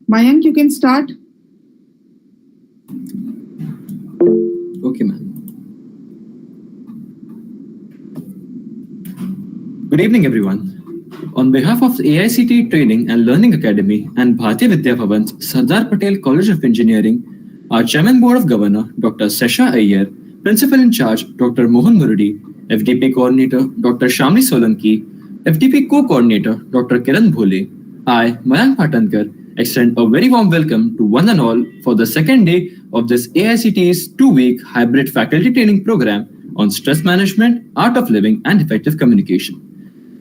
Mayank, you can start. Okay, ma'am. Good evening, everyone. On behalf of the AICTE Training and Learning Academy and Bharatiya Vidya Bhavan's Sardar Patel College of Engineering, our Chairman Board of Governor, Dr. Sesha Iyer, Principal in Charge, Dr. Mohan Murudi, FDP Coordinator, Dr. Shamli Solanki, FDP Co-Coordinator, Dr. Kiran Bhole, I, Mayank Patankar, extend a very warm welcome to one and all for the second day of this AICTE's 2-week hybrid faculty training program on stress management, art of living, and effective communication.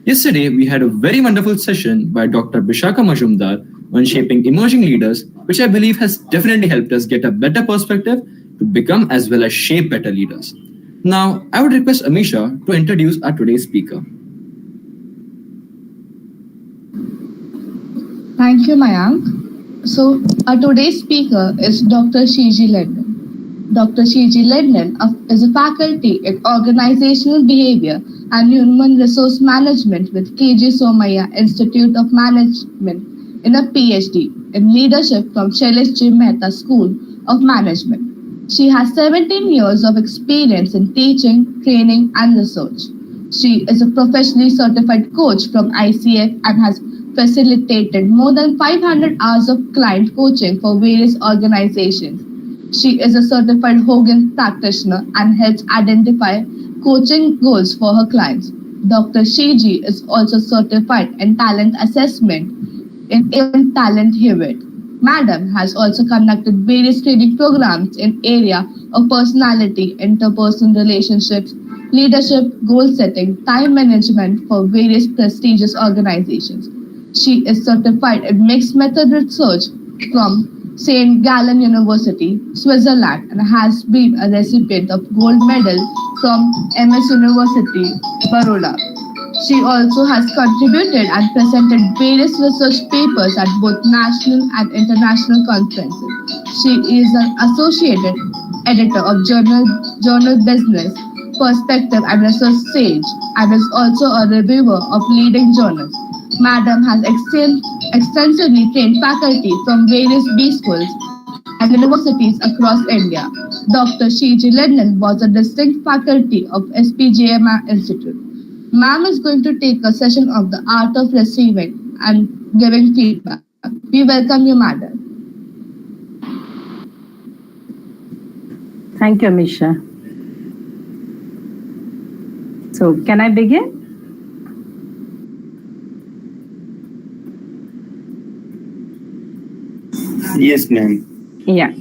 Yesterday, we had a very wonderful session by Dr. Bishaka Majumdar on shaping emerging leaders, which I believe has definitely helped us get a better perspective to become as well as shape better leaders. Now, I would request Amisha to introduce our today's speaker. Thank you, Mayank. So, our today's speaker is Dr. Shiji Lyndon. Dr. Shiji Lyndon is a faculty in organizational behavior and human resource management with KG Somaiya Institute of Management in a PhD in leadership from Shailesh J. Mehta School of Management. She has 17 years of experience in teaching, training, and research. She is a professionally certified coach from ICF and has facilitated more than 500 hours of client coaching for various organizations. She is a certified Hogan practitioner and helps identify coaching goals for her clients. Dr. Shiji is also certified in talent assessment in Talent Hewitt. Madam has also conducted various training programs in area of personality, interpersonal relationships, leadership, goal setting, time management for various prestigious organizations. She is certified in mixed method research from St. Gallen University, Switzerland, and has been a recipient of gold medal from MS University, Baroda. She also has contributed and presented various research papers at both national and international conferences. She is an associated editor of journal Business, Perspective and Research Sage, and is also a reviewer of leading journals. Madam has extensively trained faculty from various B schools and universities across India. Dr. Shiji Lyndon was a distinct faculty of SPJM Institute. Ma'am is going to take a session of the art of receiving and giving feedback. We welcome you, Madam. Thank you, Amisha. So, can I begin? Yes, ma'am. Yeah.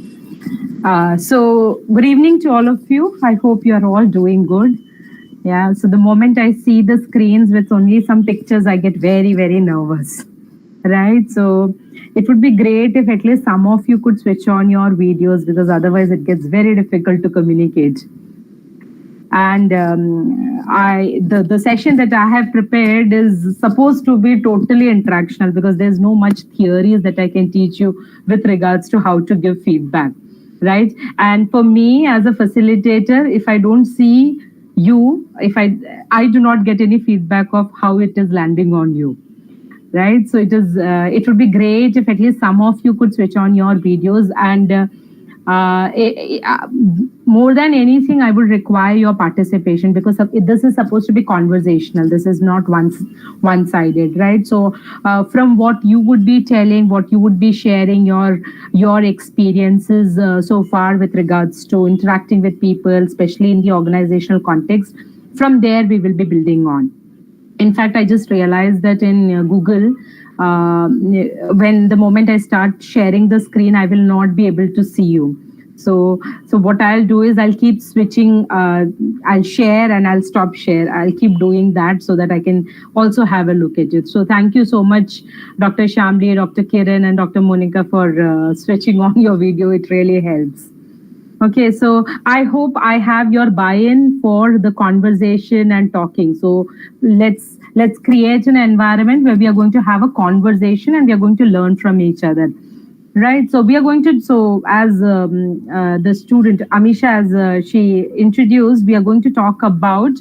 So, good evening to all of you. I hope you are all doing good. Yeah. So, the moment I see the screens with only some pictures, I get very, very nervous. Right. So, it would be great if at least some of you could switch on your videos, because otherwise it gets very difficult to communicate. And the session that I have prepared is supposed to be totally interactional, because there's no much theories that I can teach you with regards to how to give feedback, right? And for me as a facilitator, if I don't see you, if I do not get any feedback of how it is landing on you, right? So it would be great if at least some of you could switch on your videos, and more than anything, I would require your participation, because this is supposed to be conversational. This is not one-sided, right? So from what you would be telling, what you would be sharing, your experiences so far with regards to interacting with people, especially in the organizational context, from there we will be building on. In fact, I just realized that in Google, when the moment I start sharing the screen, I will not be able to see you. So what I'll do is I'll keep switching. I'll share and I'll stop share. I'll keep doing that so that I can also have a look at it. So thank you so much, Dr. Shamli, Dr. Kiran, and Dr. Monica for switching on your video. It really helps. Okay, so I hope I have your buy-in for the conversation and talking. So let's create an environment where we are going to have a conversation and we are going to learn from each other, right? So we are going to, as the student Amisha, as she introduced, we are going to talk about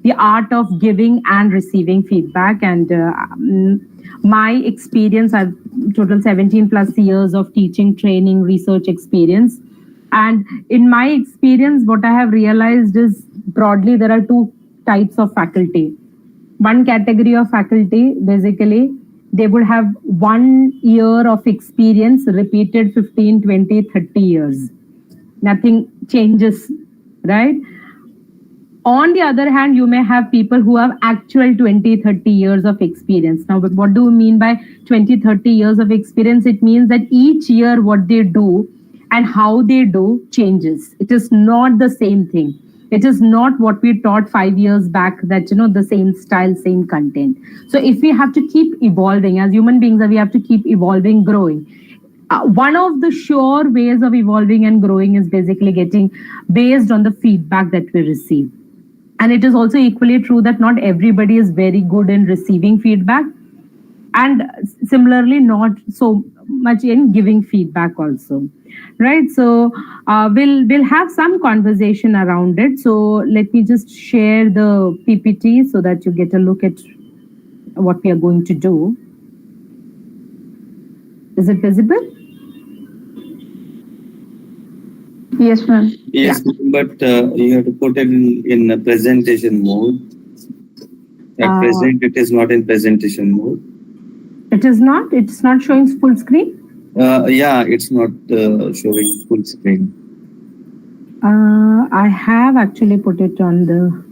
the art of giving and receiving feedback. And my experience, total 17 plus years of teaching, training, research experience. And in my experience, what I have realized is broadly there are two types of faculty. One category of faculty, basically, they would have 1 year of experience repeated 15, 20, 30 years. Nothing changes, right? On the other hand, you may have people who have actual 20, 30 years of experience. Now, what do we mean by 20, 30 years of experience? It means that each year what they do and how they do changes. It is not the same thing. It is not what we taught 5 years back, that, the same style, same content. So if we have to keep evolving as human beings, we have to keep evolving, growing. One of the sure ways of evolving and growing is basically getting based on the feedback that we receive. And it is also equally true that not everybody is very good in receiving feedback, and similarly not so much in giving feedback also, right? So we'll have some conversation around it. So let me just share the PPT so that you get a look at what we are going to do. Is it visible? Yes, ma'am. Yes, but you have to put it in a presentation mode. At present, it is not in presentation mode. It is not? It's not showing full screen? Yeah, it's not showing full screen. I have actually put it on the...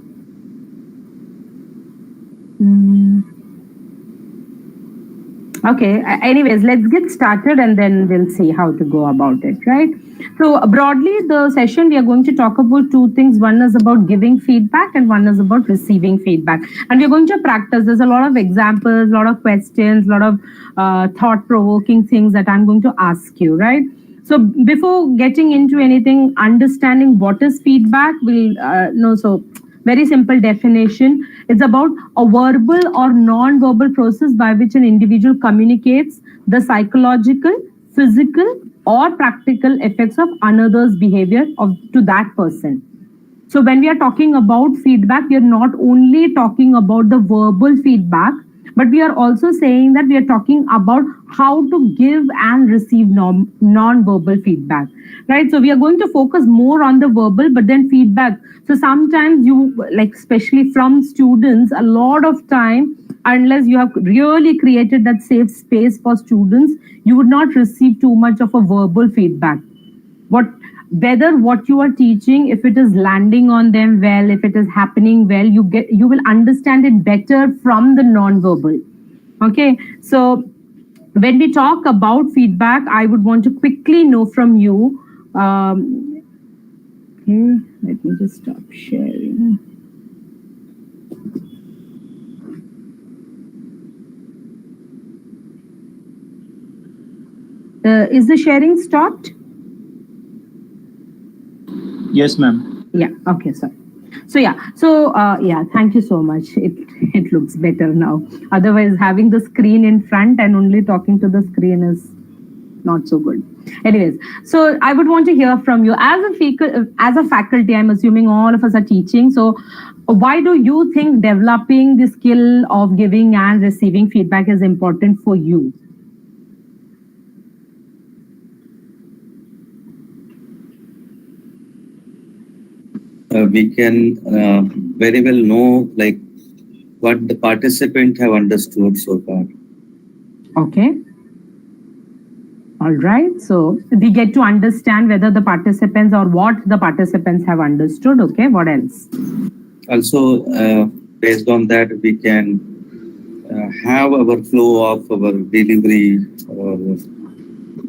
Okay, anyways, let's get started and then we'll see how to go about it, right? So broadly, the session, we are going to talk about two things. One is about giving feedback and one is about receiving feedback. And we're going to practice. There's a lot of examples, a lot of questions, a lot of thought-provoking things that I'm going to ask you, right? So before getting into anything, understanding what is feedback, we'll know. So very simple definition. It's about a verbal or non-verbal process by which an individual communicates the psychological, physical, or practical effects of another's behavior to that person. So when we are talking about feedback, we are not only talking about the verbal feedback, but we are also saying that we are talking about how to give and receive non-verbal feedback, right? So we are going to focus more on the verbal, but then feedback. So sometimes you, like especially from students, a lot of time, unless you have really created that safe space for students, you would not receive too much of a verbal feedback. Whether what you are teaching, if it is landing on them well, if it is happening well, you will understand it better from the non-verbal. Okay, so when we talk about feedback, I would want to quickly know from you. Okay, let me just stop sharing. Is the sharing stopped? Yes, ma'am. Yeah, okay, sorry. So yeah, thank you so much. It looks better now. Otherwise, having the screen in front and only talking to the screen is not so good. Anyways, so I would want to hear from you. As a faculty, I'm assuming all of us are teaching. So why do you think developing the skill of giving and receiving feedback is important for you? We can very well know like what the participant have understood so far. Okay. All right. So we get to understand whether the participants or what the participants have understood. Okay. What else? Also, based on that, we can have our flow of our delivery or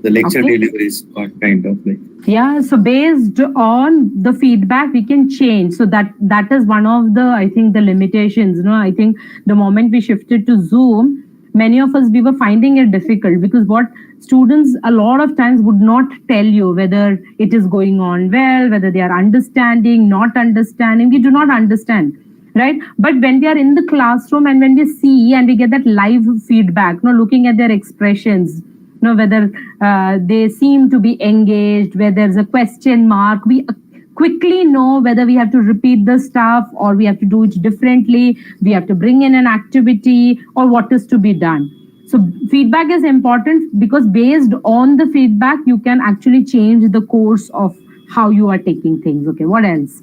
the lecture deliveries kind of like. Yeah, so based on the feedback, we can change. So that is one of the, I think, the limitations. I think the moment we shifted to Zoom, many of us, we were finding it difficult because what students a lot of times would not tell you whether it is going on well, whether they are understanding, not understanding. We do not understand, right? But when we are in the classroom and when we see and we get that live feedback, looking at their expressions, whether they seem to be engaged, where there's a question mark, we quickly know whether we have to repeat the stuff or we have to do it differently, we have to bring in an activity or what is to be done. So feedback is important because based on the feedback, you can actually change the course of how you are taking things. Okay, what else?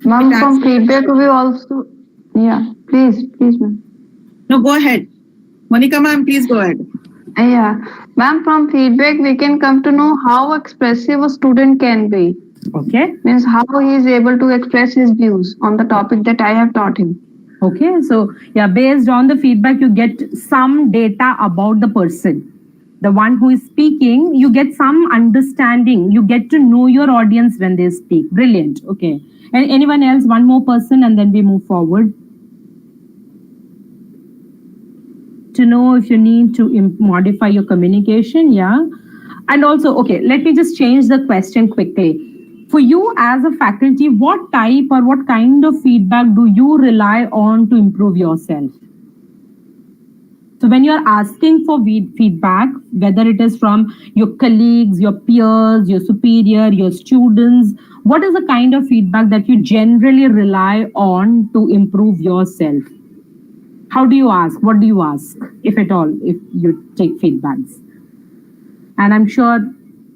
Ma'am, from feedback we also, yeah, please, ma'am. No, go ahead. Monica ma'am, please go ahead. Yeah, ma'am, from feedback we can come to know how expressive a student can be. Okay. Means how he is able to express his views on the topic that I have taught him. Okay, so yeah, based on the feedback, you get some data about the person. The one who is speaking, you get some understanding. You get to know your audience when they speak. Brilliant. Okay. And anyone else? One more person, and then we move forward. To know if you need to modify your communication, yeah. And also, okay, let me just change the question quickly. For you as a faculty, what type or what kind of feedback do you rely on to improve yourself? So when you're asking for feedback, whether it is from your colleagues, your peers, your superior, your students, what is the kind of feedback that you generally rely on to improve yourself? How do you ask? What do you ask, if at all, if you take feedbacks? And I'm sure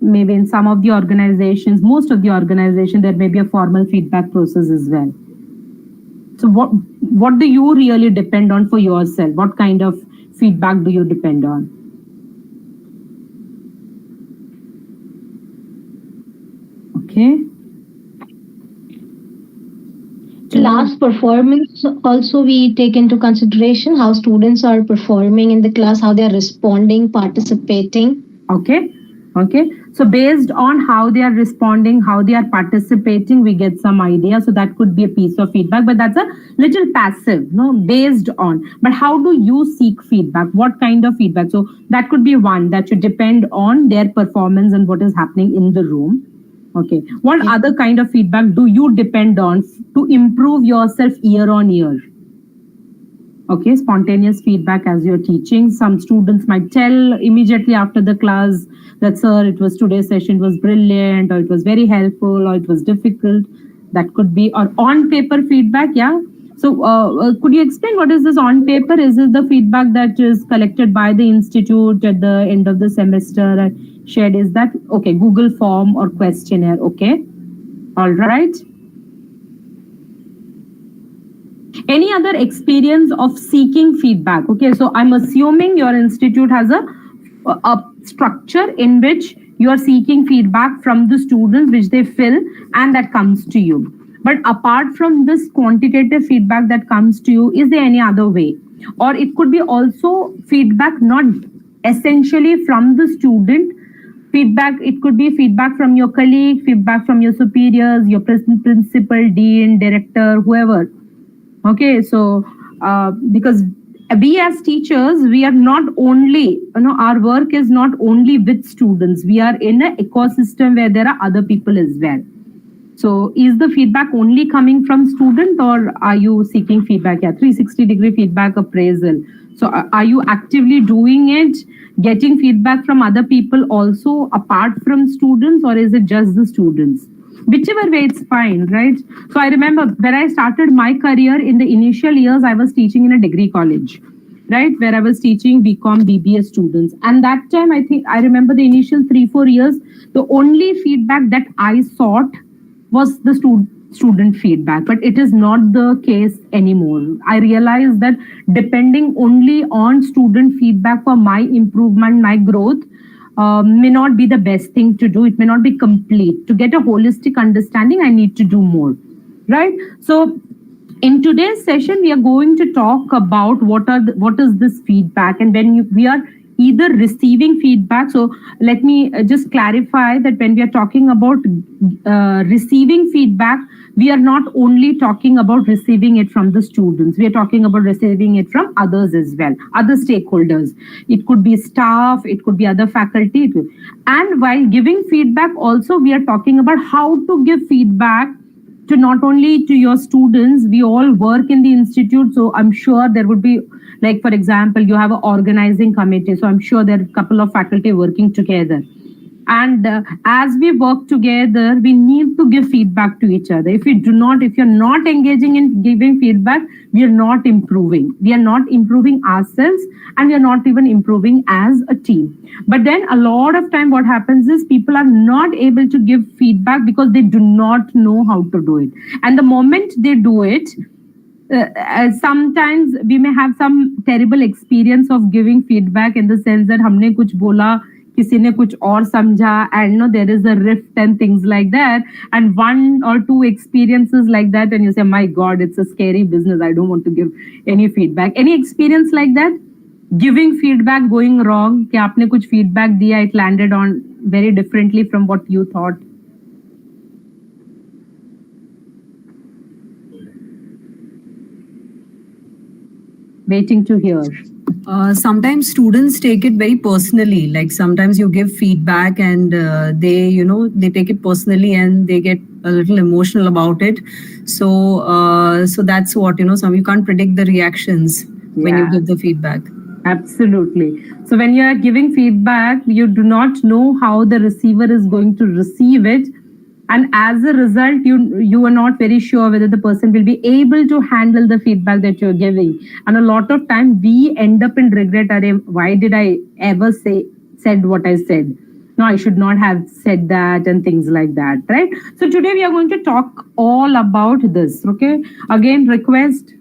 maybe in some of the organizations, most of the organizations, there may be a formal feedback process as well. So what do you really depend on for yourself? What kind of feedback do you depend on? Okay. Class performance also we take into consideration how students are performing in the class, how they are responding, participating. Okay. So based on how they are responding, how they are participating, we get some idea. So that could be a piece of feedback, but that's a little passive, no, based on. But how do you seek feedback? What kind of feedback? So that could be one that you depend on their performance and what is happening in the room. Okay. What other kind of feedback do you depend on to improve yourself year on year? Okay, spontaneous feedback as you're teaching. Some students might tell immediately after the class that, sir, it was today's session was brilliant, or it was very helpful, or it was difficult. That could be, or on paper feedback, yeah. So could you explain what is this on paper? Is it the feedback that is collected by the institute at the end of the semester and shared? Is that, okay, Google form or questionnaire, okay. All right. Any other experience of seeking feedback? Okay, so I'm assuming your institute has a structure in which you are seeking feedback from the students, which they fill, and that comes to you. But apart from this quantitative feedback that comes to you, is there any other way? Or it could be also feedback not essentially from the student. Feedback, it could be feedback from your colleague, feedback from your superiors, your principal, dean, director, whoever. Okay, so because we as teachers, we are not only, our work is not only with students. We are in an ecosystem where there are other people as well. So is the feedback only coming from student, or are you seeking feedback? Yeah, 360-degree feedback appraisal. So are you actively doing it, getting feedback from other people also apart from students, or is it just the students? Whichever way, it's fine, right? So I remember when I started my career in the initial years, I was teaching in a degree college, right? Where I was teaching BCom, BBA students. And that time, I remember the initial 3-4 years, the only feedback that I sought was the student feedback, but it is not the case anymore. I realized that depending only on student feedback for my improvement, my growth, may not be the best thing to do. It may not be complete. To get a holistic understanding, I need to do more, right? So in today's session, we are going to talk about what is this feedback, and when we are either receiving feedback. So let me just clarify that when we are talking about receiving feedback, we are not only talking about receiving it from the students. We are talking about receiving it from others as well, other stakeholders. It could be staff, it could be other faculty. And while giving feedback also, we are talking about how to give feedback to not only to your students. We all work in the institute, so I'm sure there would be, like, for example, you have an organizing committee, so I'm sure there are a couple of faculty working together. And as we work together, we need to give feedback to each other. If you're not engaging in giving feedback, we are not improving. We are not improving ourselves, and we are not even improving as a team. But then a lot of time what happens is people are not able to give feedback because they do not know how to do it. And the moment they do it, sometimes we may have some terrible experience of giving feedback, in the sense that हमने कुछ बोला, किसी ने कुछ और समझा, and there is a rift and things like that, and one or two experiences like that, and you say, my god, it's a scary business, I don't want to give any feedback. Any experience like that, giving feedback going wrong, कि आपने कुछ feedback दिया, it landed on very differently from what you thought? Waiting to hear. Sometimes students take it very personally. Like sometimes you give feedback and they take it personally and they get a little emotional about it. So that's what, some you can't predict the reactions when you give the feedback. Absolutely. So when you are giving feedback, you do not know how the receiver is going to receive it. And as a result, you are not very sure whether the person will be able to handle the feedback that you're giving. And a lot of time we end up in regret. Why did I ever said what I said? No, I should not have said that, and things like that, right? So today we are going to talk all about this. Okay. Again, request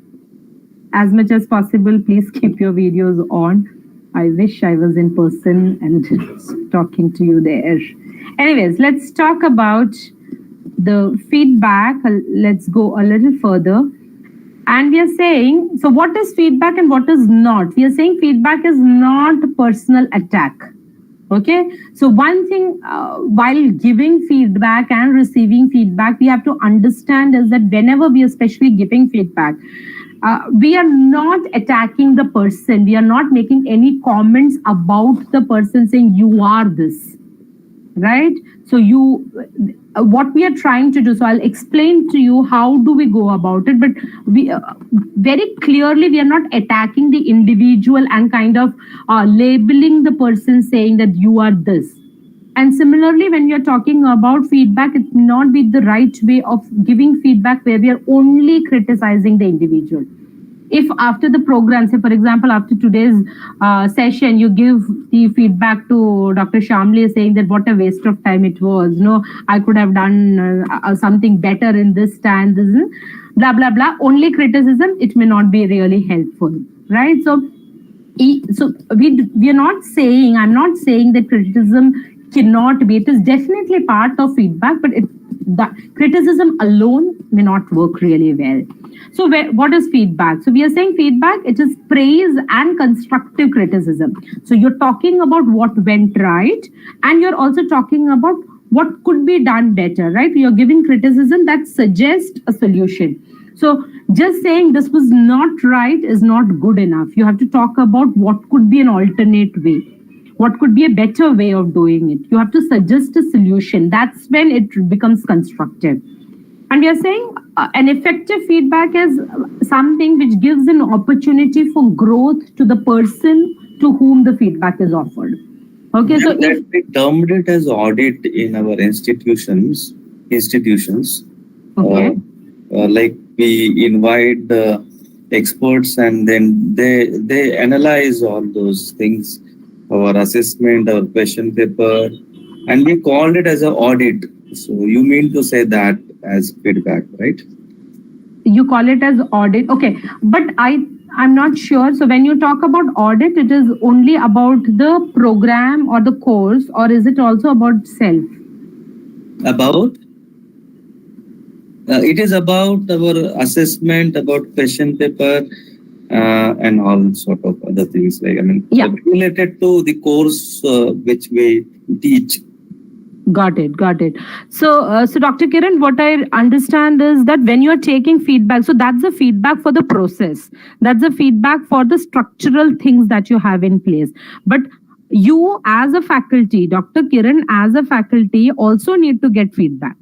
as much as possible, please keep your videos on. I wish I was in person and talking to you there. Anyways, let's talk about the feedback. Let's go a little further. And we are saying, so what is feedback and what is not? We are saying feedback is not personal attack. Okay. So one thing while giving feedback and receiving feedback, we have to understand is that whenever we are especially giving feedback, we are not attacking the person. We are not making any comments about the person saying you are this, right? So what we are trying to do, so I'll explain to you how do we go about it, but we very clearly we are not attacking the individual and kind of labeling the person saying that you are this. And similarly, when we are talking about feedback, it may not be the right way of giving feedback where we are only criticizing the individual. If after the program, say for example, after today's session, you give the feedback to Dr. Shamli saying that what a waste of time it was. No, I could have done something better in this time, this blah, blah, blah. Only criticism, it may not be really helpful, right? So we are not saying, I'm not saying that criticism cannot be, it is definitely part of feedback, but the criticism alone may not work really well. So what is feedback? So we are saying feedback, it is praise and constructive criticism. So you're talking about what went right, and you're also talking about what could be done better, right? You're giving criticism that suggests a solution. So just saying this was not right is not good enough. You have to talk about what could be an alternate way. What could be a better way of doing it? You have to suggest a solution. That's when it becomes constructive. And we are saying an effective feedback is something which gives an opportunity for growth to the person to whom the feedback is offered. Okay, so if we termed it as audit in our institutions, okay. Like we invite the experts and then they analyze all those things, our assessment, our question paper, and we called it as an audit. So you mean to say that as feedback, right? You call it as audit. Okay, but I'm not sure. So when you talk about audit, it is only about the program or the course, or is it also about self? About? It is about our assessment, about question paper, and all sort of other things. Like, related to the course which we teach. Got it. So Dr. Kiran, what I understand is that when you are taking feedback, so that's the feedback for the process. That's the feedback for the structural things that you have in place. But you as a faculty, Dr. Kiran as a faculty also need to get feedback.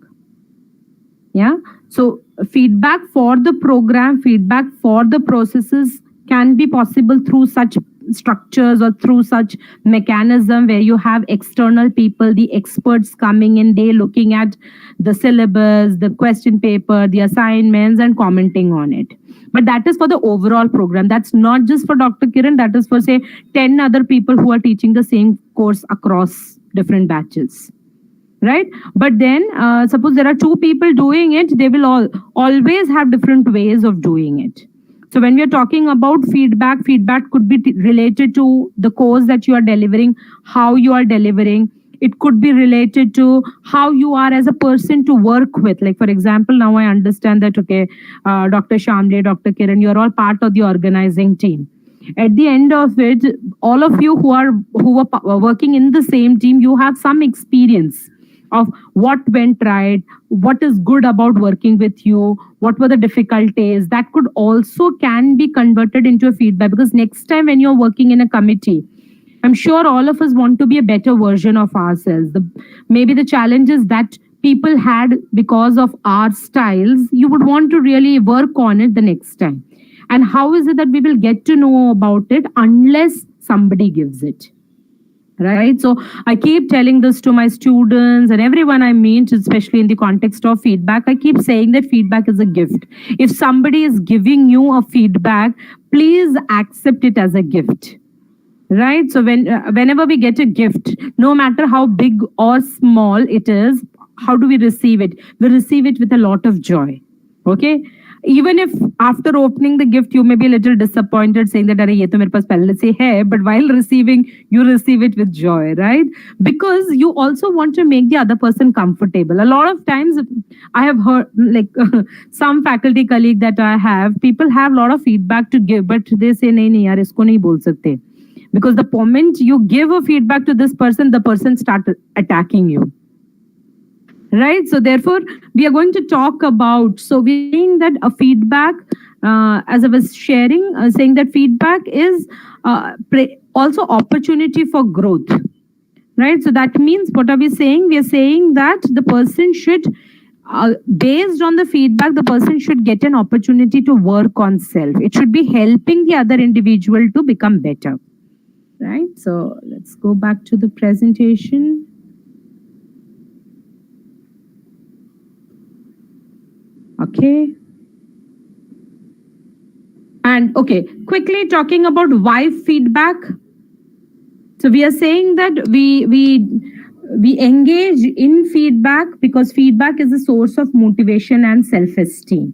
Yeah. So feedback for the program, feedback for the processes can be possible through such structures or through such mechanism where you have external people, the experts coming in, they looking at the syllabus, the question paper, the assignments, and commenting on it. But that is for the overall program. That's not just for Dr. Kiran, that is for, say, 10 other people who are teaching the same course across different batches. Right? But then, suppose there are two people doing it, they will always have different ways of doing it. So when we are talking about feedback, feedback could be related to the course that you are delivering, how you are delivering. It could be related to how you are as a person to work with. Like, for example, now I understand that, okay, Dr. Shamle, Dr. Kiran, you're all part of the organizing team. At the end of it, all of you who are working in the same team, you have some experience of what went right, what is good about working with you, what were the difficulties. That could also can be converted into a feedback, because next time when you're working in a committee, I'm sure all of us want to be a better version of ourselves. Maybe the challenges that people had because of our styles, you would want to really work on it the next time. And how is it that we will get to know about it unless somebody gives it? Right? So I keep telling this to my students and everyone I meet, especially in the context of feedback. I keep saying that feedback is a gift. If somebody is giving you a feedback, please accept it as a gift. Right? So whenever we get a gift, no matter how big or small it is, how do we receive it? We receive it with a lot of joy. Okay? Even if after opening the gift, you may be a little disappointed, saying that, ye to mere paas pehle se hai, but while receiving, you receive it with joy, right? Because you also want to make the other person comfortable. A lot of times, I have heard, like some faculty colleague that I have, people have a lot of feedback to give, but they say, nahi, yaar, isko nahi bol sakte. Because the moment you give a feedback to this person, the person starts attacking you. Right? So therefore, we are going to talk about, so we're saying that a feedback, as I was sharing, saying that feedback is also opportunity for growth. Right? So that means, what are we saying? We are saying that the person should, based on the feedback, the person should get an opportunity to work on self. It should be helping the other individual to become better. Right? So let's go back to the presentation. Okay. And okay, quickly talking about why feedback. So we are saying that we engage in feedback because feedback is a source of motivation and self-esteem.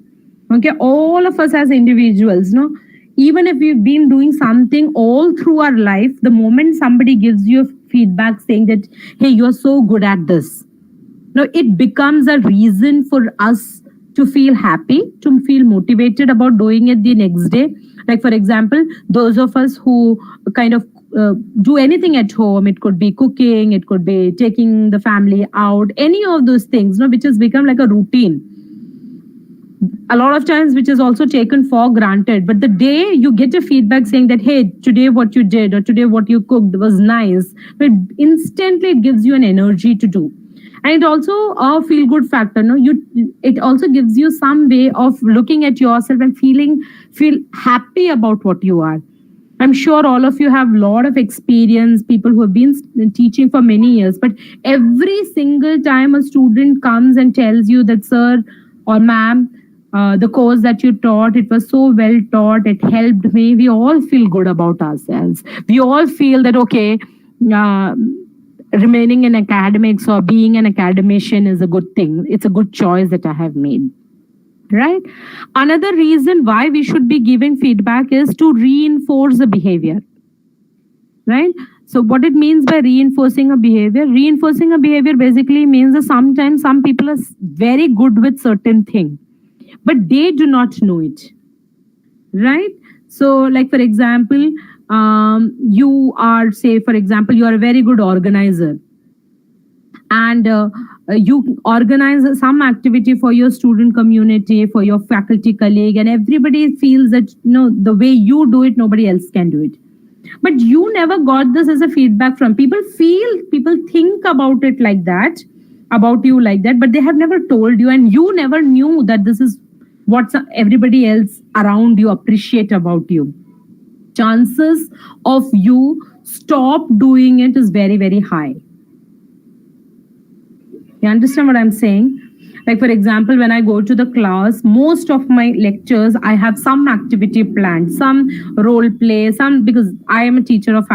Okay, all of us as individuals, no, even if we've been doing something all through our life, the moment somebody gives you feedback saying that, hey, you're so good at this, no, it becomes a reason for us to feel happy, to feel motivated about doing it the next day. Like, for example, those of us who kind of do anything at home, it could be cooking, it could be taking the family out, any of those things, no, which has become like a routine. A lot of times, which is also taken for granted. But the day you get a feedback saying that, hey, today what you did or today what you cooked was nice, it instantly gives you an energy to do. And it also a feel good factor. No, it also gives you some way of looking at yourself and feel happy about what you are. I'm sure all of you have a lot of experience, people who have been teaching for many years, but every single time a student comes and tells you that, sir or ma'am, the course that you taught, it was so well taught, it helped me, we all feel good about ourselves. We all feel that, okay, remaining in academics or being an academician is a good thing. It's a good choice that I have made. Right? Another reason why we should be giving feedback is to reinforce the behavior. Right? So what it means by reinforcing a behavior basically means that sometimes some people are very good with certain things, but they do not know it. Right? So, like, for example, you are, say, for example, you are a very good organizer, and you organize some activity for your student community, for your faculty colleague, and everybody feels that, the way you do it, nobody else can do it. But you never got this as a feedback from people. People think about it like that, about you like that, but they have never told you, and you never knew that this is what everybody else around you appreciate about you. chances of you stop doing it is very, very high. You understand what I'm saying? Like, for example, when I go to the class, most of my lectures, I have some activity planned, some role play, some, because I am a teacher of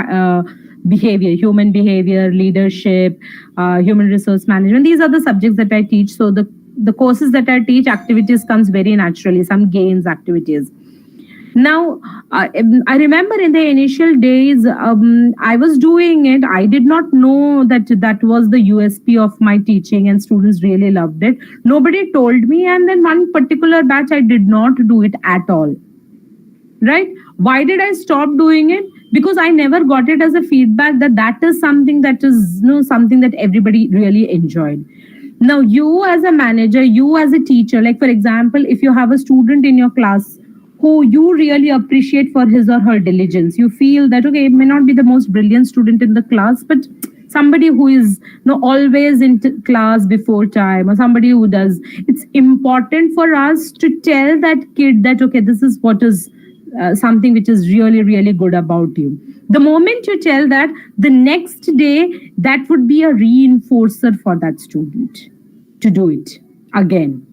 behavior, human behavior, leadership, human resource management. These are the subjects that I teach. So the courses that I teach, activities comes very naturally, some games activities. Now, I remember in the initial days, I was doing it. I did not know that that was the USP of my teaching, and students really loved it. Nobody told me, and then one particular batch, I did not do it at all. Right? Why did I stop doing it? Because I never got it as a feedback that that is something that is, something that everybody really enjoyed. Now, you as a manager, you as a teacher, like for example, if you have a student in your class who you really appreciate for his or her diligence, you feel that, okay, it may not be the most brilliant student in the class, but somebody who is always in class before time, or somebody who does, it's important for us to tell that kid that, okay, this is what is something which is really, really good about you. The moment you tell that, the next day, that would be a reinforcer for that student to do it again.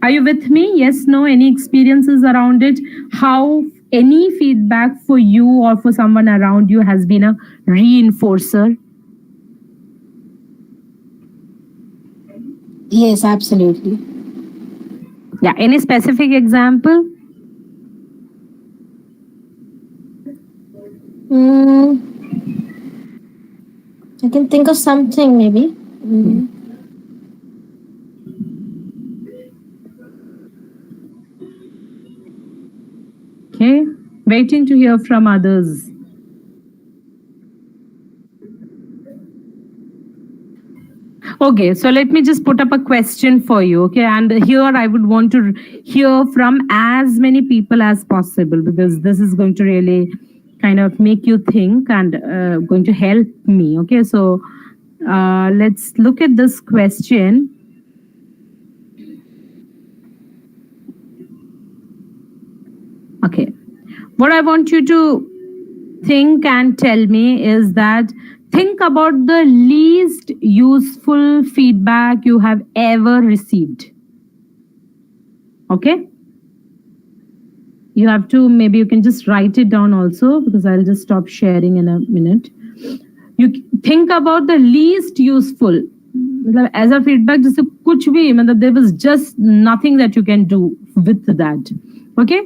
Are you with me? Yes, no? Any experiences around it? How any feedback for you or for someone around you has been a reinforcer? Yes, absolutely. Yeah, any specific example? I can think of something maybe. Okay, waiting to hear from others. Okay, so let me just put up a question for you. Okay, and here I would want to hear from as many people as possible, because this is going to really kind of make you think and going to help me. Okay, so let's look at this question. Okay, what I want you to think and tell me is that think about the least useful feedback you have ever received. Okay? You have to, maybe you can just write it down also, because I'll just stop sharing in a minute. You think about the least useful. As a feedback, just kuch bhi, there was just nothing that you can do with that. Okay?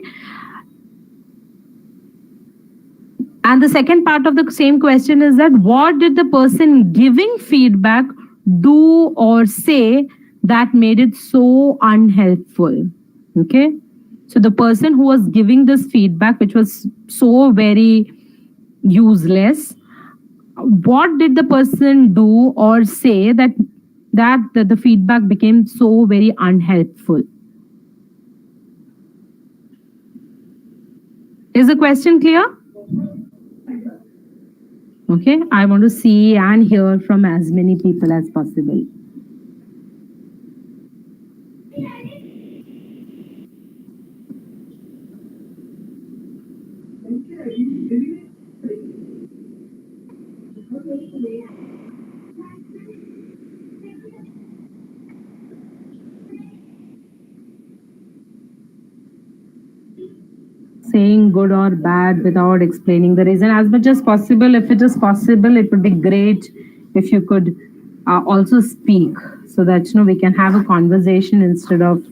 And the second part of the same question is that what did the person giving feedback do or say that made it so unhelpful? Okay. So the person who was giving this feedback, which was so very useless, what did the person do or say that the feedback became so very unhelpful? Is the question clear? Okay, I want to see and hear from as many people as possible. Saying good or bad without explaining the reason as much as possible. If it is possible, it would be great if you could also speak, so that we can have a conversation instead of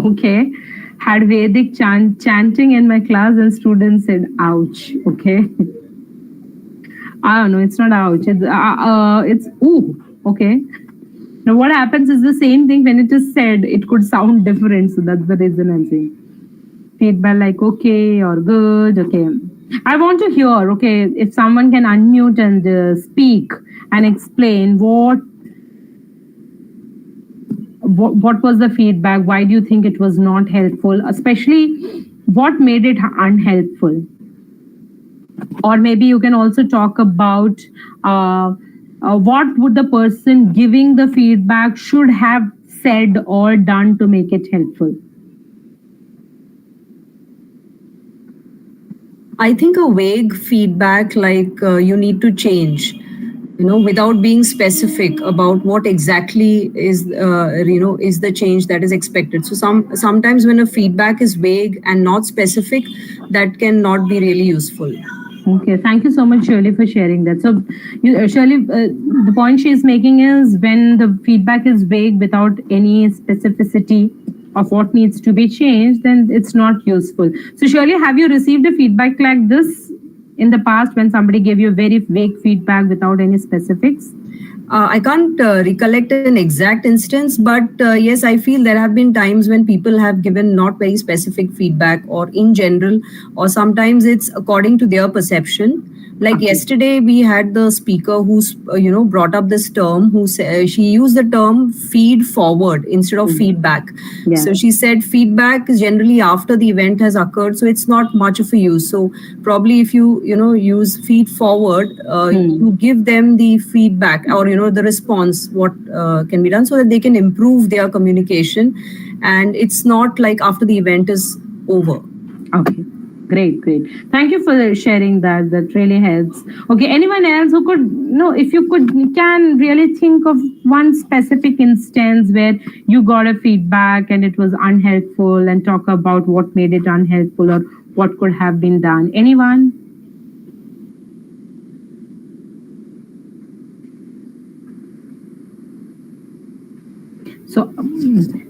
okay. Had Vedic chanting in my class and students said ouch. Okay. I don't know, it's not ouch, it's ooh. Okay. Now, what happens is the same thing when it is said, it could sound different. So that's the reason I'm saying. Feedback like okay or good. Okay. I want to hear, okay, if someone can unmute and speak and explain what was the feedback? Why do you think it was not helpful? Especially what made it unhelpful? Or maybe you can also talk about what would the person giving the feedback should have said or done to make it helpful? I think a vague feedback like you need to change, without being specific about what exactly is the change that is expected. So sometimes when a feedback is vague and not specific, that can not be really useful. Okay, thank you so much, Shirley, for sharing that. So, Shirley, the point she is making is when the feedback is vague without any specificity of what needs to be changed, then it's not useful. So, Shirley, have you received a feedback like this in the past when somebody gave you very vague feedback without any specifics? I can't recollect an exact instance, but yes, I feel there have been times when people have given not very specific feedback or in general, or sometimes it's according to their perception. Like yesterday, we had the speaker who's brought up this term. She used the term feed forward instead of feedback. Yeah. So she said feedback is generally after the event has occurred, so it's not much of a use. So probably if you use feed forward, you give them the feedback or the response what can be done so that they can improve their communication, and it's not like after the event is over. Okay. Great. Thank you for sharing that. That really helps. Okay, anyone else who could, if you can really think of one specific instance where you got a feedback and it was unhelpful, and talk about what made it unhelpful or what could have been done. Anyone?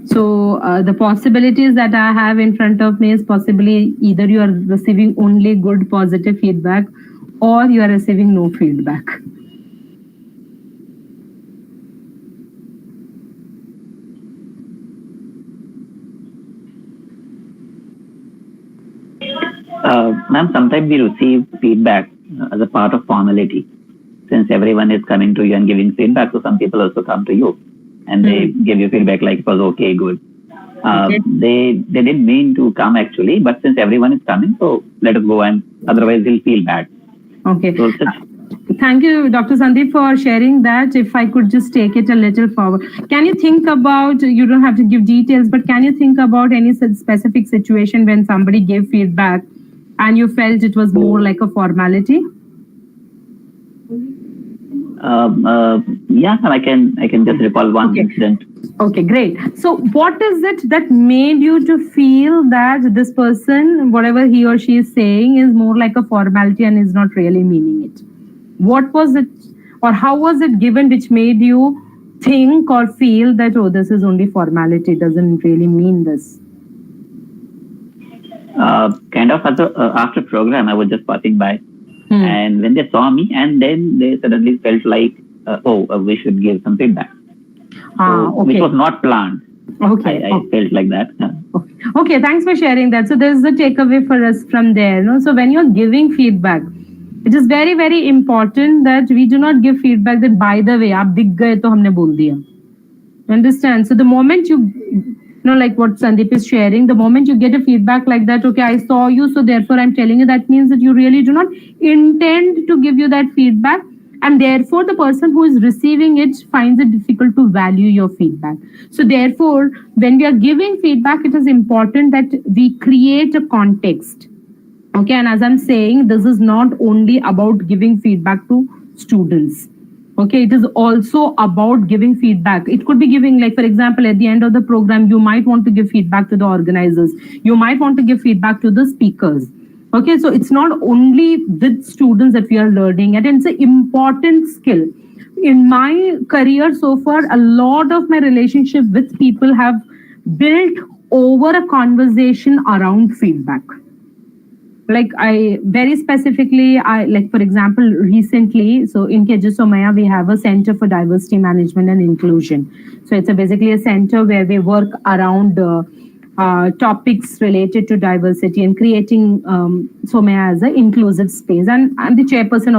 So the possibilities that I have in front of me is possibly either you are receiving only good positive feedback or you are receiving no feedback. Ma'am, sometimes we receive feedback as a part of formality. Since everyone is coming to you and giving feedback, so some people also come to you and they give you feedback like it was okay, good. They didn't mean to come actually, but since everyone is coming, so let us go, and otherwise they'll feel bad. Okay. So thank you, Dr. Sandeep, for sharing that. If I could just take it a little forward, can you think about, you don't have to give details, but can you think about any specific situation when somebody gave feedback and you felt it was more like a formality? Yeah, I can just recall one incident. Okay, great. So what is it that made you to feel that this person, whatever he or she is saying, is more like a formality and is not really meaning it? What was it, or how was it given, which made you think or feel that, oh, this is only formality, doesn't really mean this? Kind of after program, I was just passing by. And when they saw me, and then they suddenly felt like, we should give some feedback. Which was not planned. Okay. I felt like that. Okay, thanks for sharing that. So there's the takeaway for us from there. No? So when you're giving feedback, it is very, very important that we do not give feedback that, by the way, aap dikh gaye to humne bol diya. Understand? So the moment like what Sandeep is sharing, the moment you get a feedback like that, okay, I saw you, so therefore I'm telling you, that means that you really do not intend to give you that feedback, and therefore the person who is receiving it finds it difficult to value your feedback. So therefore, when we are giving feedback, it is important that we create a context. Okay, and as I'm saying, this is not only about giving feedback to students. Okay, it is also about giving feedback. It could be giving, like, for example, at the end of the program, you might want to give feedback to the organizers. You might want to give feedback to the speakers. Okay, so it's not only with students that we are learning, and it's an important skill. In my career so far, a lot of my relationship with people have built over a conversation around feedback. Like I very specifically, for example, recently, so in KJ Somaya, we have a Center for Diversity Management and Inclusion. So it's basically a center where we work around topics related to diversity and creating Somaya as an inclusive space. And I'm the chairperson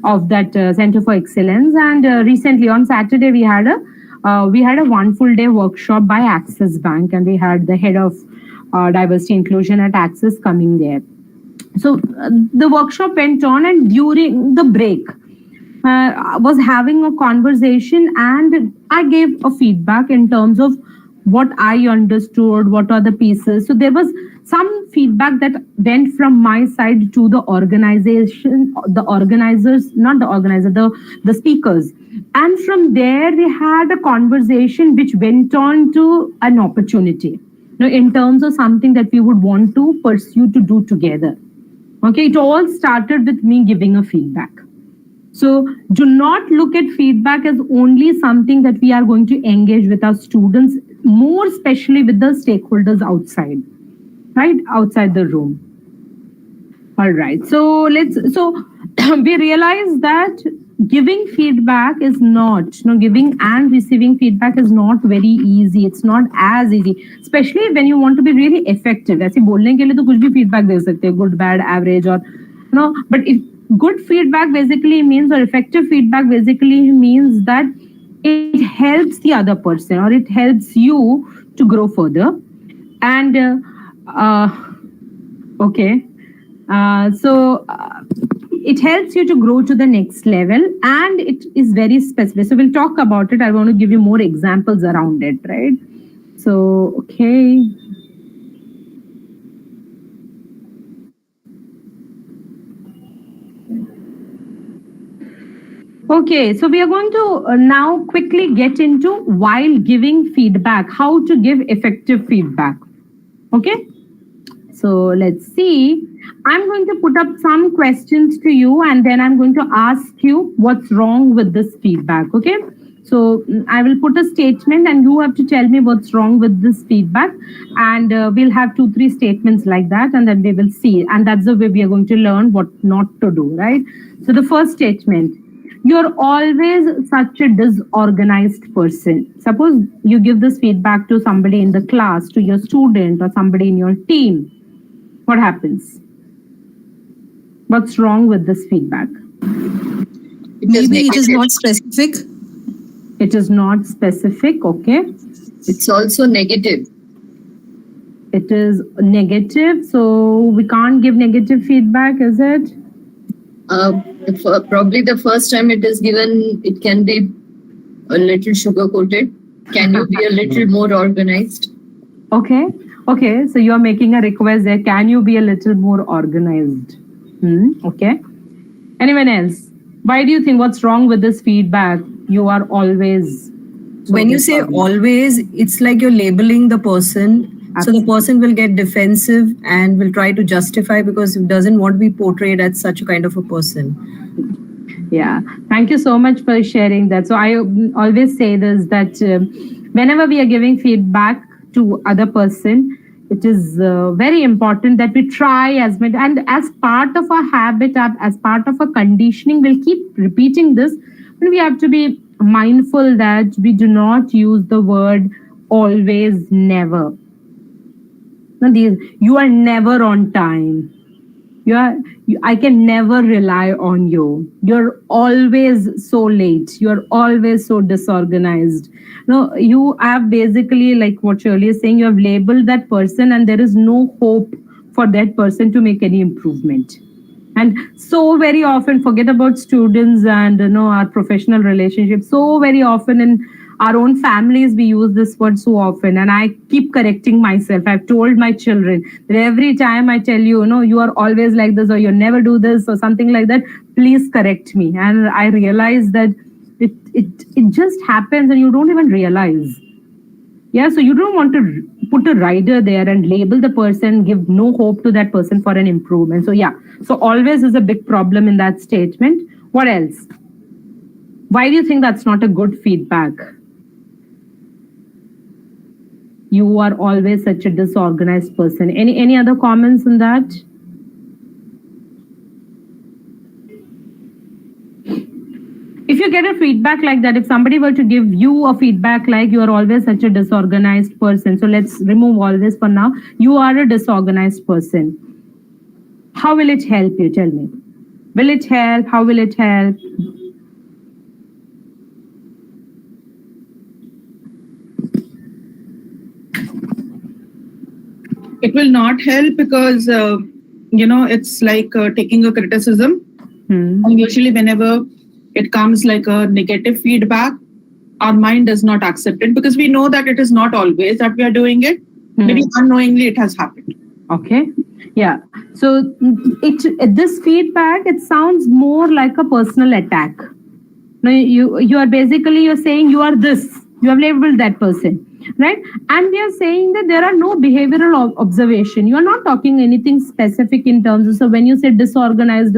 of that Center for Excellence. And recently on Saturday, we had a 1 full day workshop by Axis Bank, and we had the head of diversity inclusion at Axis coming there. So the workshop went on, and during the break, was having a conversation, and I gave a feedback in terms of what I understood, what are the pieces. So there was some feedback that went from my side to the organization, the organizers, not the organizer, the speakers. And from there, we had a conversation which went on to an opportunity, in terms of something that we would want to pursue to do together. Okay, it all started with me giving a feedback. So do not look at feedback as only something that we are going to engage with our students, more especially with the stakeholders outside, right? Outside the room. All right. So we realize that giving feedback is not, giving and receiving feedback is not very easy. It's not as easy, especially when you want to be really effective. ऐसे बोलने के लिए तो कुछ भी feedback दे सकते हैं, good, bad, average, or but if good feedback basically means, or effective feedback basically means that it helps the other person or it helps you to grow further. And okay. It helps you to grow to the next level, and it is very specific. So we'll talk about it. I want to give you more examples around it, right? So, okay. Okay, so we are going to now quickly get into while giving feedback, how to give effective feedback. Okay, so let's see. I'm going to put up some questions to you, and then I'm going to ask you what's wrong with this feedback. Okay, so I will put a statement, and you have to tell me what's wrong with this feedback. And we'll have 2-3 statements like that, and then we will see. And that's the way we are going to learn what not to do, right? So the first statement: you're always such a disorganized person. Suppose you give this feedback to somebody in the class, to your student or somebody in your team. What happens? What's wrong with this feedback? Maybe it is not specific. It is not specific, okay. It's also negative. It is negative, so we can't give negative feedback, is it? Probably the first time it is given, it can be a little sugar-coated. Can you be a little more organized? Okay, so you're making a request there. Can you be a little more organized? Okay. Anyone else? Why do you think what's wrong with this feedback? You are always... When you say always, it's like you're labeling the person. Absolutely. So the person will get defensive and will try to justify because he doesn't want to be portrayed as such a kind of a person. Yeah, thank you so much for sharing that. So I always say this, that whenever we are giving feedback to other person, it is very important that we try as much, and as part of our habit, as part of our conditioning, we'll keep repeating this, but we have to be mindful that we do not use the word always, never. Now, you are never on time. I can never rely on you. You're always so late. You're always so disorganized. No, you have basically, like what Shirley is saying, you have labeled that person, and there is no hope for that person to make any improvement. And so very often, forget about students and our professional relationships. So very often in our own families, we use this word so often, and I keep correcting myself. I've told my children that every time I tell you, you are always like this, or you never do this, or something like that, please correct me. And I realize that it just happens, and you don't even realize. Yeah, so you don't want to put a rider there and label the person, give no hope to that person for an improvement. So yeah, so always is a big problem in that statement. What else? Why do you think that's not a good feedback? You are always such a disorganized person. Any other comments on that? If you get a feedback like that, if somebody were to give you a feedback like you are always such a disorganized person, so let's remove all this for now. You are a disorganized person. How will it help you? Tell me. Will it help? How will it help? It will not help because, it's like taking a criticism. And usually whenever it comes like a negative feedback, our mind does not accept it because we know that it is not always that we are doing it. Maybe unknowingly it has happened. Okay. Yeah. So this feedback, it sounds more like a personal attack. No, you're saying you are this. You have labeled that person, right? And we are saying that there are no behavioral observation. You are not talking anything specific in terms of, so when you say disorganized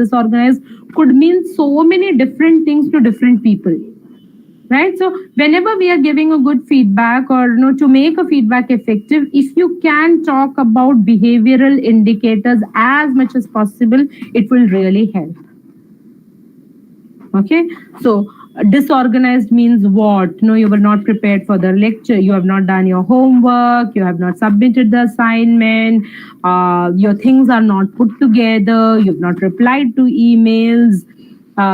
could mean so many different things to different people. Right? So whenever we are giving a good feedback or to make a feedback effective, if you can talk about behavioral indicators as much as possible, it will really help. Okay, so disorganized means what? No, you were not prepared for the lecture, you have not done your homework, you have not submitted the assignment, your things are not put together, you've not replied to emails,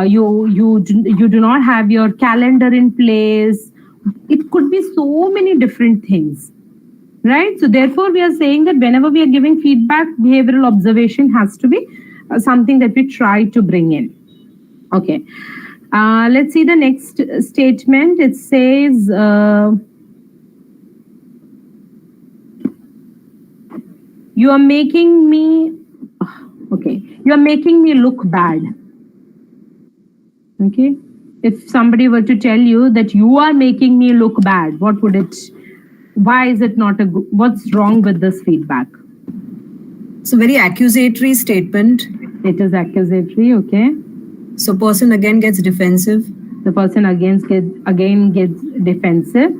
you do not have your calendar in place. It could be so many different things, right? So therefore we are saying that whenever we are giving feedback, behavioral observation has to be something that we try to bring in. Okay, let's see the next statement. It says you are making me look bad. Okay, if somebody were to tell you that you are making me look bad, why is it not what's wrong with this feedback? It's a very accusatory statement. It is accusatory. Okay, so person again gets defensive. The person again gets defensive.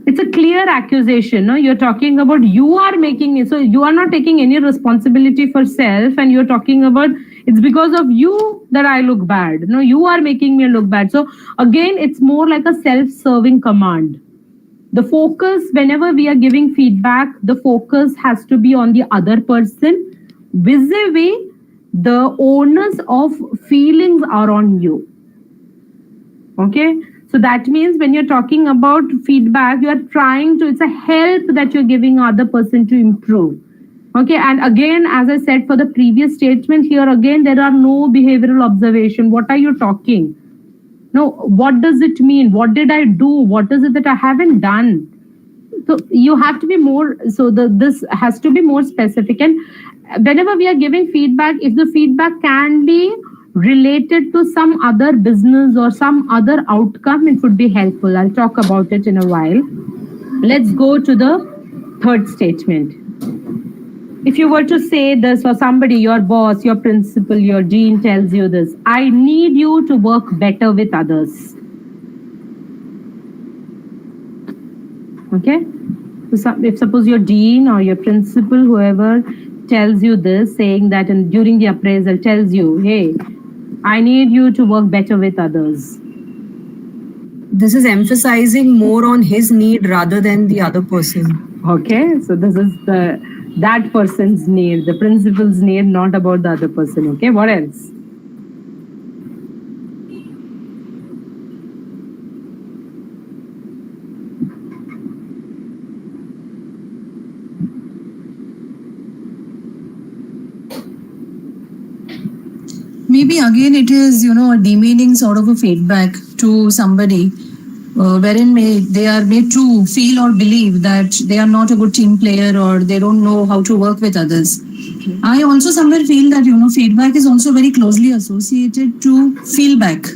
It's a clear accusation. No, you're talking about you are making me. So you are not taking any responsibility for self, and you're talking about it's because of you that I look bad. No, you are making me look bad. So again, it's more like a self-serving command. The focus, whenever we are giving feedback, the focus has to be on the other person. Vis-a-vis, the onus of feelings are on you. Okay, so that means when you're talking about feedback, you are trying to, it's a help that you're giving other person to improve. Okay, and again, as I said for the previous statement, here again, there are no behavioral observation. What are you talking? No, what does it mean? What did I do? What is it that I haven't done? So you have to be more, so this has to be more specific. And whenever we are giving feedback, if the feedback can be related to some other business or some other outcome, it would be helpful. I'll talk about it in a while. Let's go to the third statement. If you were to say this, or somebody, your boss, your principal, your dean tells you this, I need you to work better with others. Okay? So if suppose your dean or your principal, whoever tells you this, saying that, and during the appraisal tells you, hey, I need you to work better with others. This is emphasizing more on his need rather than the other person. Okay, so this is that person's need, the principal's need, not about the other person. Okay, what else? Maybe again it is, a demeaning sort of a feedback to somebody, wherein they are made to feel or believe that they are not a good team player or they don't know how to work with others. Okay. I also somewhere feel that, feedback is also very closely associated to feedback.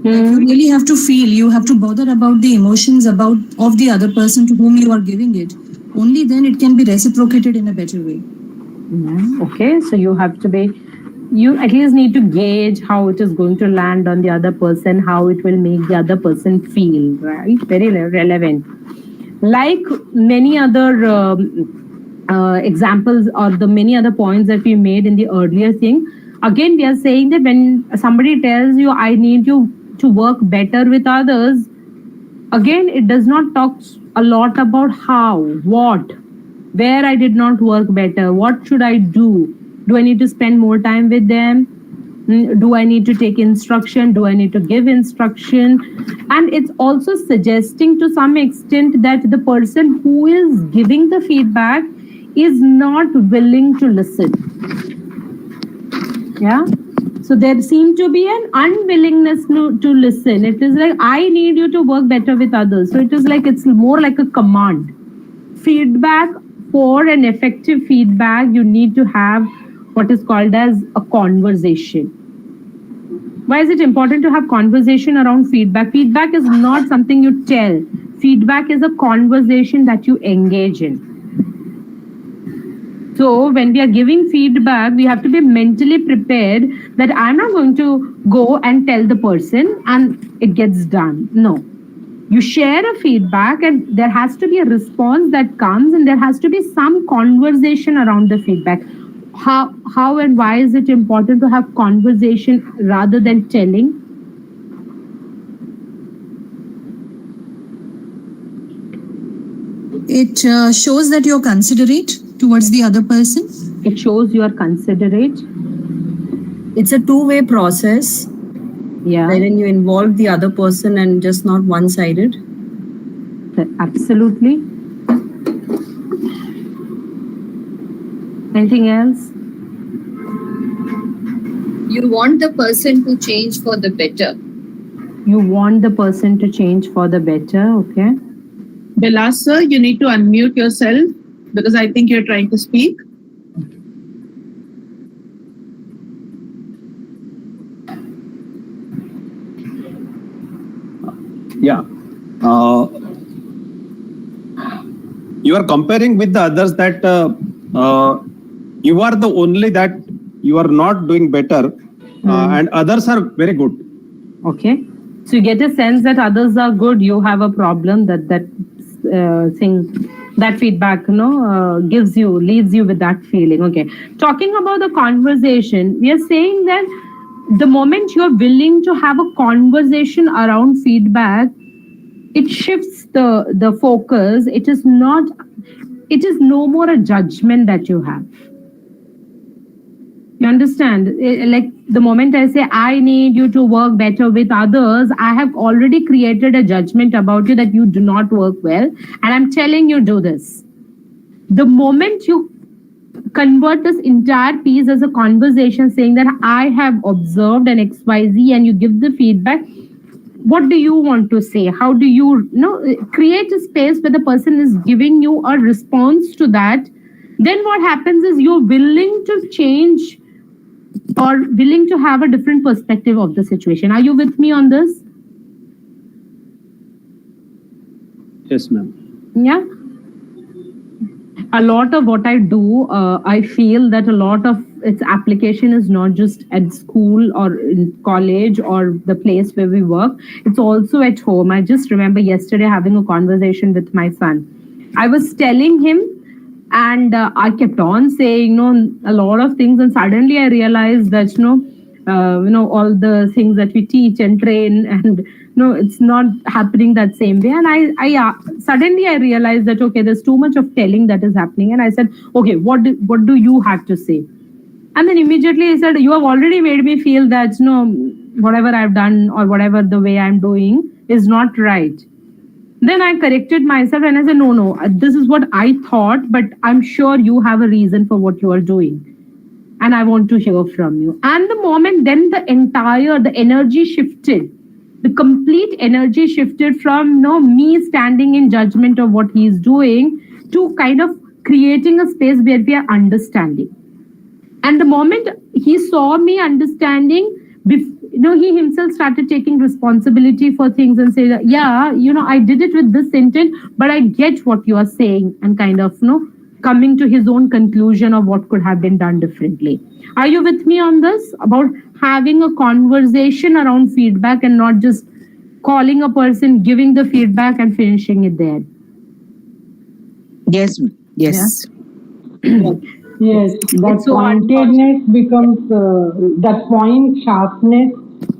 Like you really have to feel, you have to bother about the emotions of the other person to whom you are giving it. Only then it can be reciprocated in a better way. Yeah. Okay, so you at least need to gauge how it is going to land on the other person, how it will make the other person feel, right? Very relevant. Like many other examples or the many other points that we made in the earlier thing, again, we are saying that when somebody tells you, I need you to work better with others, again, it does not talk a lot about how, what, where I did not work better, what should I do? Do I need to spend more time with them? Do I need to take instruction? Do I need to give instruction? And it's also suggesting to some extent that the person who is giving the feedback is not willing to listen. Yeah. So there seemed to be an unwillingness to listen. It is like, I need you to work better with others. So it is like, it's more like a command. Feedback, for an effective feedback, you need to have what is called as a conversation. Why is it important to have conversation around feedback? Feedback is not something you tell. Feedback is a conversation that you engage in. So when we are giving feedback, we have to be mentally prepared that I'm not going to go and tell the person and it gets done. No. You share a feedback and there has to be a response that comes, and there has to be some conversation around the feedback. How and why is it important to have conversation rather than telling? It shows that you're considerate towards the other person. It shows you are considerate. It's a two-way process. Yeah. Wherein you involve the other person and just not one-sided. Absolutely. Anything else? You want the person to change for the better. You want the person to change for the better, okay? Bilas sir, you need to unmute yourself because I think you're trying to speak. Yeah. You are comparing with the others that you are the only that you are not doing better and others are very good. Okay. So you get a sense that others are good, you have a problem, that thing, that feedback, leaves you with that feeling. Okay. Talking about the conversation, we are saying that the moment you're willing to have a conversation around feedback, it shifts the focus. It is no more a judgment that you have. You understand? Like the moment I say, I need you to work better with others, I have already created a judgment about you that you do not work well. And I'm telling you, do this. The moment you convert this entire piece as a conversation saying that I have observed an XYZ and you give the feedback, what do you want to say? How do you create a space where the person is giving you a response to that? Then what happens is you're willing to change or willing to have a different perspective of the situation. Are you with me on this? Yes, ma'am. Yeah. A lot of what I do, I feel that a lot of its application is not just at school or in college or the place where we work. It's also at home. I just remember yesterday having a conversation with my son. I was telling him, and I kept on saying, a lot of things, and suddenly I realized that, all the things that we teach and train, and it's not happening that same way. And I suddenly I realized that okay, there's too much of telling that is happening. And I said, okay, what do you have to say? And then immediately I said, you have already made me feel that whatever I've done or whatever the way I'm doing is not right. Then I corrected myself and I said, no, this is what I thought, but I'm sure you have a reason for what you are doing. And I want to hear from you. And the moment then the energy shifted. The complete energy shifted from me standing in judgment of what he is doing to kind of creating a space where we are understanding. And the moment he saw me understanding, he himself started taking responsibility for things and say, yeah, I did it with this intent, but I get what you are saying, and kind of, coming to his own conclusion of what could have been done differently. Are you with me on this? About having a conversation around feedback and not just calling a person, giving the feedback and finishing it there. Yes. Yeah? Yes, that pointedness becomes, that point sharpness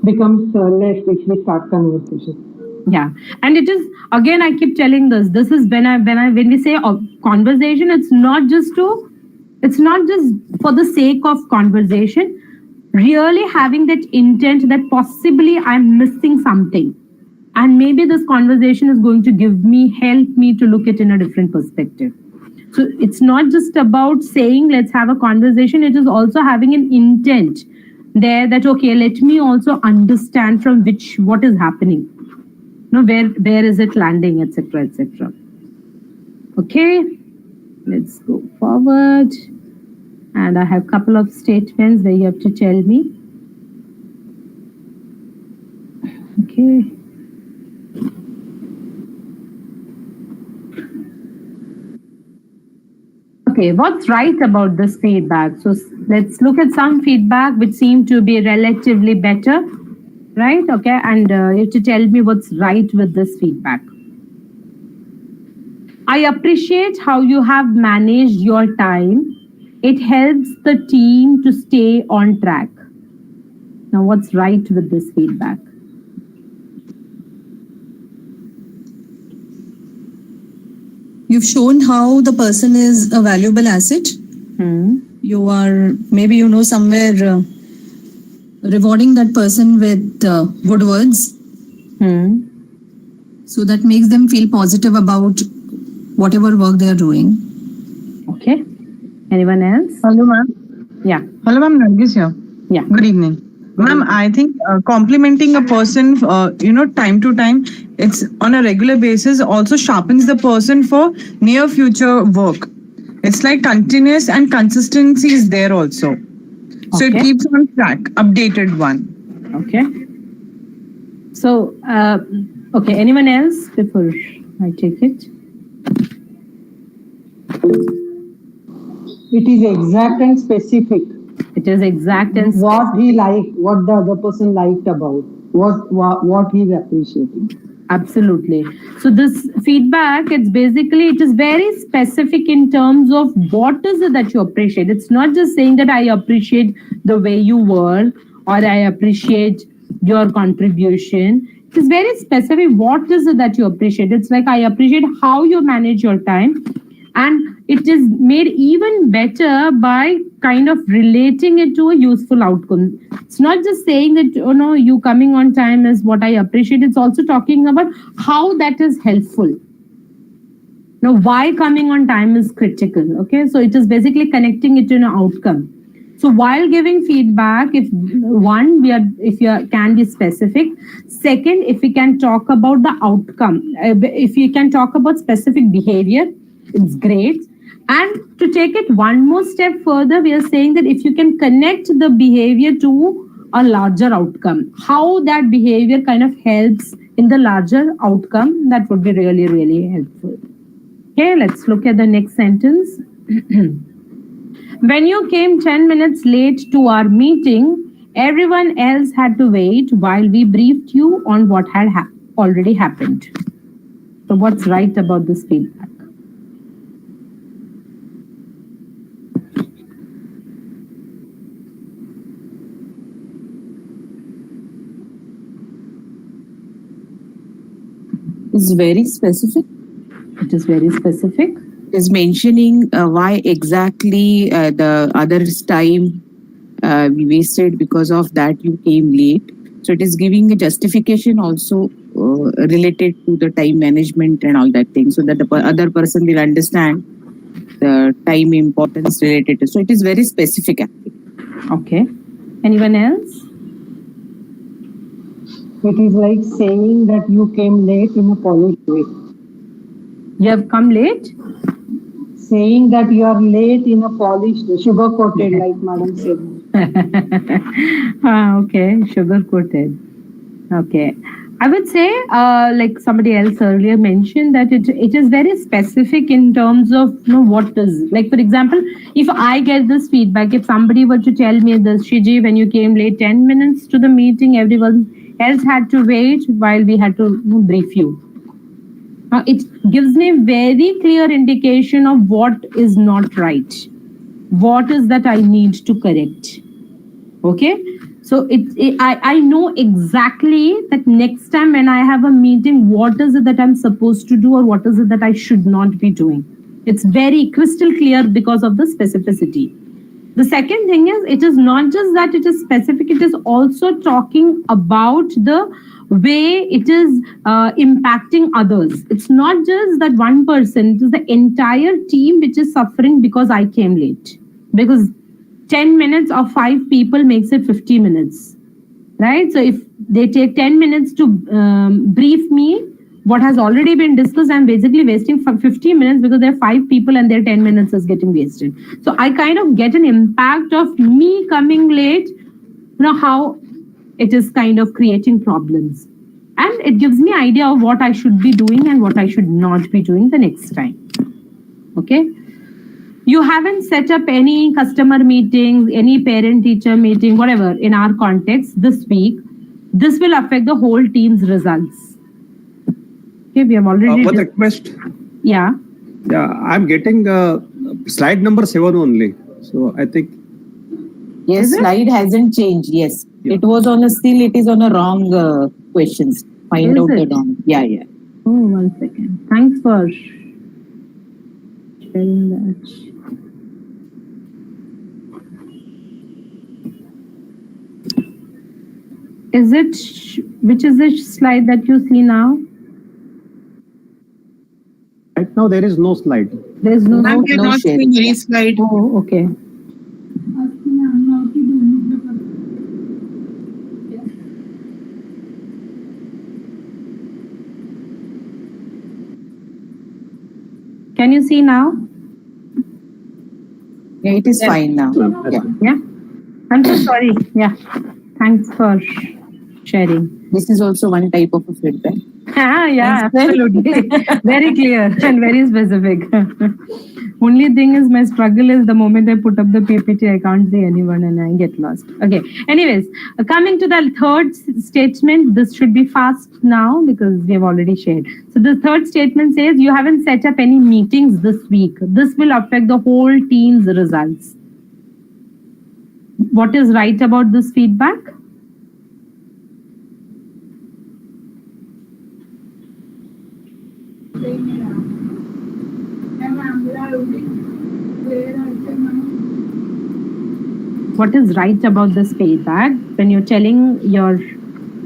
becomes less if we start conversation. Yeah, and it is, again, I keep telling this is when we say conversation, it's not just for the sake of conversation, really having that intent that possibly I'm missing something. And maybe this conversation is going to help me to look at it in a different perspective. So it's not just about saying, let's have a conversation. It is also having an intent there that, okay, let me also understand from what is happening. Where is it landing, etc., etc. Okay, let's go forward. And I have a couple of statements where you have to tell me. Okay. Okay, what's right about this feedback? So let's look at some feedback which seem to be relatively better, right? Okay, and you have to tell me what's right with this feedback. I appreciate how you have managed your time. It helps the team to stay on track. Now, what's right with this feedback? You've shown how the person is a valuable asset. You are maybe, somewhere rewarding that person with good words. So that makes them feel positive about whatever work they are doing. Okay. Anyone else? Hello, ma'am. Yeah. Hello, ma'am. Nargis here. Yeah. Good evening. Ma'am, I think complimenting a person, time to time, it's on a regular basis, also sharpens the person for near future work. It's like continuous and consistency is there also. So it keeps on track, updated one. Okay. So, okay, anyone else before I take it? It is exact and specific. It is exact and what he liked, what the other person liked about, what he's appreciating. Absolutely. So this feedback, it is very specific in terms of what is it that you appreciate. It's not just saying that I appreciate the way you were or I appreciate your contribution. It is very specific. What is it that you appreciate? It's like I appreciate how you manage your time. And it is made even better by kind of relating it to a useful outcome. It's not just saying that, you coming on time is what I appreciate. It's also talking about how that is helpful. Now, why coming on time is critical. Okay, so it is basically connecting it to an outcome. So while giving feedback, if you can be specific. Second, if we can talk about the outcome, if you can talk about specific behavior, it's great. And to take it one more step further, we are saying that if you can connect the behavior to a larger outcome, how that behavior kind of helps in the larger outcome, that would be really, really helpful. Okay, let's look at the next sentence. When you came 10 minutes late to our meeting, everyone else had to wait while we briefed you on what had already happened. So what's right about this feedback? Is very specific. It is very specific. It is mentioning why exactly the other's time we wasted, because of that you came late. So it is giving a justification also related to the time management and all that thing, so that the other person will understand the time importance related to. So it is very specific actually. Okay. Anyone else? It is like saying that you came late in a polished way. You have come late? Saying that you are late in a polished, sugar-coated, like Madam said. Okay, sugar-coated. Okay. I would say, like somebody else earlier mentioned, that it is very specific in terms of what is, like for example, if I get this feedback, if somebody were to tell me this, Shiji, when you came late 10 minutes to the meeting, everyone else had to wait while we had to brief you. It gives me very clear indication of what is not right. What is that I need to correct? Okay. So I know exactly that next time when I have a meeting, what is it that I'm supposed to do or what is it that I should not be doing. It's very crystal clear because of the specificity. The second thing is, it is not just that it is specific, it is also talking about the way it is impacting others. It's not just that one person, it is the entire team which is suffering because I came late. Because 10 minutes of 5 people makes it 50 minutes, right? So if they take 10 minutes to brief me what has already been discussed, I'm basically wasting 50 minutes because there are 5 people and their 10 minutes is getting wasted. So I kind of get an impact of me coming late, how it is kind of creating problems. And it gives me idea of what I should be doing and what I should not be doing the next time. Okay? You haven't set up any customer meetings, any parent-teacher meeting, whatever, in our context this week. This will affect the whole team's results. Okay, we have already... One request. Yeah. Yeah, I'm getting slide number 7 only. So I think... Yes, slide hasn't changed. Yes. Yeah. It was on a still, it is on a wrong questions. Find out the wrong. Yeah. Oh, 1 second. Thanks for sharing that. Which is the slide that you see now? Right now, there is no slide. There's no not seeing any slide. Oh, okay. Can you see now? Yeah, it is fine now. Yeah. I'm so sorry. Yeah. Thanks for sharing. This is also one type of a feedback. Yeah, absolutely. Very clear and very specific. Only thing is my struggle is the moment I put up the PPT, I can't see anyone and I get lost. Okay. Anyways, coming to the third statement, this should be fast now because we have already shared. So the third statement says you haven't set up any meetings this week. This will affect the whole team's results. What is right about this feedback? What is right about this feedback when you're telling your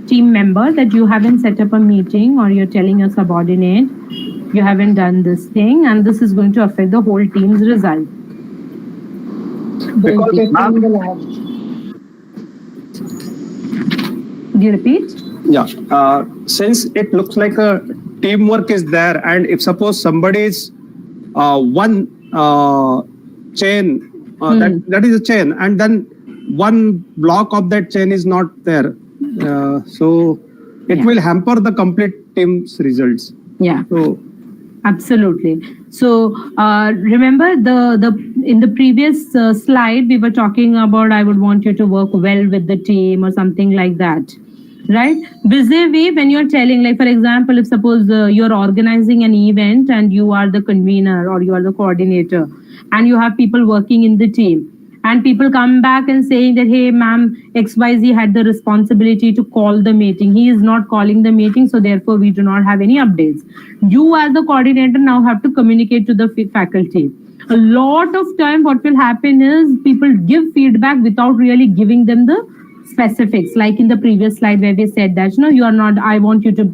team member that you haven't set up a meeting, or you're telling your subordinate you haven't done this thing and this is going to affect the whole team's result? Because it's in the lab. Could you repeat? Yeah. Since it looks like a teamwork is there, and if suppose somebody is one chain, that is a chain, and then one block of that chain is not there, so it will hamper the complete team's results. Yeah. So absolutely. So remember the in the previous slide we were talking about I would want you to work well with the team or something like that, right? Vis-a-vis when you're telling, like for example, if suppose you're organizing an event and you are the convener or you are the coordinator and you have people working in the team, and people come back and saying that, hey ma'am, XYZ had the responsibility to call the meeting, he is not calling the meeting, so therefore we do not have any updates. You as the coordinator now have to communicate to the faculty. A lot of time what will happen is people give feedback without really giving them the specifics, like in the previous slide where we said that, you are not, I want you to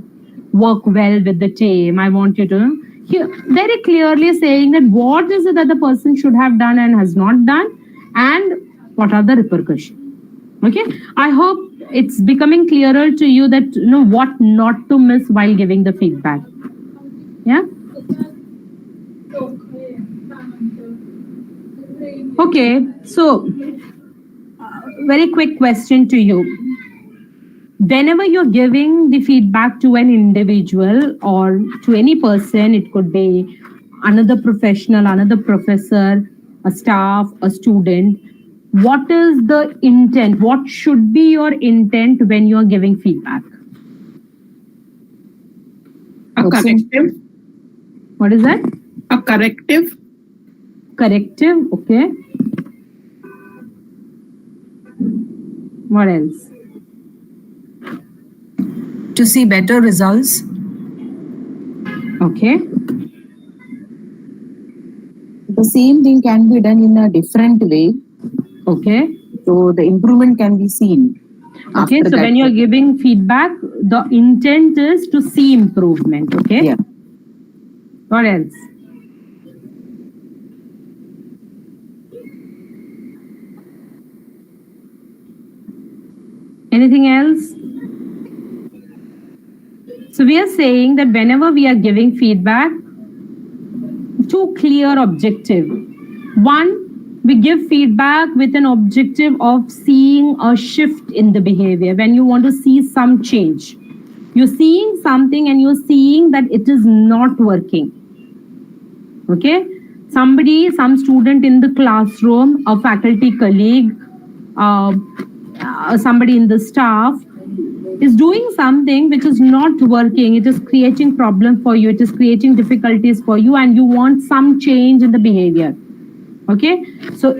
work well with the team, I want you to, here very clearly saying that what is it that the person should have done and has not done, and what are the repercussions. Okay, I hope it's becoming clearer to you that what not to miss while giving the feedback. Yeah. Okay, so very quick question to you. Whenever you're giving the feedback to an individual or to any person, it could be another professional, another professor, a staff, a student, what is the intent? What should be your intent when you're giving feedback? A corrective. What is that? A corrective. Corrective, okay. What else? To see better results. Okay. The same thing can be done in a different way. Okay. So the improvement can be seen. Okay, so when you're giving feedback, the intent is to see improvement. Okay. Yeah. What else? Anything else? So we are saying that whenever we are giving feedback, two clear objective. One, we give feedback with an objective of seeing a shift in the behavior. When you want to see some change, you're seeing something and you're seeing that it is not working. Okay, some student in the classroom, a faculty colleague, somebody in the staff is doing something which is not working. It is creating problem for you. It is creating difficulties for you, and you want some change in the behavior. Okay, so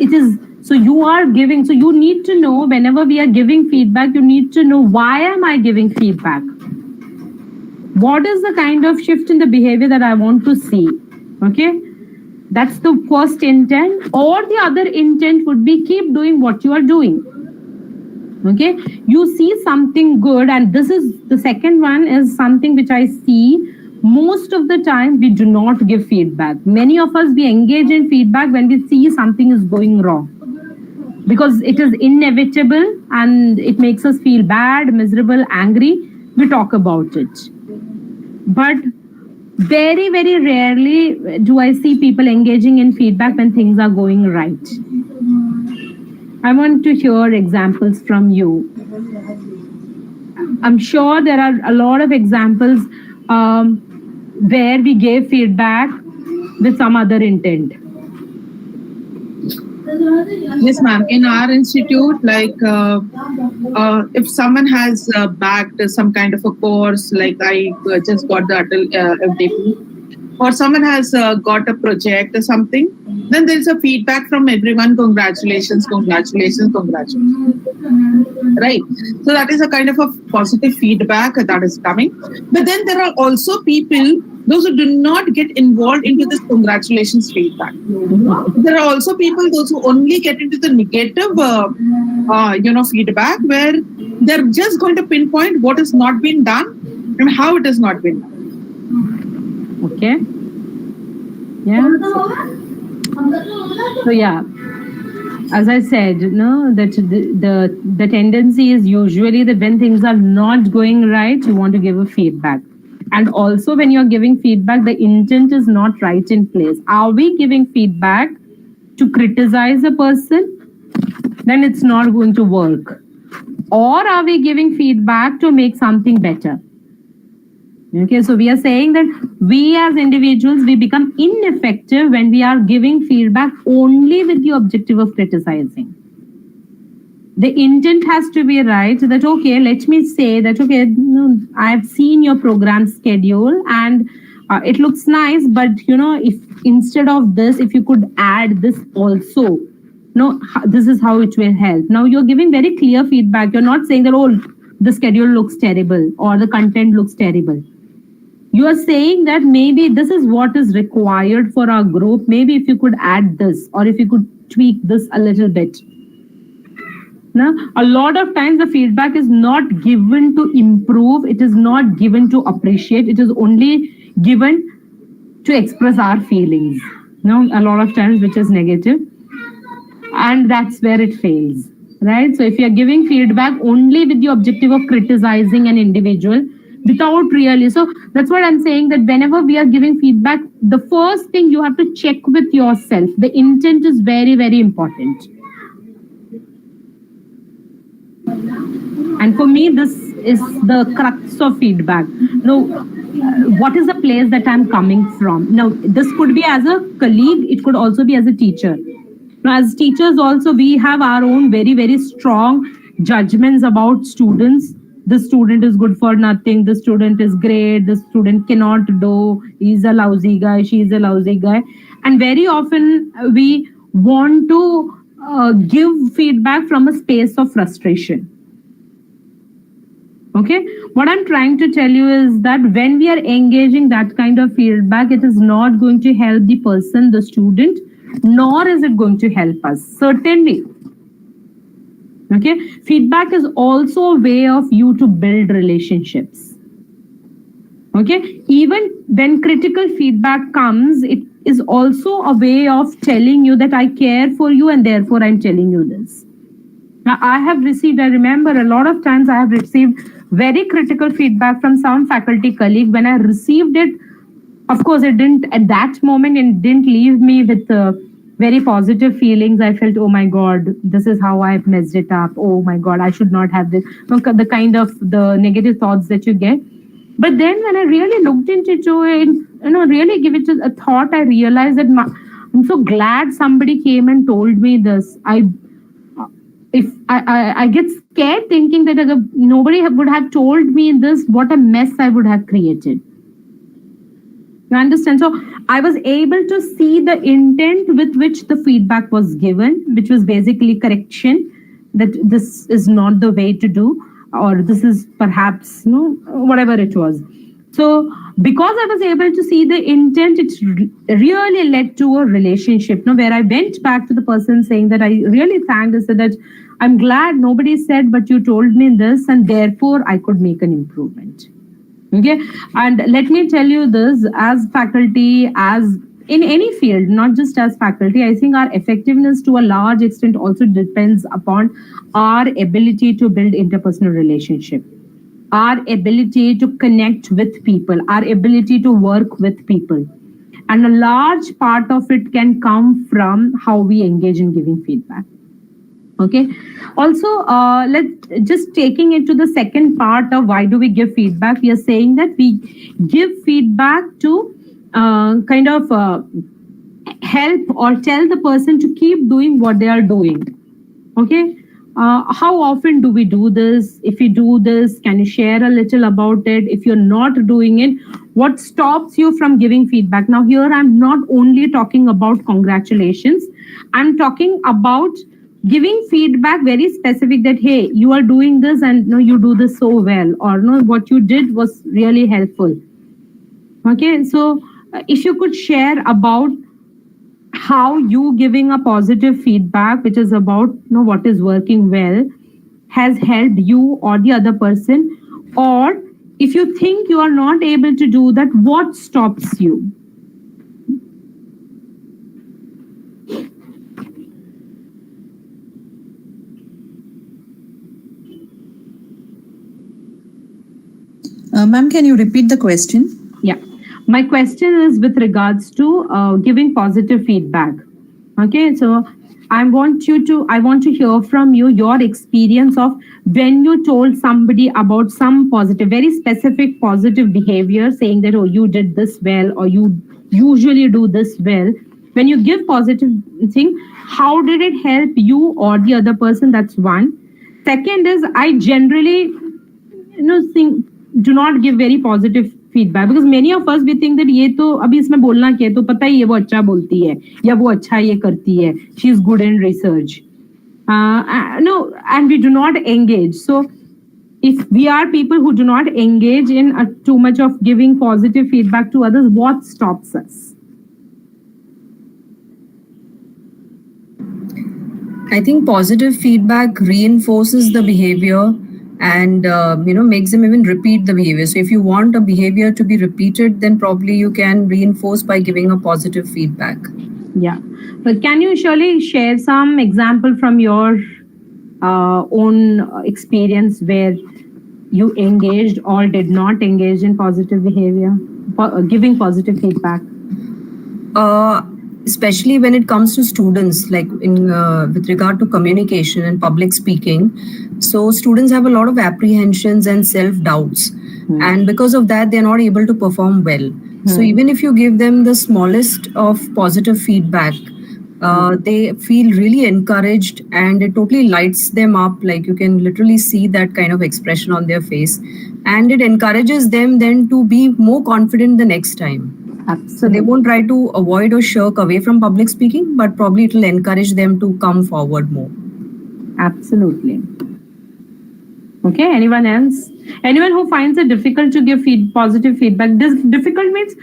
you are giving. So you need to know, whenever we are giving feedback, you need to know, why am I giving feedback? What is the kind of shift in the behavior that I want to see? Okay, that's the first intent. Or the other intent would be, keep doing what you are doing. Okay, you see something good, and this is the second one, is something which I see most of the time we do not give feedback. Many of us, we engage in feedback when we see something is going wrong, because it is inevitable and it makes us feel bad, miserable, angry. We talk about it. But very, very rarely do I see people engaging in feedback when things are going right. I want to hear examples from you. I'm sure there are a lot of examples where we gave feedback with some other intent. Yes, ma'am. In our institute, if someone has backed some kind of a course, like I just got the ATAL FDP, or someone has got a project or something, then there's a feedback from everyone. Congratulations, congratulations, congratulations. Right. So that is a kind of a positive feedback that is coming. But then there are also people, those who do not get involved into this congratulations feedback. There are also people, those who only get into the negative, feedback, where they're just going to pinpoint what has not been done and how it has not been done. Okay. Yeah. So yeah, as I said, that the tendency is usually that when things are not going right, you want to give a feedback. And also, when you're giving feedback, the intent is not right in place. Are we giving feedback to criticize a person? Then it's not going to work. Or are we giving feedback to make something better? Okay, so we are saying that we as individuals, we become ineffective when we are giving feedback only with the objective of criticizing. The intent has to be right, that, okay, let me say that, okay, I've seen your program schedule and it looks nice, but, if instead of this, if you could add this also, this is how it will help. Now you're giving very clear feedback. You're not saying that, oh, the schedule looks terrible or the content looks terrible. You are saying that maybe this is what is required for our group. Maybe if you could add this, or if you could tweak this a little bit. Now, a lot of times the feedback is not given to improve. It is not given to appreciate. It is only given to express our feelings. A lot of times, which is negative. And that's where it fails, right? So if you're giving feedback only with the objective of criticizing an individual, without really, so that's what I'm saying, that whenever we are giving feedback, the first thing you have to check with yourself, the intent is very, very important. And for me, this is the crux of feedback. What is the place that I'm coming from? Now, this could be as a colleague, it could also be as a teacher. Now, as teachers also, we have our own very, very strong judgments about students. The student is good for nothing. The student is great. The student cannot do. He's a lousy guy. She's a lousy guy. And very often we want to give feedback from a space of frustration. Okay. What I'm trying to tell you is that when we are engaging that kind of feedback, it is not going to help the person, the student, nor is it going to help us. Certainly. Okay, feedback is also a way of you to build relationships. Okay, even when critical feedback comes, it is also a way of telling you that I care for you and therefore I'm telling you this. Now, I have received, I remember a lot of times I have received very critical feedback from some faculty colleague. When I received it, of course, it didn't, at that moment, it didn't leave me with very positive feelings. I felt, oh my God, this is how I've messed it up. Oh my God, I should not have this. The kind of the negative thoughts that you get. But then when I really looked into it, really give it a thought, I realized that I'm so glad somebody came and told me this. I get scared thinking that if nobody would have told me this, what a mess I would have created. You understand? So I was able to see the intent with which the feedback was given, which was basically correction, that this is not the way to do, or this is perhaps, whatever it was. So because I was able to see the intent, it really led to a relationship, where I went back to the person saying that I really thanked, I said that I'm glad nobody said, but you told me this, and therefore I could make an improvement. Okay, and let me tell you this, as faculty, as in any field, not just as faculty, I think our effectiveness to a large extent also depends upon our ability to build interpersonal relationship, our ability to connect with people, our ability to work with people. And a large part of it can come from how we engage in giving feedback. Okay. Also, let's just taking it to the second part of why do we give feedback. We are saying that we give feedback to kind of help or tell the person to keep doing what they are doing. Okay. How often do we do this? If you do this, can you share a little about it? If you're not doing it, what stops you from giving feedback? Now, here I'm not only talking about congratulations, I'm talking about giving feedback very specific, that hey, you are doing this and no, you do this so well, or no, what you did was really helpful. Okay, so if you could share about how you giving a positive feedback, which is about what is working well, has helped you or the other person, or if you think you are not able to do that, what stops you? Ma'am, can you repeat the question? Yeah. My question is with regards to giving positive feedback. Okay, so I want to hear from you your experience of when you told somebody about some positive, very specific positive behavior, saying that, oh, you did this well, or you usually do this well. When you give positive thing, how did it help you or the other person? That's one. Second is, I generally think, do not give very positive feedback, because many of us we think that ये तो अभी इसमें बोलना क्या है, तो पता ही है वो अच्छा बोलती है या वो अच्छा ये करती है, she is good in research. No, and we do not engage. So if we are people who do not engage in too much of giving positive feedback to others, what stops us? I think positive feedback reinforces the behavior and makes them even repeat the behavior. So if you want a behavior to be repeated, then probably you can reinforce by giving a positive feedback. Yeah, but can you surely share some example from your own experience where you engaged or did not engage in positive behavior, giving positive feedback? Especially when it comes to students, like in with regard to communication and public speaking. So students have a lot of apprehensions and self-doubts. And because of that, they're not able to perform well. So even if you give them the smallest of positive feedback, they feel really encouraged and it totally lights them up. Like you can literally see that kind of expression on their face. And it encourages them then to be more confident the next time. So they won't try to avoid or shirk away from public speaking, but probably it will encourage them to come forward more. Absolutely. Okay, anyone else? Anyone who finds it difficult to give positive feedback? This difficult means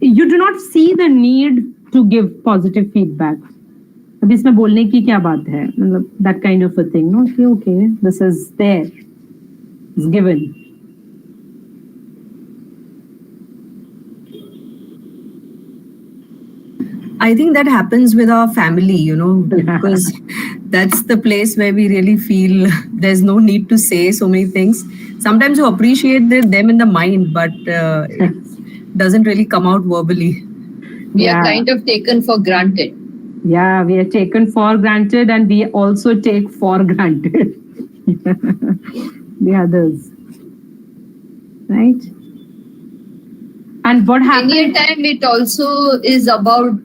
you do not see the need to give positive feedback. अब इसमें बोलने की क्या बात है? मतलब that kind of a thing. No, okay, this is there. It's given. I think that happens with our family, because that's the place where we really feel there's no need to say so many things. Sometimes you appreciate them in the mind, but it doesn't really come out verbally. We are kind of taken for granted. Yeah, we are taken for granted and we also take for granted the others. Right? And what happens? Many a time it also is about,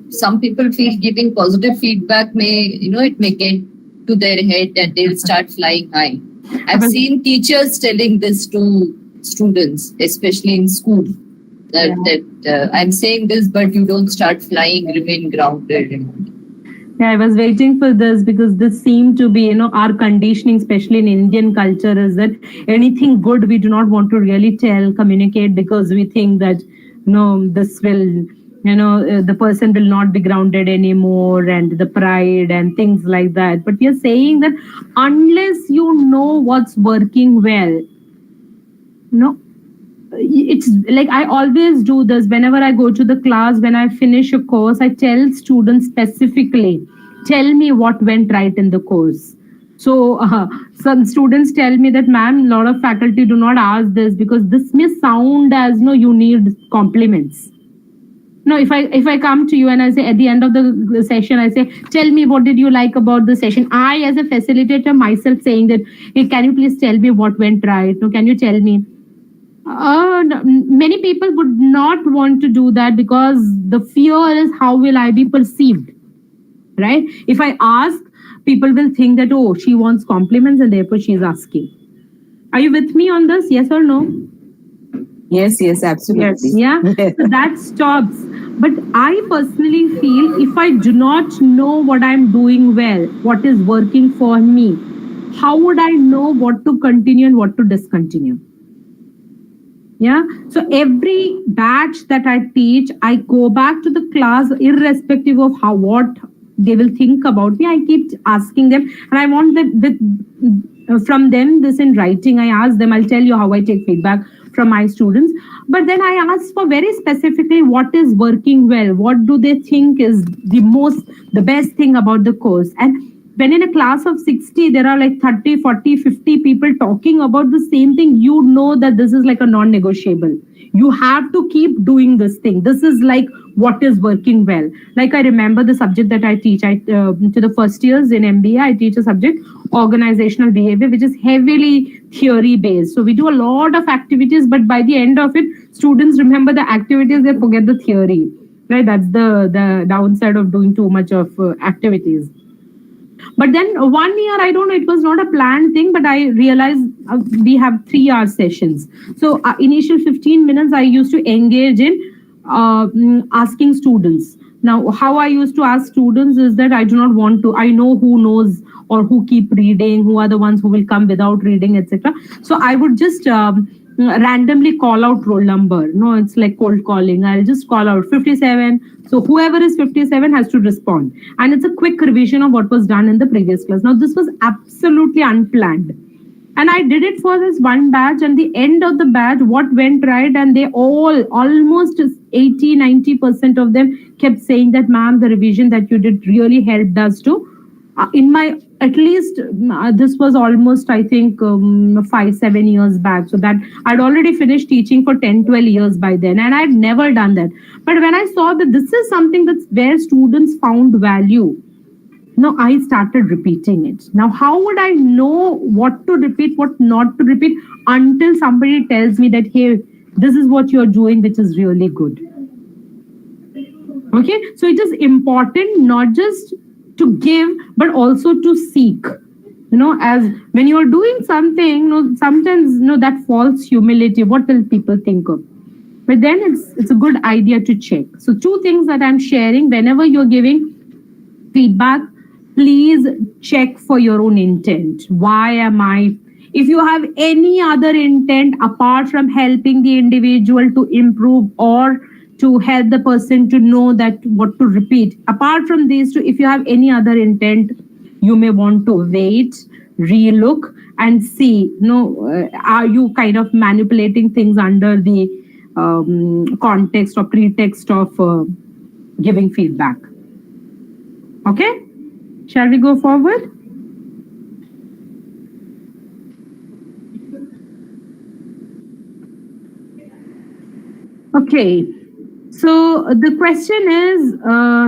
some people feel giving positive feedback it may get to their head and they'll start flying high. I've seen teachers telling this to students, especially in school, that I'm saying this, but you don't start flying, remain grounded. Yeah, I was waiting for this because this seemed to be, our conditioning, especially in Indian culture, is that anything good we do not want to really communicate because we think that, this will, the person will not be grounded anymore and the pride and things like that. But we are saying that unless you know what's working well, it's like I always do this whenever I go to the class. When I finish a course, I tell students specifically, tell me what went right in the course. So some students tell me that, ma'am, a lot of faculty do not ask this because this may sound as you need compliments. No, if I come to you and I say at the end of the session, I say, tell me what did you like about the session. I, as a facilitator myself, saying that, hey, can you please tell me what went right? No, can you tell me? Many people would not want to do that because the fear is how will I be perceived, right? If I ask, people will think that, oh, she wants compliments and therefore she's asking. Are you with me on this? Yes or no? Yes, absolutely. Yeah, so that stops. But I personally feel if I do not know what I'm doing well, what is working for me, how would I know what to continue and what to discontinue? Yeah. So every batch that I teach, I go back to the class, irrespective of what they will think about me. I keep asking them, and I want that from them this in writing. I ask them, I'll tell you how I take feedback from my students. But then I ask for very specifically what is working well. What do they think is the best thing about the course? And when in a class of 60, there are like 30, 40, 50 people talking about the same thing, you know that this is like a non-negotiable. You have to keep doing this thing. This is like what is working well. Like I remember the subject that I teach to the first years in MBA, I teach a subject, organizational behavior, which is heavily theory based. So we do a lot of activities, but by the end of it, students remember the activities, they forget the theory. Right? That's the downside of doing too much of activities. But then 1 year, I don't know, it was not a planned thing, but I realized we have 3-hour sessions. So initial 15 minutes, I used to engage in asking students. Now, how I used to ask students is that I do not want to, I know who knows or who keep reading, who are the ones who will come without reading, etc. So I would just randomly call out roll number. No, it's like cold calling. I'll just call out 57. So whoever is 57 has to respond. And it's a quick revision of what was done in the previous class. Now, this was absolutely unplanned. And I did it for this one batch, and the end of the batch, what went right, and they all, almost 80-90% of them kept saying that, ma'am, the revision that you did really helped us to. In my, at least this was almost, I think, 5-7 years back. So that I'd already finished teaching for 10-12 years by then, and I'd never done that. But when I saw that this is something that's where students found value, no, I started repeating it. Now, how would I know what to repeat, what not to repeat, until somebody tells me that, hey, this is what you're doing, which is really good. Okay, so it is important not just to give, but also to seek. As when you're doing something, sometimes, that false humility, what will people think of? But then it's a good idea to check. So 2 things that I'm sharing, whenever you're giving feedback, please check for your own intent. Why am I? If you have any other intent apart from helping the individual to improve or to help the person to know that what to repeat, apart from these 2, if you have any other intent, you may want to wait, relook, and see, are you kind of manipulating things under the context or pretext of giving feedback. Okay, shall we go forward? Okay, so the question is,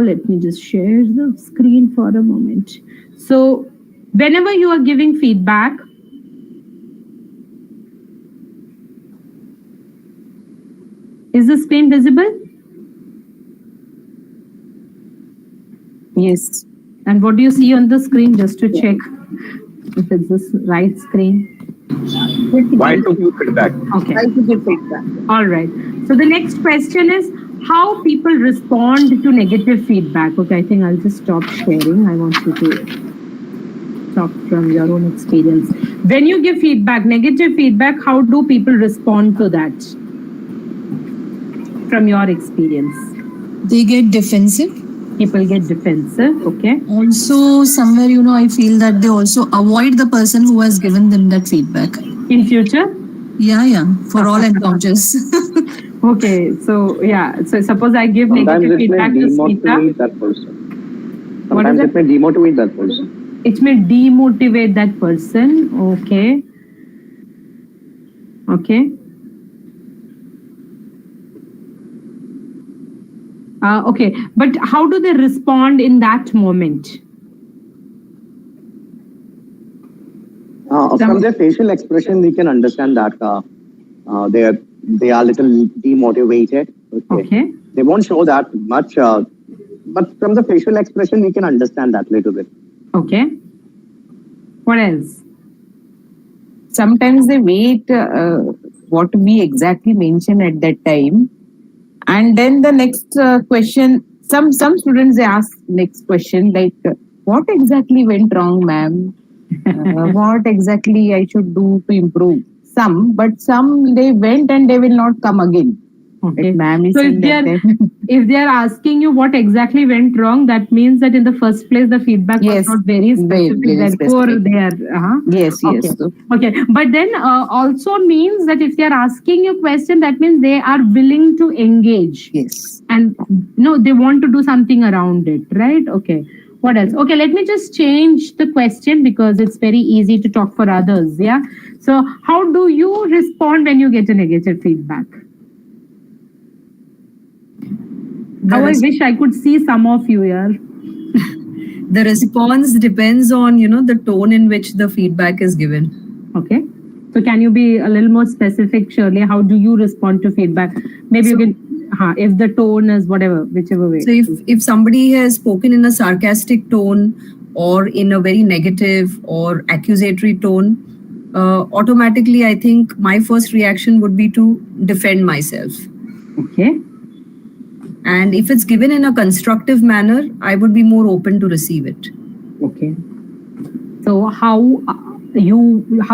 let me just share the screen for a moment. So whenever you are giving feedback, is the screen visible? Yes. And what do you see on the screen, just to check if it's the right screen? Why to give feedback? Okay. Why to give feedback? All right. So the next question is how people respond to negative feedback. Okay, I think I'll just stop sharing. I want you to talk from your own experience. When you give feedback, negative feedback, how do people respond to that? From your experience. They get defensive. People get defensive, okay. Also, somewhere, I feel that they also avoid the person who has given them that feedback. In future? Yeah, for all encounters. Okay, so yeah, so suppose I give Sometimes negative it may feedback to Smita. demotivate that person. What is Sometimes it may demotivate that person. It may demotivate that person, okay. Okay. Okay, but how do they respond in that moment? From their facial expression, we can understand that they are a little demotivated. Okay. They won't show that much, but from the facial expression, we can understand that little bit. Okay. What else? Sometimes they wait what we exactly mention at that time, and then the next question. Some students, they ask next question like, "What exactly went wrong, ma'am? What exactly I should do to improve?" But some they went and they will not come again. Okay. Like, ma'am is So saying that if they are asking you what exactly went wrong, that means that in the first place the feedback was not very specific. very Therefore, specific. they are. Yes. Okay, but then also means that if they are asking you question, that means they are willing to engage. Yes. And they want to do something around it, right? Okay. What else? Okay, let me just change the question because it's very easy to talk for others. Yeah. So how do you respond when you get a negative feedback? How I wish I could see some of you here. The response depends on, the tone in which the feedback is given. Okay. So can you be a little more specific, Shirley? How do you respond to feedback? Maybe you can, if the tone is whatever, whichever way. So if somebody has spoken in a sarcastic tone or in a very negative or accusatory tone, automatically I think my first reaction would be to defend myself. Okay. And if it's given in a constructive manner, I would be more open to receive it. Okay. So how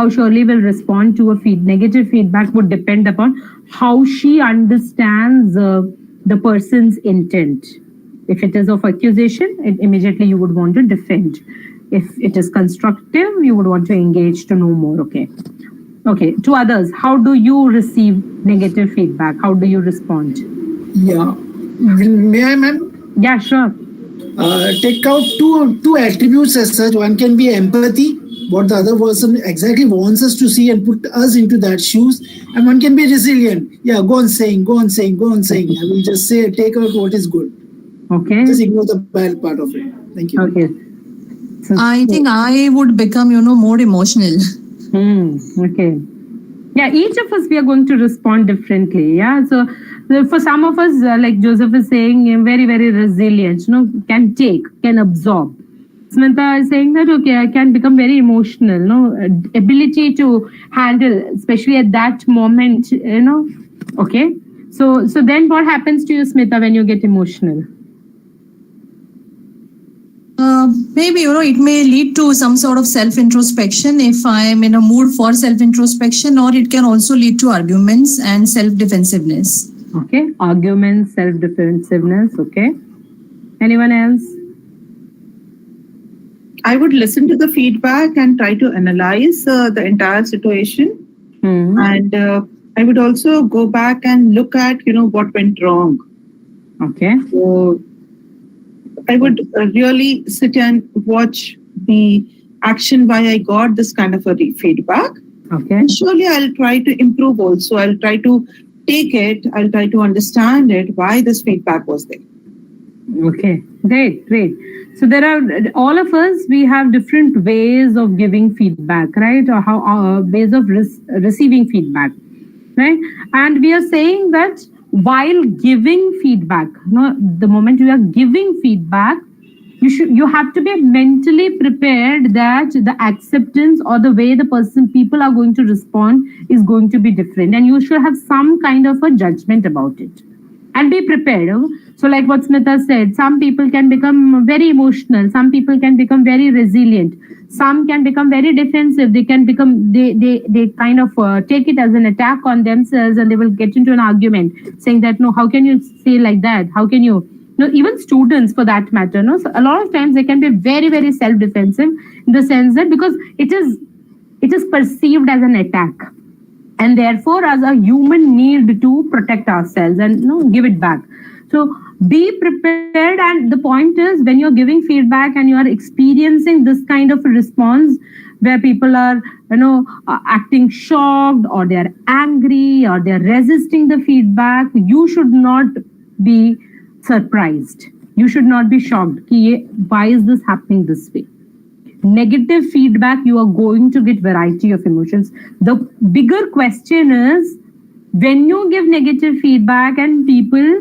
Shirley will respond to a negative feedback would depend upon how she understands the person's intent. If it is of accusation, immediately you would want to defend. If it is constructive, you would want to engage to know more. Okay. Okay. To others, how do you receive negative feedback? How do you respond? Yeah. May I, ma'am? Yeah, sure. Take out two attributes as such. One can be empathy, what the other person exactly wants us to see and put us into that shoes. And one can be resilient. Yeah, go on saying. I will just say, take out what is good. Okay. Just ignore the bad part of it. Thank you. Okay. I think I would become, more emotional. Okay. Yeah, each of us, we are going to respond differently. Yeah. So for some of us, like Joseph is saying, very, very resilient, can absorb. Samantha is saying that, okay, I can become very emotional, ability to handle, especially at that moment, okay. So then what happens to you, Smita, when you get emotional? Maybe, it may lead to some sort of self-introspection if I'm in a mood for self-introspection, or it can also lead to arguments and self-defensiveness. Okay, arguments, self-defensiveness, okay. Anyone else? I would listen to the feedback and try to analyze the entire situation. And I would also go back and look at, what went wrong. Okay. So I would really sit and watch the action why I got this kind of a feedback. Okay. And surely I'll try to improve also. I'll try to take it. I'll try to understand it, why this feedback was there. Okay, great. So there are all of us. We have different ways of giving feedback, right? Or how ways of receiving feedback, right? And we are saying that while giving feedback, the moment you are giving feedback, you have to be mentally prepared that the acceptance or the way the people are going to respond is going to be different, and you should have some kind of a judgment about it and be prepared. So like what Smita said, some people can become very emotional, some people can become very resilient, some can become very defensive, they can become they kind of take it as an attack on themselves, and they will get into an argument saying that, no, how can you say like that, how can you, even students for that matter, so a lot of times they can be very, very self-defensive, in the sense that because it is perceived as an attack, and therefore as a human need to protect ourselves and give it back. So be prepared, and the point is, when you're giving feedback and you are experiencing this kind of a response where people are acting shocked, or they're angry, or they're resisting the feedback, you should not be surprised, you should not be shocked. Why is this happening this way? Negative feedback, you are going to get variety of emotions. The bigger question is, when you give negative feedback and people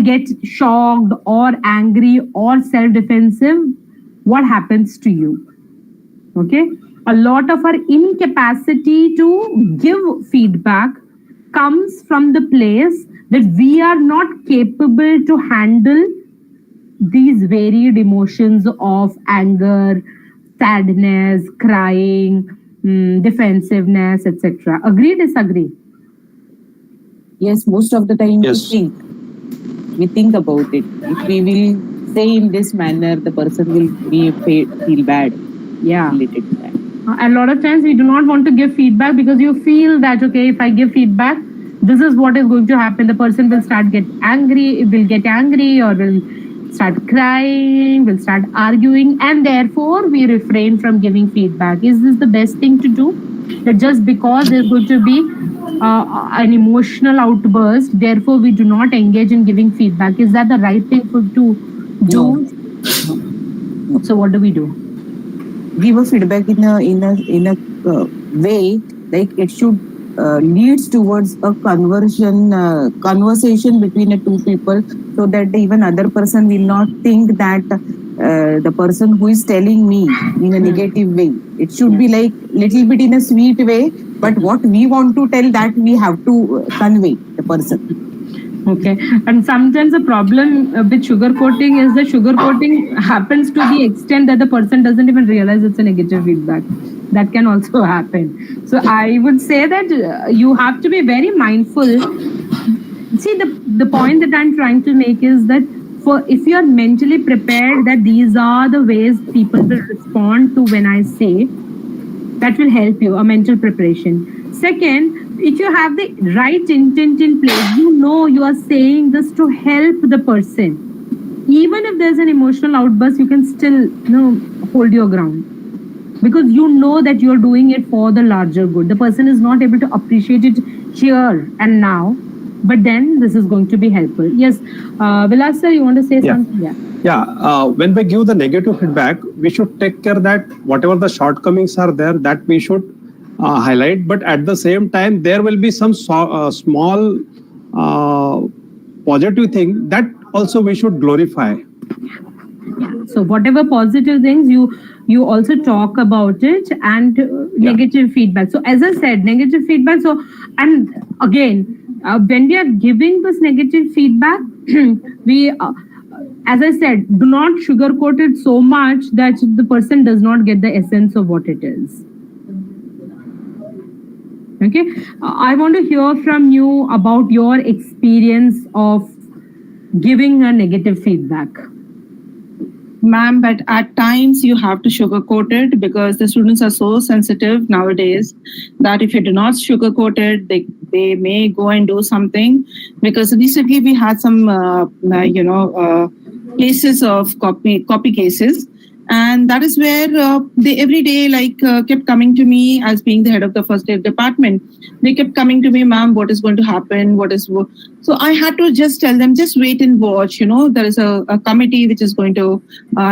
get shocked or angry or self-defensive, what happens to you? Okay, a lot of our incapacity to give feedback comes from the place that we are not capable to handle these varied emotions of anger, sadness, crying, defensiveness, etc. Agree, disagree? Yes, most of the time Yes. we think about it. If we will say in this manner, the person will feel bad. Yeah. Related to that. A lot of times we do not want to give feedback because you feel that, okay, if I give feedback, this is what is going to happen. The person will get angry, or will start crying, will start arguing, and therefore we refrain from giving feedback. Is this the best thing to do? That just because there's going to be an emotional outburst, therefore we do not engage in giving feedback. Is that the right thing to do? No. So what do we do? Give a feedback in a way like it should leads towards a conversation between the two people, so that even other person will not think that the person who is telling me in a negative way. It should be like little bit in a sweet way, but what we want to tell, that we have to convey the person. Okay, and sometimes the problem with sugarcoating is that sugarcoating happens to the extent that the person doesn't even realize it's a negative feedback. That can also happen. So I would say that you have to be very mindful. See, the point that I'm trying to make is that if you are mentally prepared that these are the ways people will respond to when I say, that will help you, a mental preparation. Second, if you have the right intent in place, you are saying this to help the person. Even if there's an emotional outburst, you can still hold your ground, because you know that you're doing it for the larger good. The person is not able to appreciate it here and now, but then this is going to be helpful. Yes, Vilas sir, you want to say something? Yeah. When we give the negative feedback, we should take care that whatever the shortcomings are there, that we should highlight. But at the same time, there will be some small positive thing that also we should glorify. So whatever positive things, you also talk about it, and negative feedback. So as I said, negative feedback. So, and again, when we are giving this negative feedback, we, as I said, do not sugarcoat it so much that the person does not get the essence of what it is. Okay, I want to hear from you about your experience of giving a negative feedback. Ma'am, but at times you have to sugarcoat it because the students are so sensitive nowadays that if you do not sugarcoat it, they may go and do something. Because recently we had some, cases of copy cases. And that is where they every day kept coming to me as being the head of the first aid department. They kept coming to me, ma'am, what is going to happen? So I had to just tell them, just wait and watch. There is a committee which is going to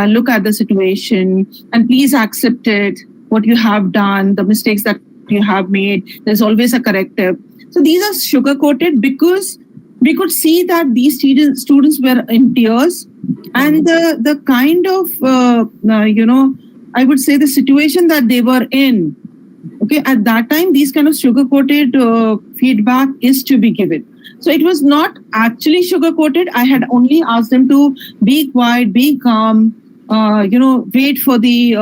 look at the situation, and please accept it, what you have done, the mistakes that you have made. There's always a corrective. So these are sugar coated because we could see that these students were in tears, and the kind of I would say the situation that they were in. Okay, at that time, these kind of sugar coated feedback is to be given. So it was not actually sugar coated. I had only asked them to be quiet, be calm, wait for the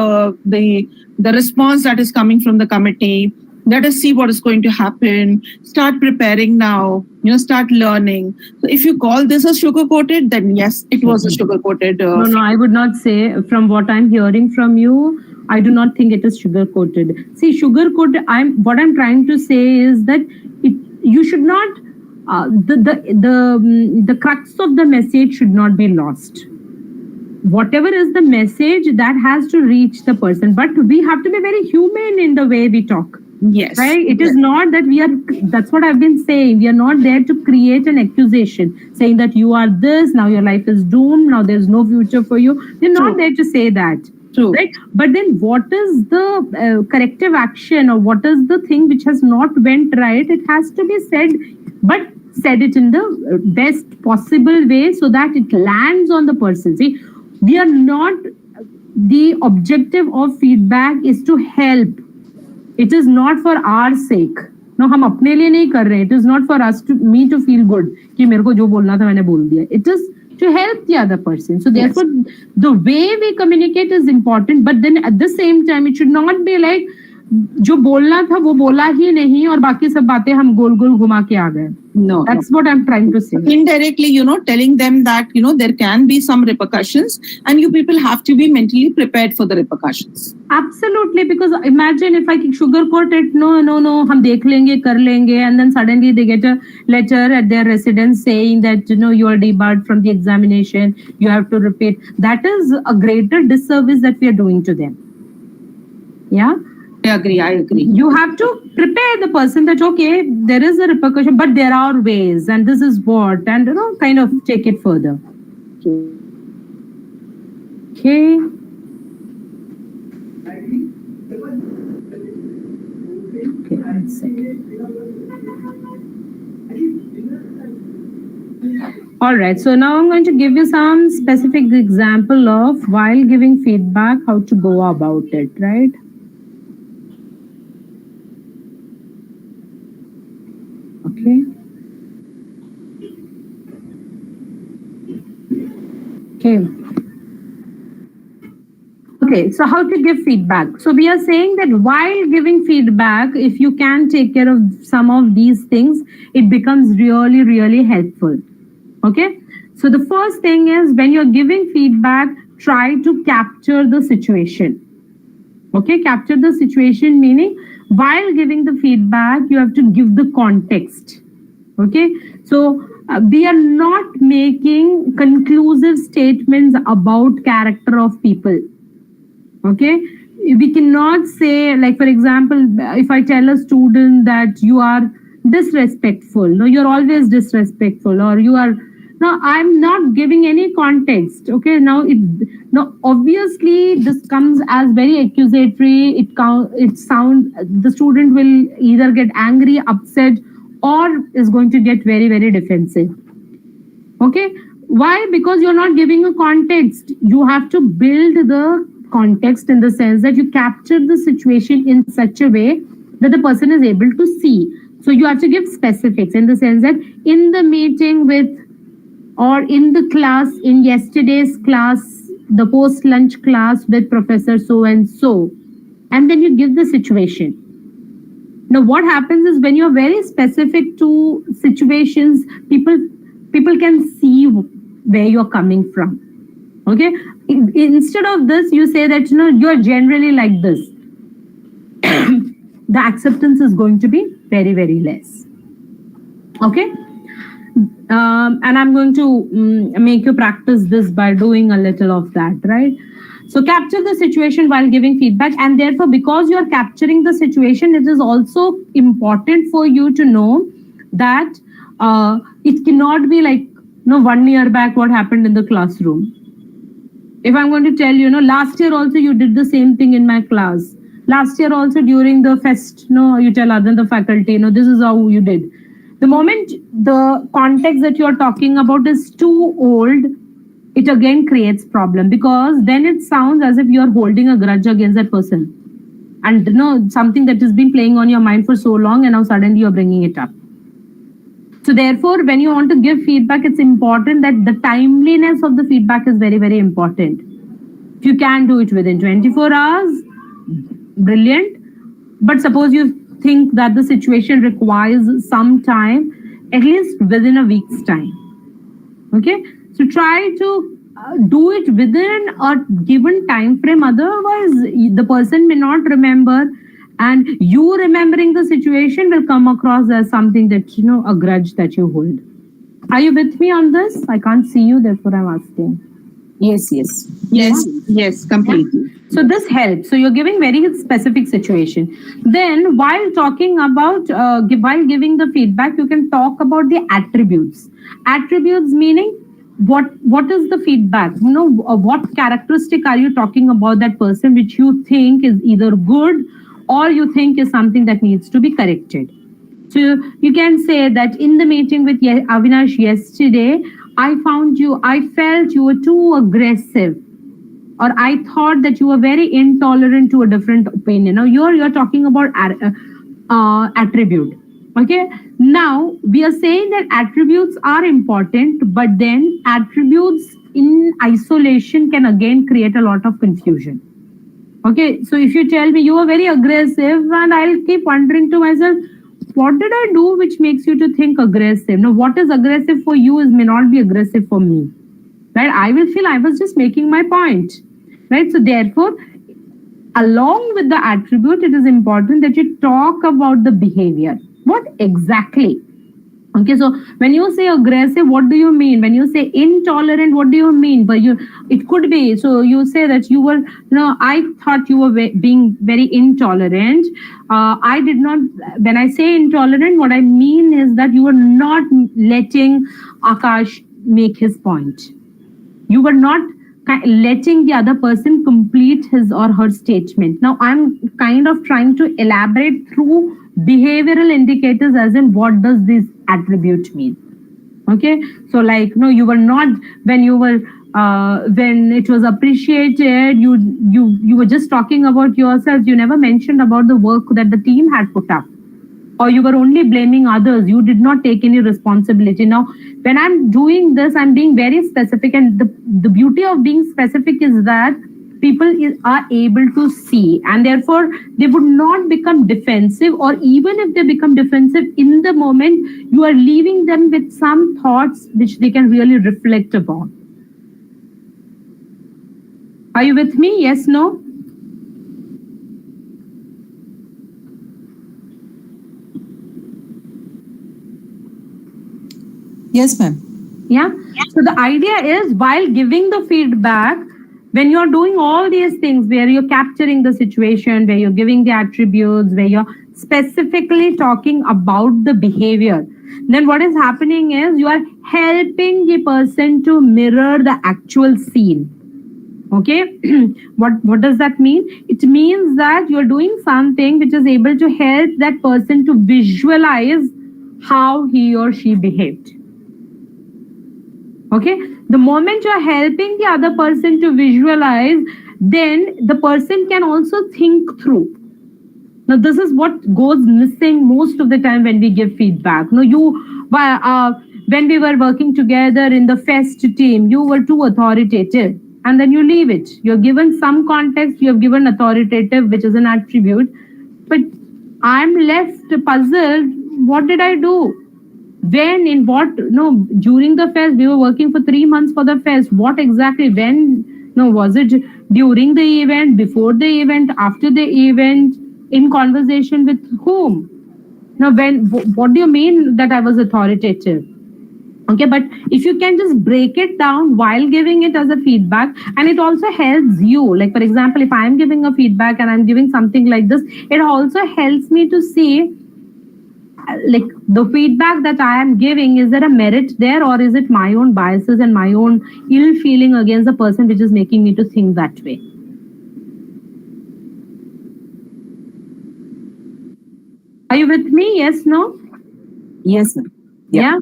response that is coming from the committee. Let us see what is going to happen. Start preparing now. Start learning. So if you call this a sugar coated, then yes, it was a sugar coated. No, I would not say. From what I'm hearing from you, I do not think it is sugar coated. See, sugar coated. What I'm trying to say is that you should not. The crux of the message should not be lost. Whatever is the message, that has to reach the person, but we have to be very human in the way we talk. Yes. Right? It is not that that's what I've been saying. We are not there to create an accusation saying that you are this, now your life is doomed, now there's no future for you. We're not there to say that. True. Right? But then what is the corrective action, or what is the thing which has not went right? It has to be said, but said it in the best possible way so that it lands on the person. See, we are not, the objective of feedback is to help. It is not for our sake. No, हम अपने लिए नहीं कर रहे. It is not for us me to feel good कि मेरे को जो बोलना था मैंने बोल दिया. It is to help the other person. So therefore, the way we communicate is important. But then at the same time, it should not be like जो बोलना था वो बोला ही नहीं और बाकी सब बातें हम गोल गोल घुमा के आ गए. No, that's what I'm trying to say. Indirectly, telling them that, there can be some repercussions and you people have to be mentally prepared for the repercussions. Absolutely, because imagine if I sugarcoat it, no, hum dekh lenge, kar lenge, and then suddenly they get a letter at their residence saying that, you are debarred from the examination, you have to repeat. That is a greater disservice that we are doing to them. Yeah? I agree. You have to prepare the person that, okay, there is a repercussion, but there are ways, and this is what, and kind of take it further. Okay. Okay, 1 second. All right, so now I'm going to give you some specific example of while giving feedback, how to go about it, right? Okay. Okay, so how to give feedback? So we are saying that while giving feedback, if you can take care of some of these things, it becomes really, really helpful. Okay, so the first thing is when you're giving feedback, try to capture the situation. Okay, capture the situation meaning while giving the feedback, you have to give the context. Okay, so we are not making conclusive statements about character of people. Okay, we cannot say, like, for example, if I tell a student that you are disrespectful, no, you're always disrespectful, or you are, no, I'm not giving any context. Okay, now obviously this comes as very accusatory. It sounds, the student will either get angry, upset, or is going to get very, very defensive. Okay, why? Because you're not giving a context. You have to build the context in the sense that you capture the situation in such a way that the person is able to see. So you have to give specifics in the sense that in the meeting with, or in the class, in yesterday's class, the post-lunch class with Professor so-and-so, and then you give the situation. Now, what happens is when you're very specific to situations, people can see where you're coming from. Okay, instead of this, you say that you're generally like this. The acceptance is going to be very, very less. Okay. And I'm going to make you practice this by doing a little of that, right? So capture the situation while giving feedback, and therefore, because you're capturing the situation, it is also important for you to know that it cannot be like 1 year back what happened in the classroom. If I'm going to tell last year also you did the same thing in my class. Last year also during the fest, you tell other the faculty, this is how you did. The moment the context that you're talking about is too old, it again creates problem, because then it sounds as if you're holding a grudge against that person. And something that has been playing on your mind for so long, and now suddenly you're bringing it up. So therefore, when you want to give feedback, it's important that the timeliness of the feedback is very, very important. If you can do it within 24 hours, brilliant. But suppose you think that the situation requires some time, at least within a week's time. Okay, so try to do it within a given time frame. Otherwise, the person may not remember, and you remembering the situation will come across as something that a grudge that you hold. Are you with me on this? I can't see you, therefore I'm asking. Yes, completely. So this helps. So you're giving very specific situation. Then while talking about, while giving the feedback, you can talk about the attributes. Attributes meaning what is the feedback? What characteristic are you talking about that person which you think is either good or you think is something that needs to be corrected. So you can say that in the meeting with Avinash yesterday, I felt you were too aggressive, or I thought that you were very intolerant to a different opinion. Now you're talking about attribute. Okay. Now we are saying that attributes are important, but then attributes in isolation can again create a lot of confusion. Okay. So if you tell me you are very aggressive, and I'll keep wondering to myself, what did I do which makes you to think aggressive? Now, what is aggressive for you may not be aggressive for me, right? I will feel I was just making my point, right? So therefore, along with the attribute, it is important that you talk about the behavior. What exactly? Okay, so when you say aggressive, what do you mean? When you say intolerant, what do you mean? But it could be, so you say that you were, I thought you were being very intolerant. I did not, when I say intolerant, what I mean is that you were not letting Akash make his point. You were not letting the other person complete his or her statement. Now, I'm kind of trying to elaborate through behavioral indicators, as in what does this attribute mean. Okay, so like you were not, when you were when it was appreciated, you were just talking about yourself. You never mentioned about the work that the team had put up, or you were only blaming others. You did not take any responsibility. Now when I'm doing this, I'm being very specific, and the beauty of being specific is that people are able to see, and therefore they would not become defensive, or even if they become defensive in the moment, you are leaving them with some thoughts which they can really reflect upon. Are you with me? Yes, no? Yes, ma'am. Yeah. So the idea is, while giving the feedback, when you're doing all these things, where you're capturing the situation, where you're giving the attributes, where you're specifically talking about the behavior, then what is happening is you are helping the person to mirror the actual scene. Okay. What does that mean? It means that you're doing something which is able to help that person to visualize how he or she behaved. Okay, the moment you're helping the other person to visualize, then the person can also think through. Now, this is what goes missing most of the time when we give feedback. Now, when we were working together in the fest team, you were too authoritative, and then you leave it. You're given some context, you have given authoritative, which is an attribute, but I'm left puzzled. What did I do? When, in what, no, during the fest, we were working for 3 months for the fest. What exactly, when, no, was it during the event, before the event, after the event, in conversation with whom? Now, when, what do you mean that I was authoritative? Okay, but if you can just break it down while giving it as a feedback, and it also helps you. Like, for example, if I'm giving a feedback and I'm giving something like this, it also helps me to see like the feedback that I am giving, is there a merit there, or is it my own biases and my own ill feeling against the person which is making me to think that way? Are you with me? Yes, no? Yes, sir. Yeah.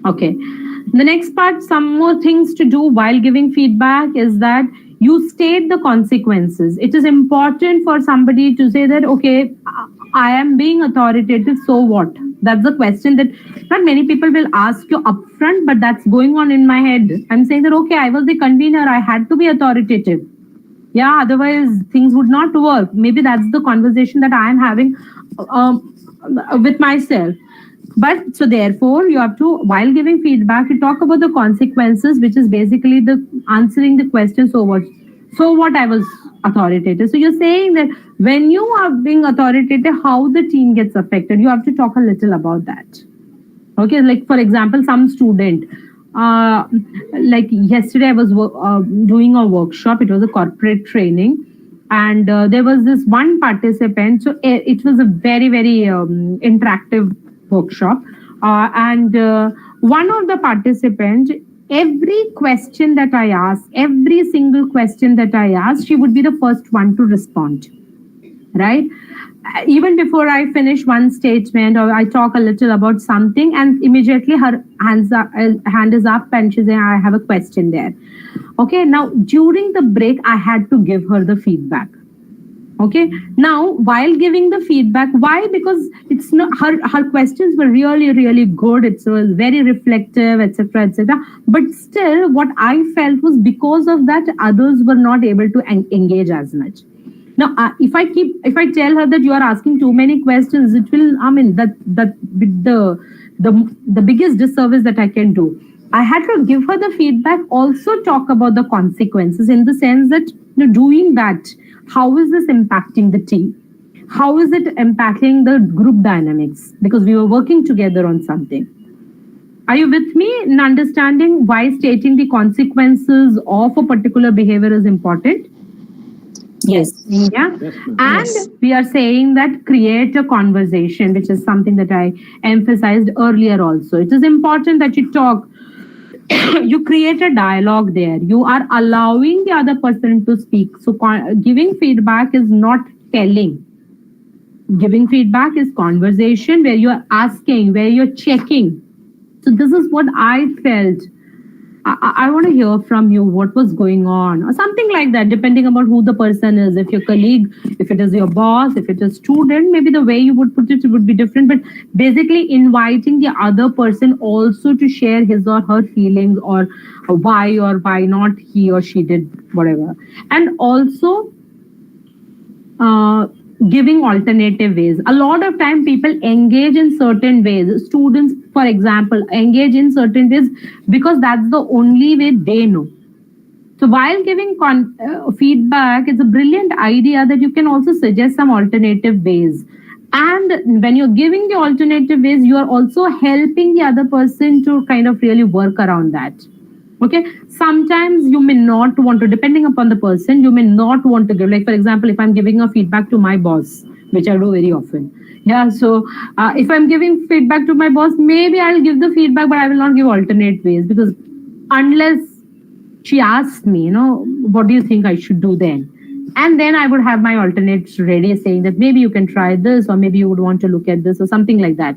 Okay. The next part, some more things to do while giving feedback is that you state the consequences. It is important for somebody to say that, okay, I am being authoritative, so what? That's the question that not many people will ask you upfront, but that's going on in my head. I'm saying that, okay, I was the convener, I had to be authoritative. Yeah, otherwise things would not work. Maybe that's the conversation that I am having with myself. But so therefore, you have to, while giving feedback, you talk about the consequences, which is basically the answering the question, so what? So what, I was authoritative. So you're saying that when you are being authoritative, how the team gets affected, you have to talk a little about that. Okay, like for example, some student, like yesterday I was doing a workshop. It was a corporate training, and there was this one participant. So it was a very interactive workshop, and one of the participants, every question that I asked, every single question that I asked, she would be the first one to respond, right? Even before I finish one statement or I talk a little about something, and immediately her hand is up and she's saying, I have a question there. Okay, now during the break, I had to give her the feedback. Okay, now while giving the feedback, why? Because it's not her questions were really good. It was very reflective, etc., etc. But still, what I felt was because of that, others were not able to engage as much. Now, if I tell her that you are asking too many questions, it will, I mean, that the biggest disservice that I can do. I had to give her the feedback, also talk about the consequences, in the sense that, you know, doing that, how is this impacting the team? How is it impacting the group dynamics? Because we were working together on something. Are you with me in understanding why stating the consequences of a particular behavior is important? Yes. Yeah. And we are saying that create a conversation, which is something that I emphasized earlier also. It is important that you talk, you create a dialogue there. You are allowing the other person to speak. So giving feedback is not telling. Giving feedback is conversation where you are asking, where you're checking. So this is what I felt. I want to hear from you what was going on, or something like that, depending about who the person is. If your colleague, if it is your boss, if it is student, maybe the way you would put it would be different. But basically inviting the other person also to share his or her feelings, or why not he or she did whatever. And also giving alternative ways. A lot of time people engage in certain ways. Students, for example, engage in certain ways because that's the only way they know. So while giving feedback, it's a brilliant idea that you can also suggest some alternative ways. And when you're giving the alternative ways, you are also helping the other person to kind of really work around that. Okay, sometimes you may not want to, depending upon the person, you may not want to give. Like, for example, if I'm giving a feedback to my boss, which I do very often. Yeah, so if I'm giving feedback to my boss, maybe I'll give the feedback, but I will not give alternate ways, because unless she asks me, you know, what do you think I should do then? And then I would have my alternates ready, saying that maybe you can try this, or maybe you would want to look at this, or something like that.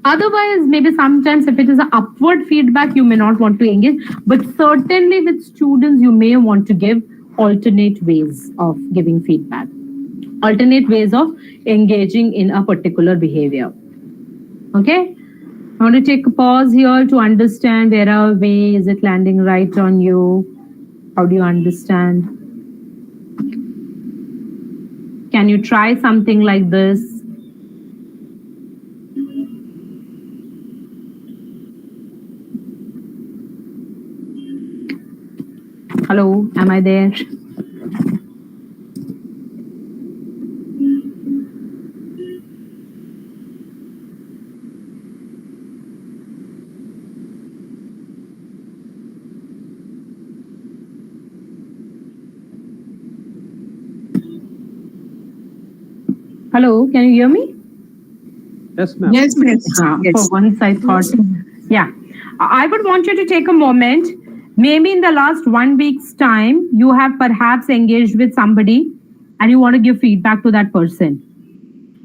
Otherwise, maybe sometimes if it is an upward feedback, you may not want to engage, but certainly with students, you may want to give alternate ways of giving feedback, alternate ways of engaging in a particular behavior. Okay? I want to take a pause here to understand where are we, is it landing right on you? How do you understand? Can you try something like this? Hello, am I there? Hello, can you hear me? Yes, ma'am. Yes, for once I thought, yeah. I would want you to take a moment. Maybe in the last 1 week's time, you have perhaps engaged with somebody and you want to give feedback to that person.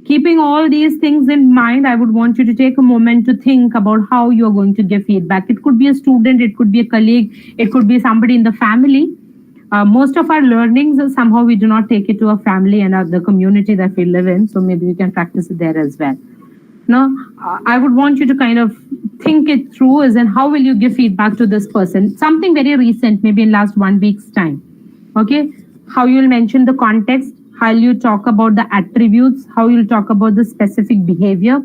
Keeping all these things in mind, I would want you to take a moment to think about how you're going to give feedback. It could be a student, it could be a colleague, it could be somebody in the family. Most of our learnings, somehow we do not take it to a family and the community that we live in. So maybe we can practice it there as well. Now, I would want you to kind of think it through as in how will you give feedback to this person? Something very recent, maybe in last 1 week's time. Okay, how you'll mention the context, how you talk about the attributes, how you'll talk about the specific behavior,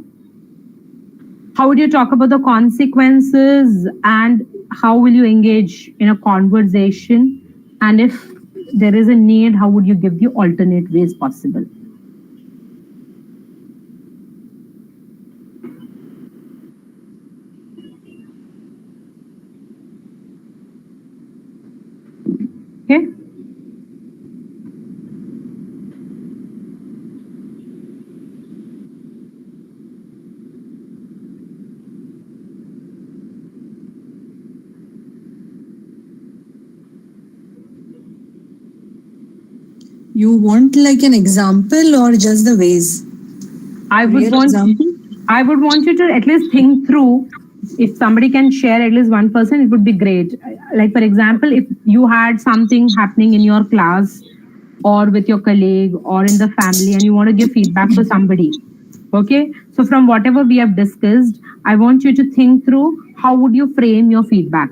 how would you talk about the consequences, and how will you engage in a conversation, and if there is a need, how would you give the alternate ways possible. Okay. You want like an example or just the ways? I would want you to at least think through. If somebody can share at least one person, it would be great. Like for example, if you had something happening in your class or with your colleague or in the family and you want to give feedback to somebody. Okay, so from whatever we have discussed, I want you to think through how would you frame your feedback?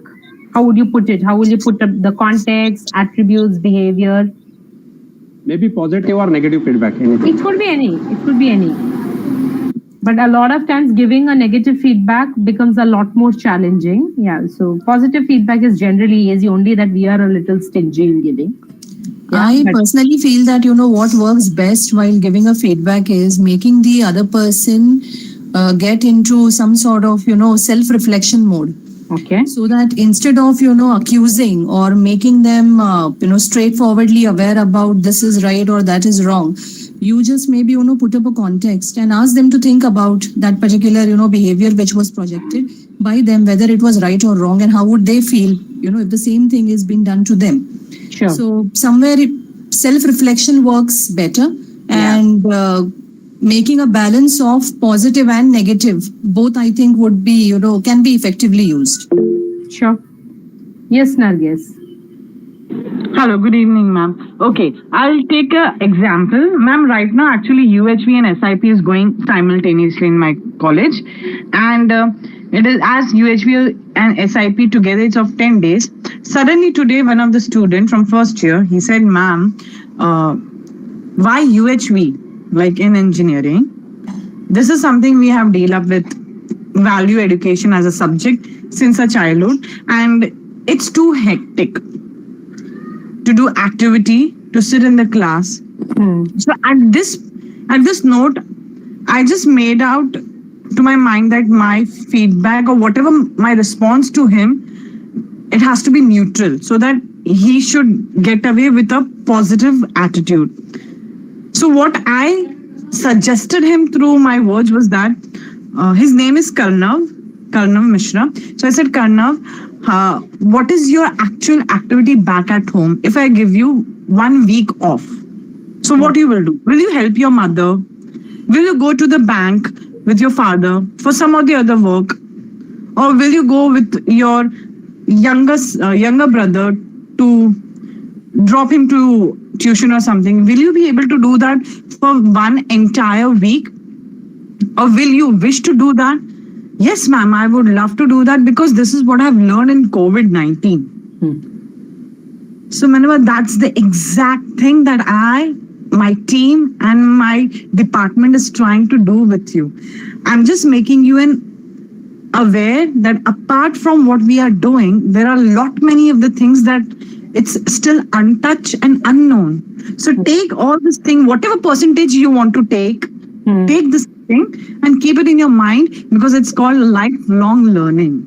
How would you put it? How will you put the context, attributes, behavior? Maybe positive or negative feedback. Anything. It could be any. It could be any. But a lot of times giving a negative feedback becomes a lot more challenging. Yeah. So positive feedback is generally easy, only that we are a little stingy in giving. Yeah, I personally feel that, what works best while giving a feedback is making the other person get into some sort of, self-reflection mode. Okay. So that instead of, accusing or making them, straightforwardly aware about this is right or that is wrong, you just maybe, put up a context and ask them to think about that particular, behavior which was projected by them, whether it was right or wrong, and how would they feel, if the same thing is being done to them. Sure. So somewhere self-reflection works better, and making a balance of positive and negative, both I think would be, can be effectively used. Sure. Yes, Nargis. Hello, good evening, ma'am. Okay, I'll take an example. Ma'am, right now, actually, UHV and SIP is going simultaneously in my college. And it is as UHV and SIP together, it's of 10 days. Suddenly today, one of the students from first year, he said, ma'am, why UHV? Like in engineering, this is something we have dealt up with value education as a subject since a childhood, and it's too hectic to do activity, to sit in the class. So at this note, I just made out to my mind that my feedback or whatever my response to him, it has to be neutral so that he should get away with a positive attitude. So what I suggested him through my words was that his name is Karnav Mishra. So I said, Karnav, what is your actual activity back at home if I give you 1 week off? So what you will do? Will you help your mother? Will you go to the bank with your father for some of the other work? Or will you go with your younger brother to drop him to tuition or something? Will you be able to do that for 1 entire week? Or will you wish to do that? Yes, ma'am, I would love to do that because this is what I've learned in COVID-19. So, Manava, that's the exact thing that my team and my department is trying to do with you. I'm just making you aware that apart from what we are doing, there are a lot many of the things that it's still untouched and unknown. So take all this thing, whatever percentage you want to take this thing and keep it in your mind, because it's called lifelong learning.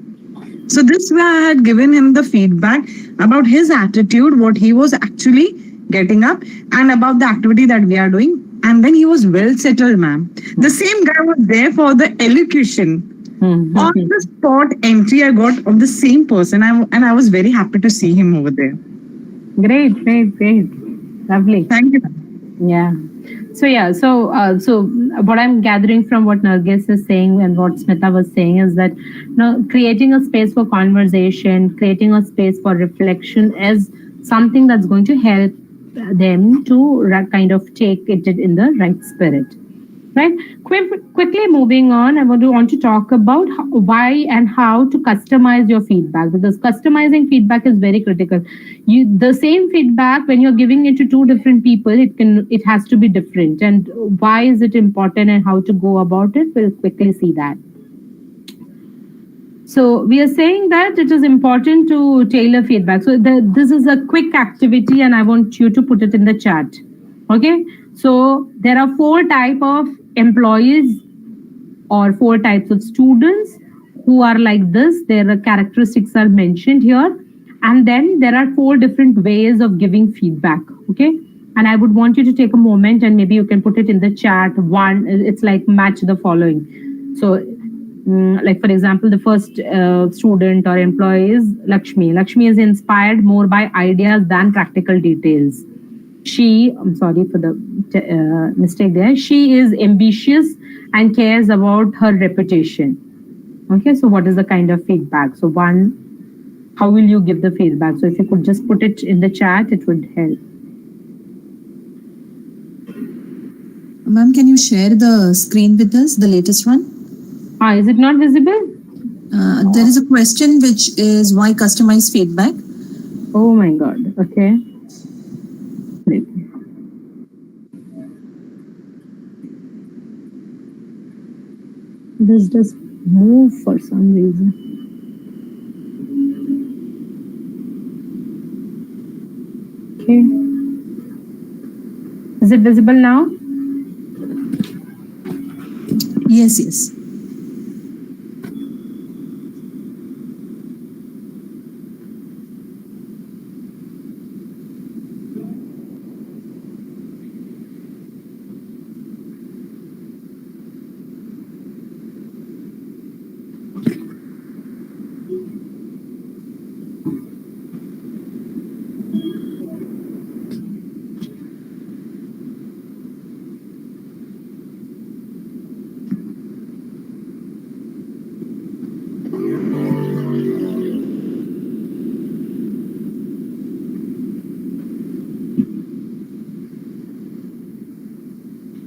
So this way I had given him the feedback about his attitude, what he was actually getting up, and about the activity that we are doing. And then he was well settled, ma'am. The same guy was there for the elocution. On the spot entry I got of the same person, and I was very happy to see him over there. Great. Lovely. Thank you. Yeah. So what I'm gathering from what Nargis is saying and what Smita was saying is that, creating a space for conversation, creating a space for reflection is something that's going to help them to kind of take it in the right spirit. Right. Quickly moving on, I want to talk about why and how to customize your feedback, because customizing feedback is very critical. The same feedback, when you're giving it to two different people, it has to be different. And why is it important and how to go about it? We'll quickly see that. So we are saying that it is important to tailor feedback. So this is a quick activity, and I want you to put it in the chat. Okay. So there are 4 types of employees or 4 types of students who are like this. Their characteristics are mentioned here. And then there are 4 different ways of giving feedback. Okay. And I would want you to take a moment and maybe you can put it in the chat. One, it's like match the following. So like, for example, the first student or employee is Lakshmi. Lakshmi is inspired more by ideas than practical details. I'm sorry for the mistake there. She is ambitious and cares about her reputation. Okay, so what is the kind of feedback? So one, how will you give the feedback? So if you could just put it in the chat, it would help. Ma'am, can you share the screen with us, the latest one? Is it not visible? There is a question which is why customize feedback? Oh my God, okay. This just move for some reason. Okay. Is it visible now? Yes.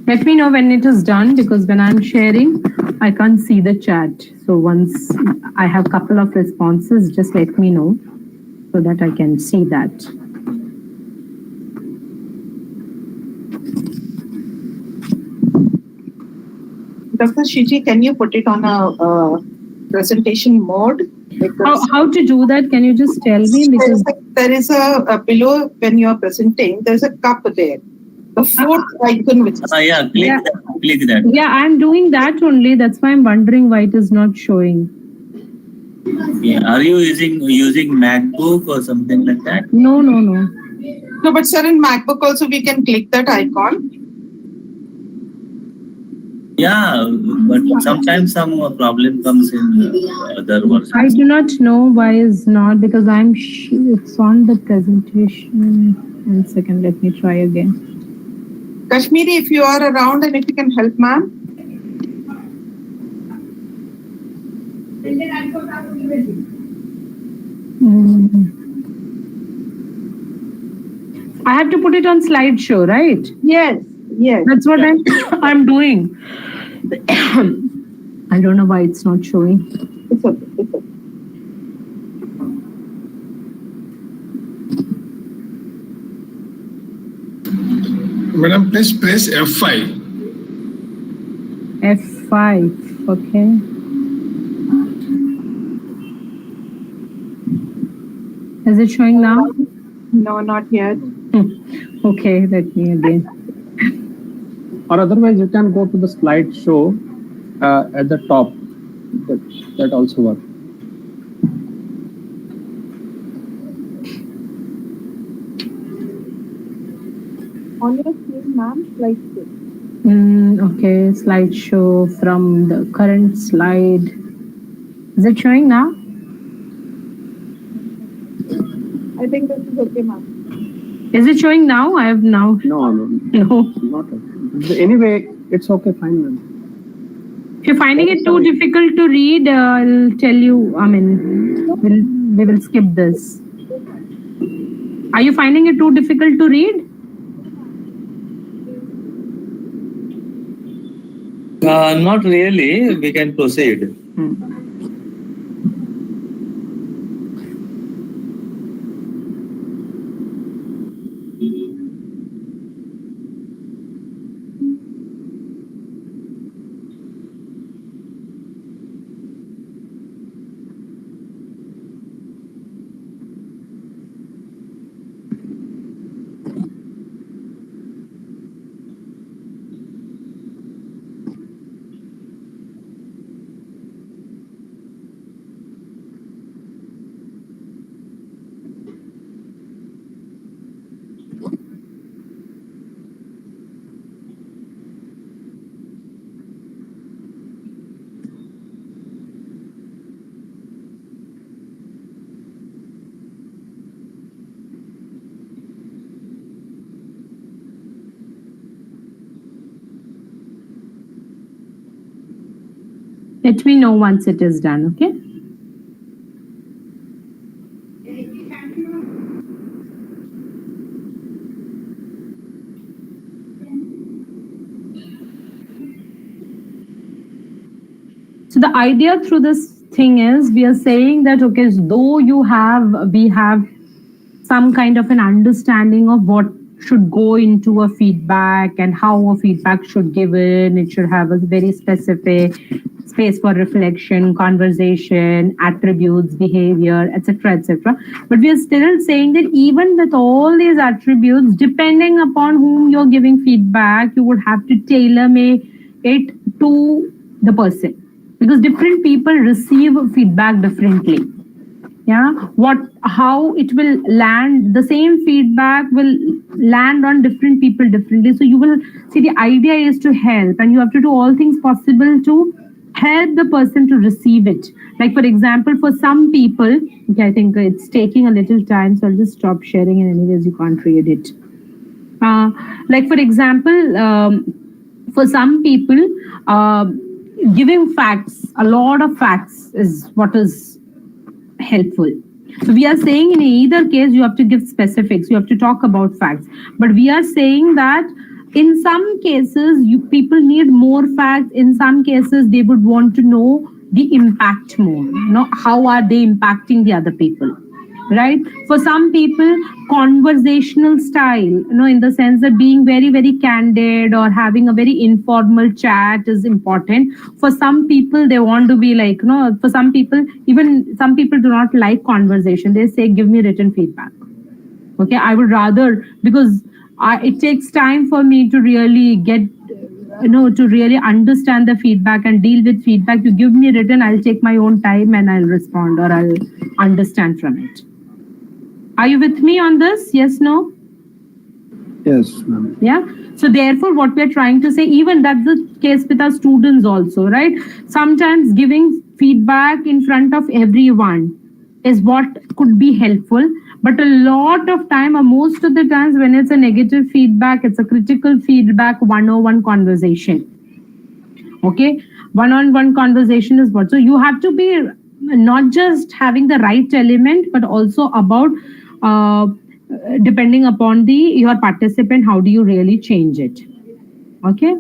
Let me know when it is done, because when I'm sharing, I can't see the chat. So once I have a couple of responses, just let me know so that I can see that. Dr. Shiji, can you put it on a presentation mode? How to do that? Can you just tell me? Because there is a below, when you are presenting, there's a cup there. The 4th icon, which is click that. Yeah, I'm doing that only. That's why I'm wondering why it is not showing. Yeah. Are you using MacBook or something like that? No. No, but sir, in MacBook also we can click that icon. Yeah, but sometimes some problem comes in other versions. I do not know why it's not, because it's on the presentation. 1 second, let me try again. Kashmiri, if you are around and if you can help, ma'am. I have to put it on slideshow, right? Yes. That's what I'm doing. I don't know why it's not showing. It's okay. Madam, please press F5. F5, okay. Is it showing now? No, not yet. Okay, let me again. Or otherwise, you can go to the slideshow at the top. That also works. On your screen, ma'am, slideshow. Okay, slideshow from the current slide. Is it showing now? I think this is okay, ma'am. Is it showing now? I have now. No, not. Anyway, it's okay, fine, ma'am. If you're finding it too difficult to read, I'll tell you. I mean, we will skip this. Are you finding it too difficult to read? Not really. We can proceed. Let me know once it is done, okay? So the idea through this thing is we are saying that, okay, though we have some kind of an understanding of what should go into a feedback and how a feedback should given. It should have a very specific space for reflection, conversation, attributes, behavior, etc., etc. But we are still saying that even with all these attributes, depending upon whom you're giving feedback, you would have to tailor-make it to the person, because different people receive feedback differently. Yeah, how it will land, the same feedback will land on different people differently. So you will see, the idea is to help, and you have to do all things possible to help the person to receive it. Like, for example, for some people, okay, I think it's taking a little time, so I'll just stop sharing, and anyways you can't read it. Like, for example, for some people, giving facts, a lot of facts is what is helpful. So we are saying in either case you have to give specifics, you have to talk about facts, but we are saying that in some cases people need more facts, in some cases they would want to know the impact more, how are they impacting the other people, right? For some people, conversational style, in the sense that being very, very candid or having a very informal chat is important. For some people, they want to be like, for some people, even some people do not like conversation. They say, give me written feedback. Okay, I would rather, because it takes time for me to really get, to really understand the feedback and deal with feedback. You give me written, I'll take my own time and I'll respond, or I'll understand from it. Are you with me on this? Yes, no? Yes, ma'am. Yeah. So therefore, what we're trying to say, even that's the case with our students also, right? Sometimes giving feedback in front of everyone is what could be helpful. But a lot of time, or most of the times when it's a negative feedback, it's a critical feedback, one-on-one conversation. Okay? One-on-one conversation is what? So you have to be not just having the right element, but also about depending upon your participant, how do you really change it? Okay,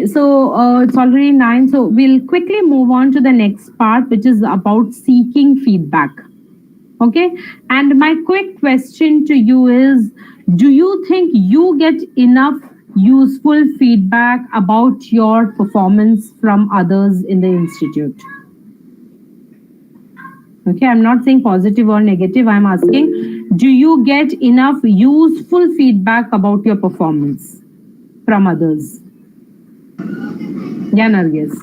so it's already 9, so we'll quickly move on to the next part, which is about seeking feedback. Okay, and my quick question to you is, do you think you get enough useful feedback about your performance from others in the institute? Okay, I'm not saying positive or negative. I'm asking, Do you get enough useful feedback about your performance from others? Yeah, Nargis.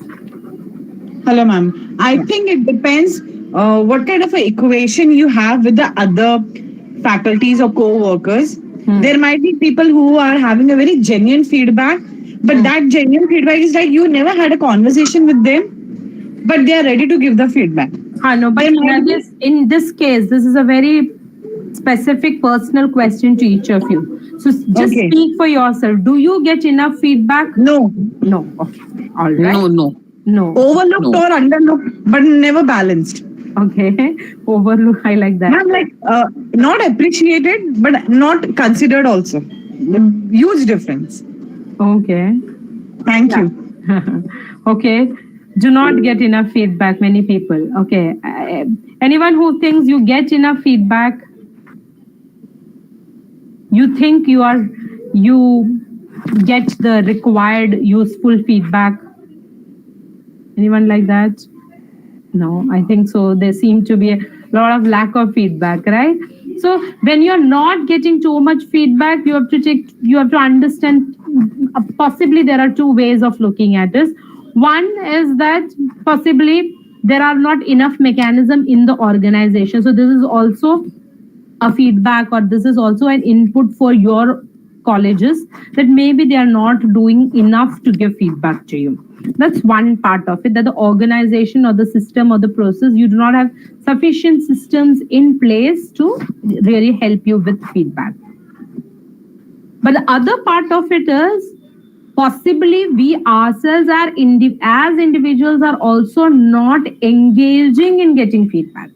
Hello, ma'am. I think it depends what kind of a equation you have with the other faculties or co-workers. There might be people who are having a very genuine feedback, but that genuine feedback is like you never had a conversation with them, but they are ready to give the feedback. No, but Nargis, in this case, this is a very specific personal question to each of you. So just speak for yourself. Do you get enough feedback? No. No. Okay. All right. No. Overlooked or underlooked, but never balanced. Okay. Overlook. I like that. Ma'am, like not appreciated, but not considered also. Huge difference. Okay. Thank you. Okay. Do not get enough feedback. Many people. Okay. Anyone who thinks you get enough feedback, you think you get the required useful feedback. Anyone like that? No, I think so. There seem to be a lot of lack of feedback, right? So when you're not getting too much feedback, you have to understand, possibly there are two ways of looking at this. One is that possibly there are not enough mechanism in the organization. So this is also a feedback, or this is also an input for your colleges, that maybe they are not doing enough to give feedback to you. That's one part of it, that the organization or the system or the process, you do not have sufficient systems in place to really help you with feedback. But the other part of it is possibly we ourselves are as individuals are also not engaging in getting feedback.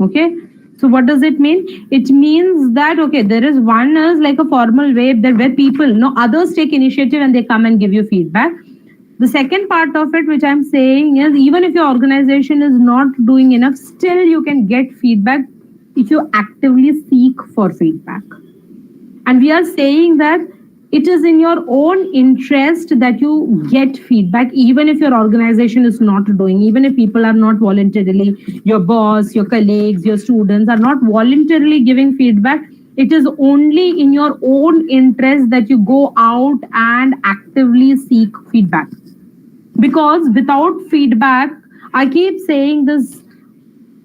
Okay. So what does it mean? It means that, okay, there is one is like a formal way that where people, others take initiative and they come and give you feedback. The second part of it, which I'm saying, is even if your organization is not doing enough, still you can get feedback if you actively seek for feedback. And we are saying that it is in your own interest that you get feedback, even if your organization is not doing, even if people are not voluntarily, your boss, your colleagues, your students are not voluntarily giving feedback. It is only in your own interest that you go out and actively seek feedback. Because without feedback, I keep saying this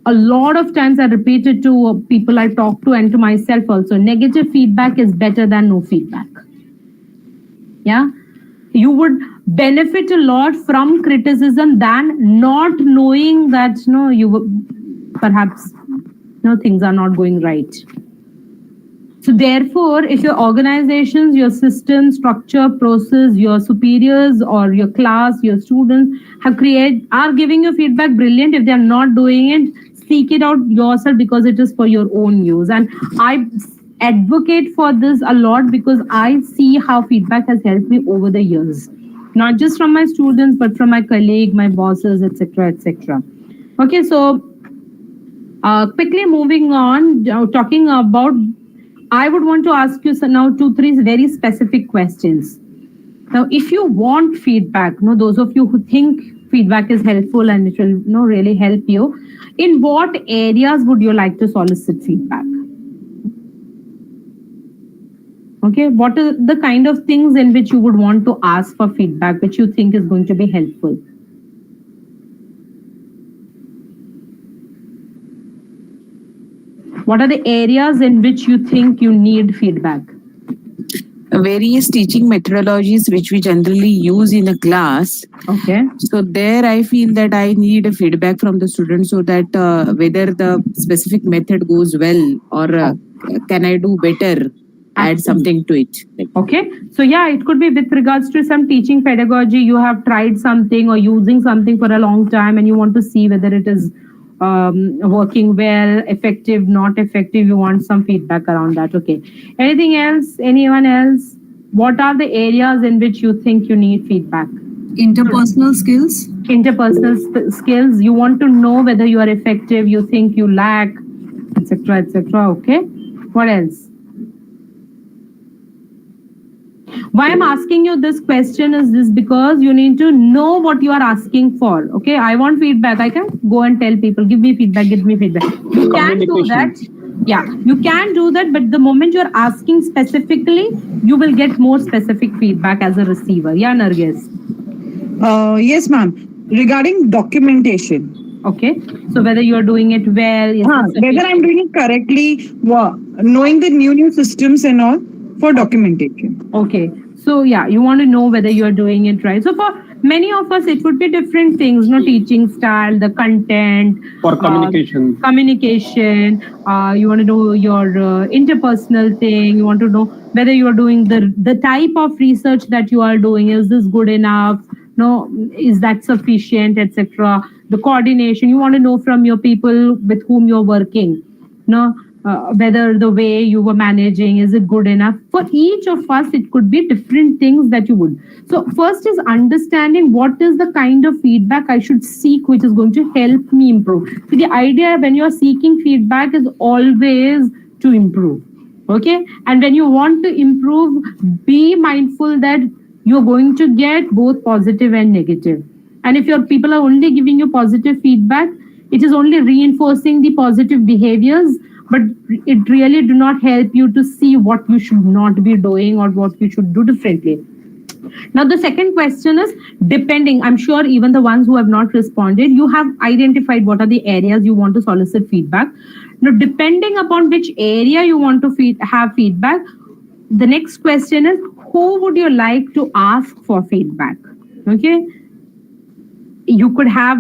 a lot of times, I repeat it to people I talk to and to myself also. Negative feedback is better than no feedback. Yeah, you would benefit a lot from criticism than not knowing that perhaps things are not going right. So therefore, if your organizations, your system, structure, process, your superiors or your class, your students are giving you feedback, brilliant. If they are not doing it, seek it out yourself, because it is for your own use. And I advocate for this a lot because I see how feedback has helped me over the years, not just from my students, but from my colleague, my bosses, etc., etc. Okay, so quickly moving on, talking about, I would want to ask you now 2-3 very specific questions. Now, if you want feedback, those of you who think feedback is helpful and it will really help you, in what areas would you like to solicit feedback? Okay, what are the kind of things in which you would want to ask for feedback, which you think is going to be helpful? What are the areas in which you think you need feedback? Various teaching methodologies which we generally use in a class. Okay. So there I feel that I need a feedback from the students so that whether the specific method goes well or can I do better, add something to it. Okay. So yeah, it could be with regards to some teaching pedagogy. You have tried something or using something for a long time and you want to see whether it is working well, effective, not effective. You want some feedback around that. Okay. Anything else? Anyone else? What are the areas in which you think you need feedback? Interpersonal skills. Interpersonal skills. You want to know whether you are effective, you think you lack, etc., etc. Okay. What else? Why I'm asking you this question is this because you need to know what you are asking for. Okay, I want feedback. I can go and tell people, give me feedback, give me feedback. You can do that. Yeah, you can do that, but the moment you're asking specifically, you will get more specific feedback as a receiver. Yeah, Nargis. Yes, ma'am. Regarding documentation. Okay, so whether you're doing it well, is whether I'm doing it correctly, knowing the new systems and all for documentation. Okay, so yeah, you want to know whether you're doing it right. So for many of us, it would be different things, no, teaching style, the content, For communication. You want to know your interpersonal thing. You want to know whether you are doing the type of research that you are doing. Is this good enough? No, is that sufficient, etc. The coordination you want to know from your people with whom you're working. No, whether the way you were managing, is it good enough? For each of us, it could be different things that you would. So first is understanding what is the kind of feedback I should seek, which is going to help me improve. See, the idea when you're seeking feedback is always to improve. Okay, and when you want to improve, be mindful that you're going to get both positive and negative. And if your people are only giving you positive feedback, it is only reinforcing the positive behaviors, but it really do not help you to see what you should not be doing or what you should do differently. Now, the second question is depending, I'm sure even the ones who have not responded, you have identified what are the areas you want to solicit feedback. Now, depending upon which area you want to have feedback, the next question is who would you like to ask for feedback? Okay. You could have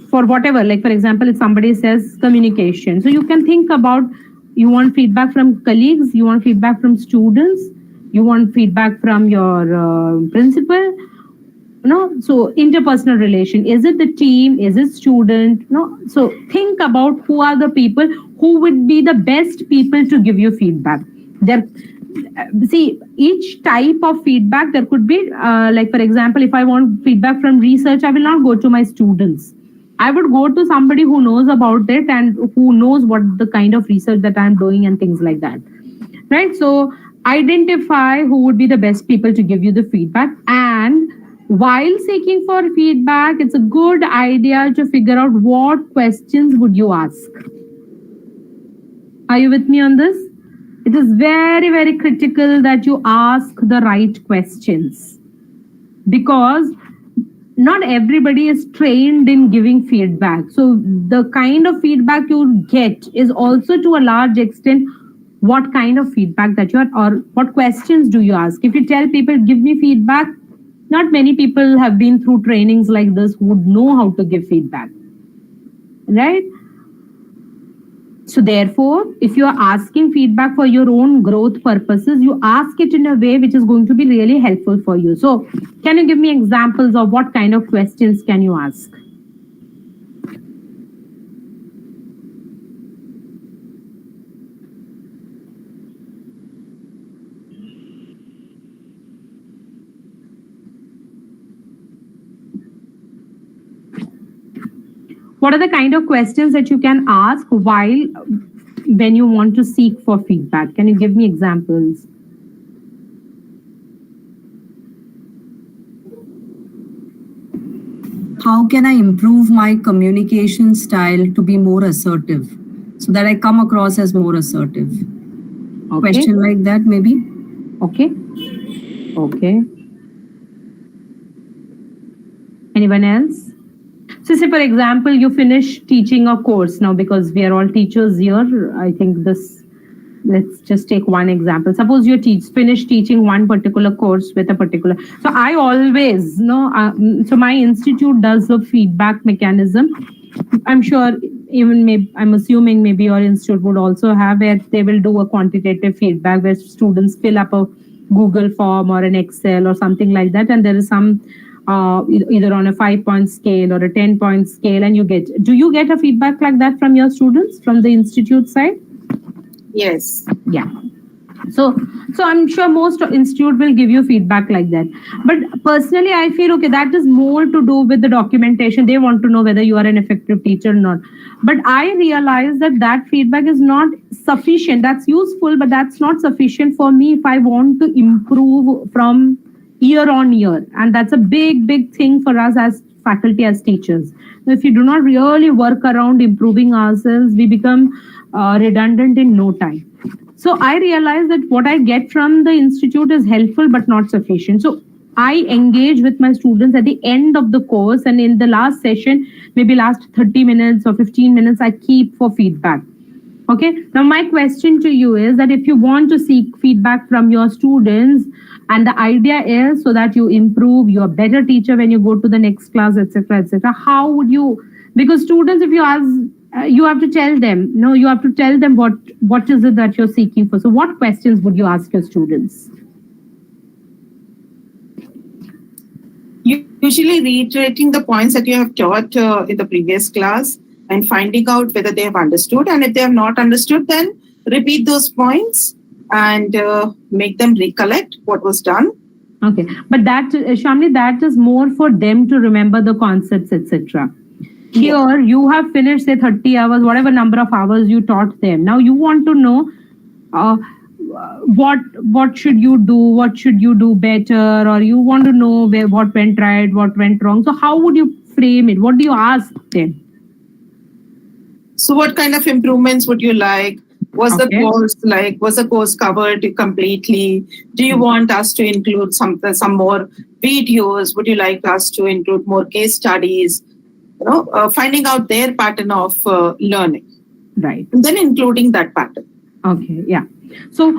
for whatever, like for example, if somebody says communication, so you can think about you want feedback from colleagues, you want feedback from students, you want feedback from your principal. No, so interpersonal relation, is it the team, is it student? No, so think about who are the people who would be the best people to give you feedback. See, each type of feedback there could be like for example, if I want feedback from research, I will not go to my students. I would go to somebody who knows about it and who knows what the kind of research that I'm doing and things like that. Right? So identify who would be the best people to give you the feedback. And while seeking for feedback, it's a good idea to figure out what questions would you ask. Are you with me on this? It is very, very critical that you ask the right questions because not everybody is trained in giving feedback. So the kind of feedback you get is also to a large extent what kind of feedback that you are or what questions do you ask. If you tell people, give me feedback, not many people have been through trainings like this who would know how to give feedback. Right? So therefore, if you are asking feedback for your own growth purposes, you ask it in a way which is going to be really helpful for you. So can you give me examples of what kind of questions can you ask? What are the kind of questions that you can ask while when you want to seek for feedback? Can you give me examples? How can I improve my communication style to be more assertive so that I come across as more assertive? Okay. Question like that, maybe. Okay. Okay. Anyone else? So say, for example, you finish teaching a course now because we are all teachers here. I think let's just take one example. Suppose you finish teaching one particular course with a particular. So I always know, so my institute does a feedback mechanism. I'm sure I'm assuming maybe your institute would also have where they will do a quantitative feedback where students fill up a Google form or an Excel or something like that. And there is some either on a 5-point scale or a 10-point scale, and do you get a feedback like that from your students from the institute side? Yes. Yeah. So I'm sure most institute will give you feedback like that. But personally, I feel okay, that is more to do with the documentation. They want to know whether you are an effective teacher or not. But I realize that feedback is not sufficient. That's useful, but that's not sufficient for me if I want to improve from year on year. And that's a big thing for us as faculty, as teachers. So if you do not really work around improving ourselves, we become redundant in no time. So I realized that what I get from the institute is helpful but not sufficient. So I engage with my students at the end of the course, and in the last session, maybe last 30 minutes or 15 minutes, I keep for feedback. Okay. Now my question to you is that if you want to seek feedback from your students, and the idea is so that you improve, you're a better teacher when you go to the next class, etc., how would you? Because students, if you ask, you have to tell them. You have to tell them what is it that you're seeking for. So what questions would you ask your students? Usually reiterating the points that you have taught in the previous class and finding out whether they have understood. And if they have not understood, then repeat those points and make them recollect what was done. Okay. But that, Shamli, that is more for them to remember the concepts, etc. Here, you have finished, say, 30 hours, whatever number of hours you taught them. Now, you want to know what should you do, what should you do better, or you want to know what went right, what went wrong. So, how would you frame it? What do you ask them? So, what kind of improvements would you like? Was the course covered completely? Do you want us to include some more videos? Would you like us to include more case studies? Finding out their pattern of learning. Right. And then including that pattern. Okay, yeah. So,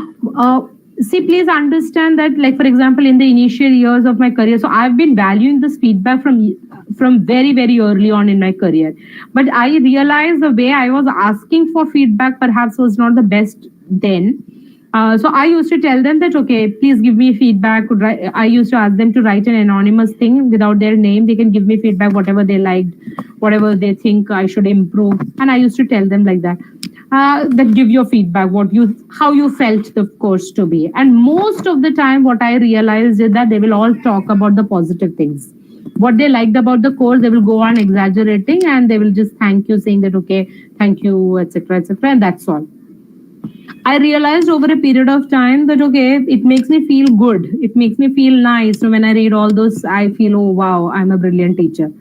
see, please understand that, like, for example, in the initial years of my career, so I've been valuing this feedback from very, very early on in my career. But I realized the way I was asking for feedback perhaps was not the best then. So I used to tell them that, okay, please give me feedback. I used to ask them to write an anonymous thing without their name. They can give me feedback, whatever they liked, whatever they think I should improve. And I used to tell them like that. That give your feedback, how you felt the course to be. And most of the time, what I realized is that they will all talk about the positive things. What they liked about the course, they will go on exaggerating and they will just thank you, saying that, okay, thank you, etc., and that's all. I realized over a period of time that, okay, it makes me feel good. It makes me feel nice. So when I read all those, I feel, oh, wow, I'm a brilliant teacher.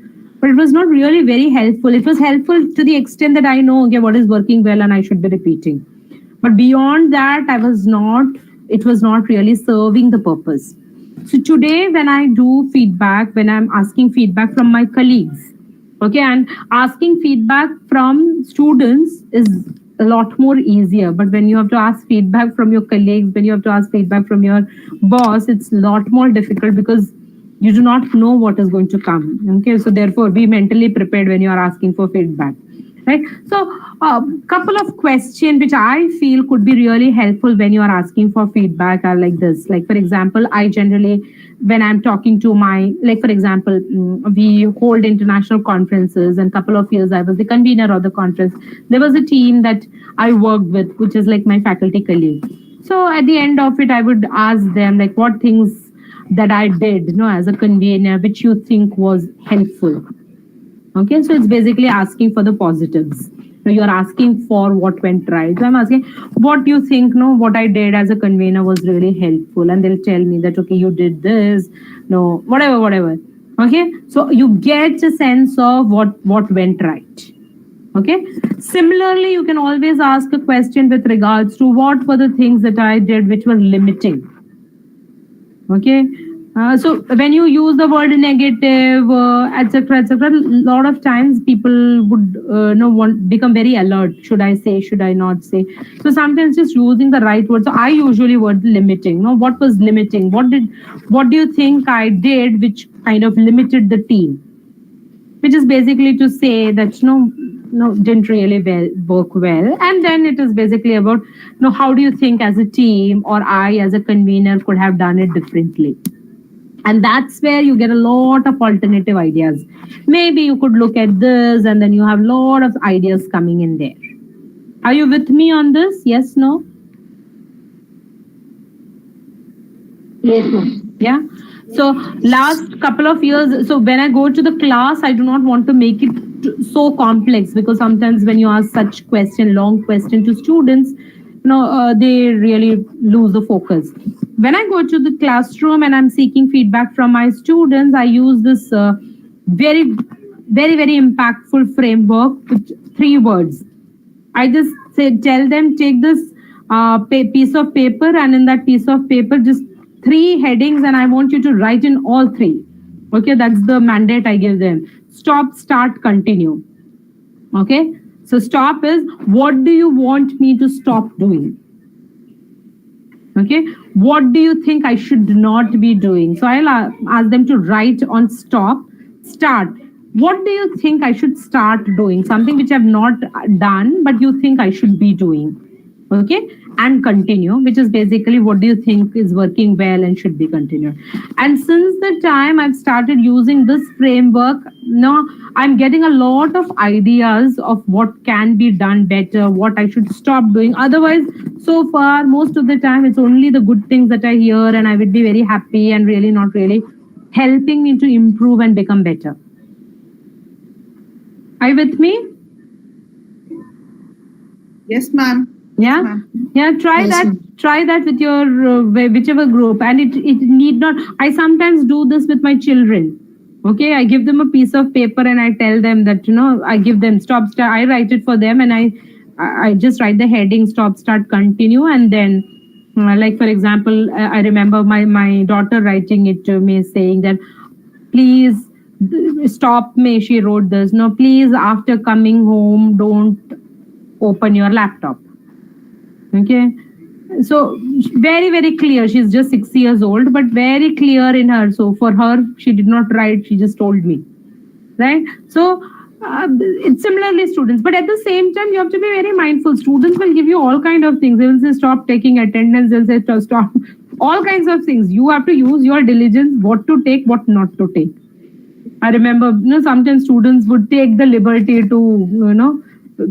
But it was not really very helpful. It was helpful to the extent that I know, okay, what is working well and I should be repeating. But beyond that, it was not really serving the purpose. So today, when I do feedback, when I'm asking feedback from my colleagues, okay, and asking feedback from students is a lot more easier. But when you have to ask feedback from your colleagues, when you have to ask feedback from your boss, it's a lot more difficult because you do not know what is going to come. Okay, so therefore be mentally prepared when you are asking for feedback. Right. So a couple of questions which I feel could be really helpful when you are asking for feedback are like this. Like, for example, I generally, when I'm talking to for example, we hold international conferences, and a couple of years I was the convener of the conference. There was a team that I worked with, which is like my faculty colleague. So at the end of it, I would ask them like what things that I did, as a convener, which you think was helpful. Okay, so it's basically asking for the positives. You're asking for what went right. So I'm asking, what do you think, what I did as a convener was really helpful? And they'll tell me that, okay, you did this, whatever. Okay, so you get a sense of what went right. Okay, similarly, you can always ask a question with regards to what were the things that I did which were limiting. Okay. So when you use the word negative, etc., a lot of times people would become very alert. Should I say? Should I not say? So sometimes just using the right word. So I usually word limiting. What was limiting? What do you think I did which kind of limited the team? Which is basically to say that didn't really work well. And then it is basically about how do you think as a team or I as a convener could have done it differently. And that's where you get a lot of alternative ideas. Maybe you could look at this and then you have a lot of ideas coming in there. Are you with me on this? Yes, no? Yes, ma'am. Yeah. So last couple of years, so when I go to the class, I do not want to make it so complex, because sometimes when you ask such long question to students, they really lose the focus. When I go to the classroom and I'm seeking feedback from my students, I use this very, very, very impactful framework with 3 words. I just tell them, take this piece of paper, and in that piece of paper, just 3 headings, and I want you to write in all 3. Okay, that's the mandate I give them. Stop, start, continue. Okay, so stop is, what do you want me to stop doing? Okay, what do you think I should not be doing? So I'll ask them to write on stop. Start, what do you think I should start doing? Something which I've not done, but you think I should be doing. Okay, and continue, which is basically, what do you think is working well and should be continued. And since the time I've started using this framework, I'm getting a lot of ideas of what can be done better, what I should stop doing. Otherwise, so far, most of the time, it's only the good things that I hear, and I would be very happy and really not really helping me to improve and become better. Are you with me? Yes, ma'am. Yeah, try Yes, that. ma'am. Try that with your whichever group, and it need not. I sometimes do this with my children. Okay, I give them a piece of paper and I tell them that, I give them stop, start. I write it for them, and I just write the heading, stop, start, continue, and then like for example, I remember my daughter writing it to me, saying that, please stop me. She wrote this. No, please, after coming home, don't open your laptop. Okay, so very, very clear. She's just 6 years old, but very clear in her. So for her, she did not write, she just told me, right? So it's similarly students, but at the same time, you have to be very mindful. Students will give you all kind of things. They will say stop taking attendance, they'll say stop all kinds of things. You have to use your diligence, what to take, what not to take. I remember, sometimes students would take the liberty to,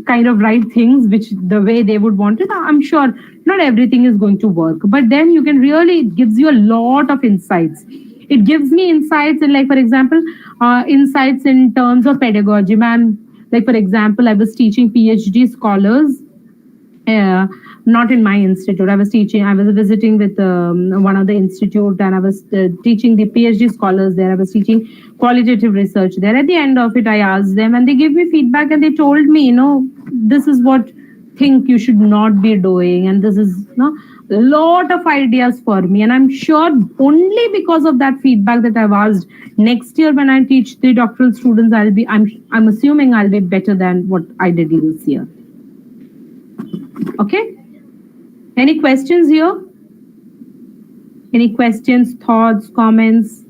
kind of write things which the way they would want it. I'm sure not everything is going to work, but then you can really, it gives you a lot of insights. It gives me insights in, like, for example, insights in terms of pedagogy. Like, for example, I was teaching PhD scholars, not in my institute. I was visiting with one of the institute, and I was teaching the PhD scholars there. I was teaching qualitative research there. At the end of it, I asked them, and they gave me feedback, and they told me, this is what think you should not be doing, and this is a lot of ideas for me. And I'm sure only because of that feedback that I've asked, next year when I teach the doctoral students, I'm assuming I'll be better than what I did this year. Okay, any questions here? Any questions, thoughts, comments?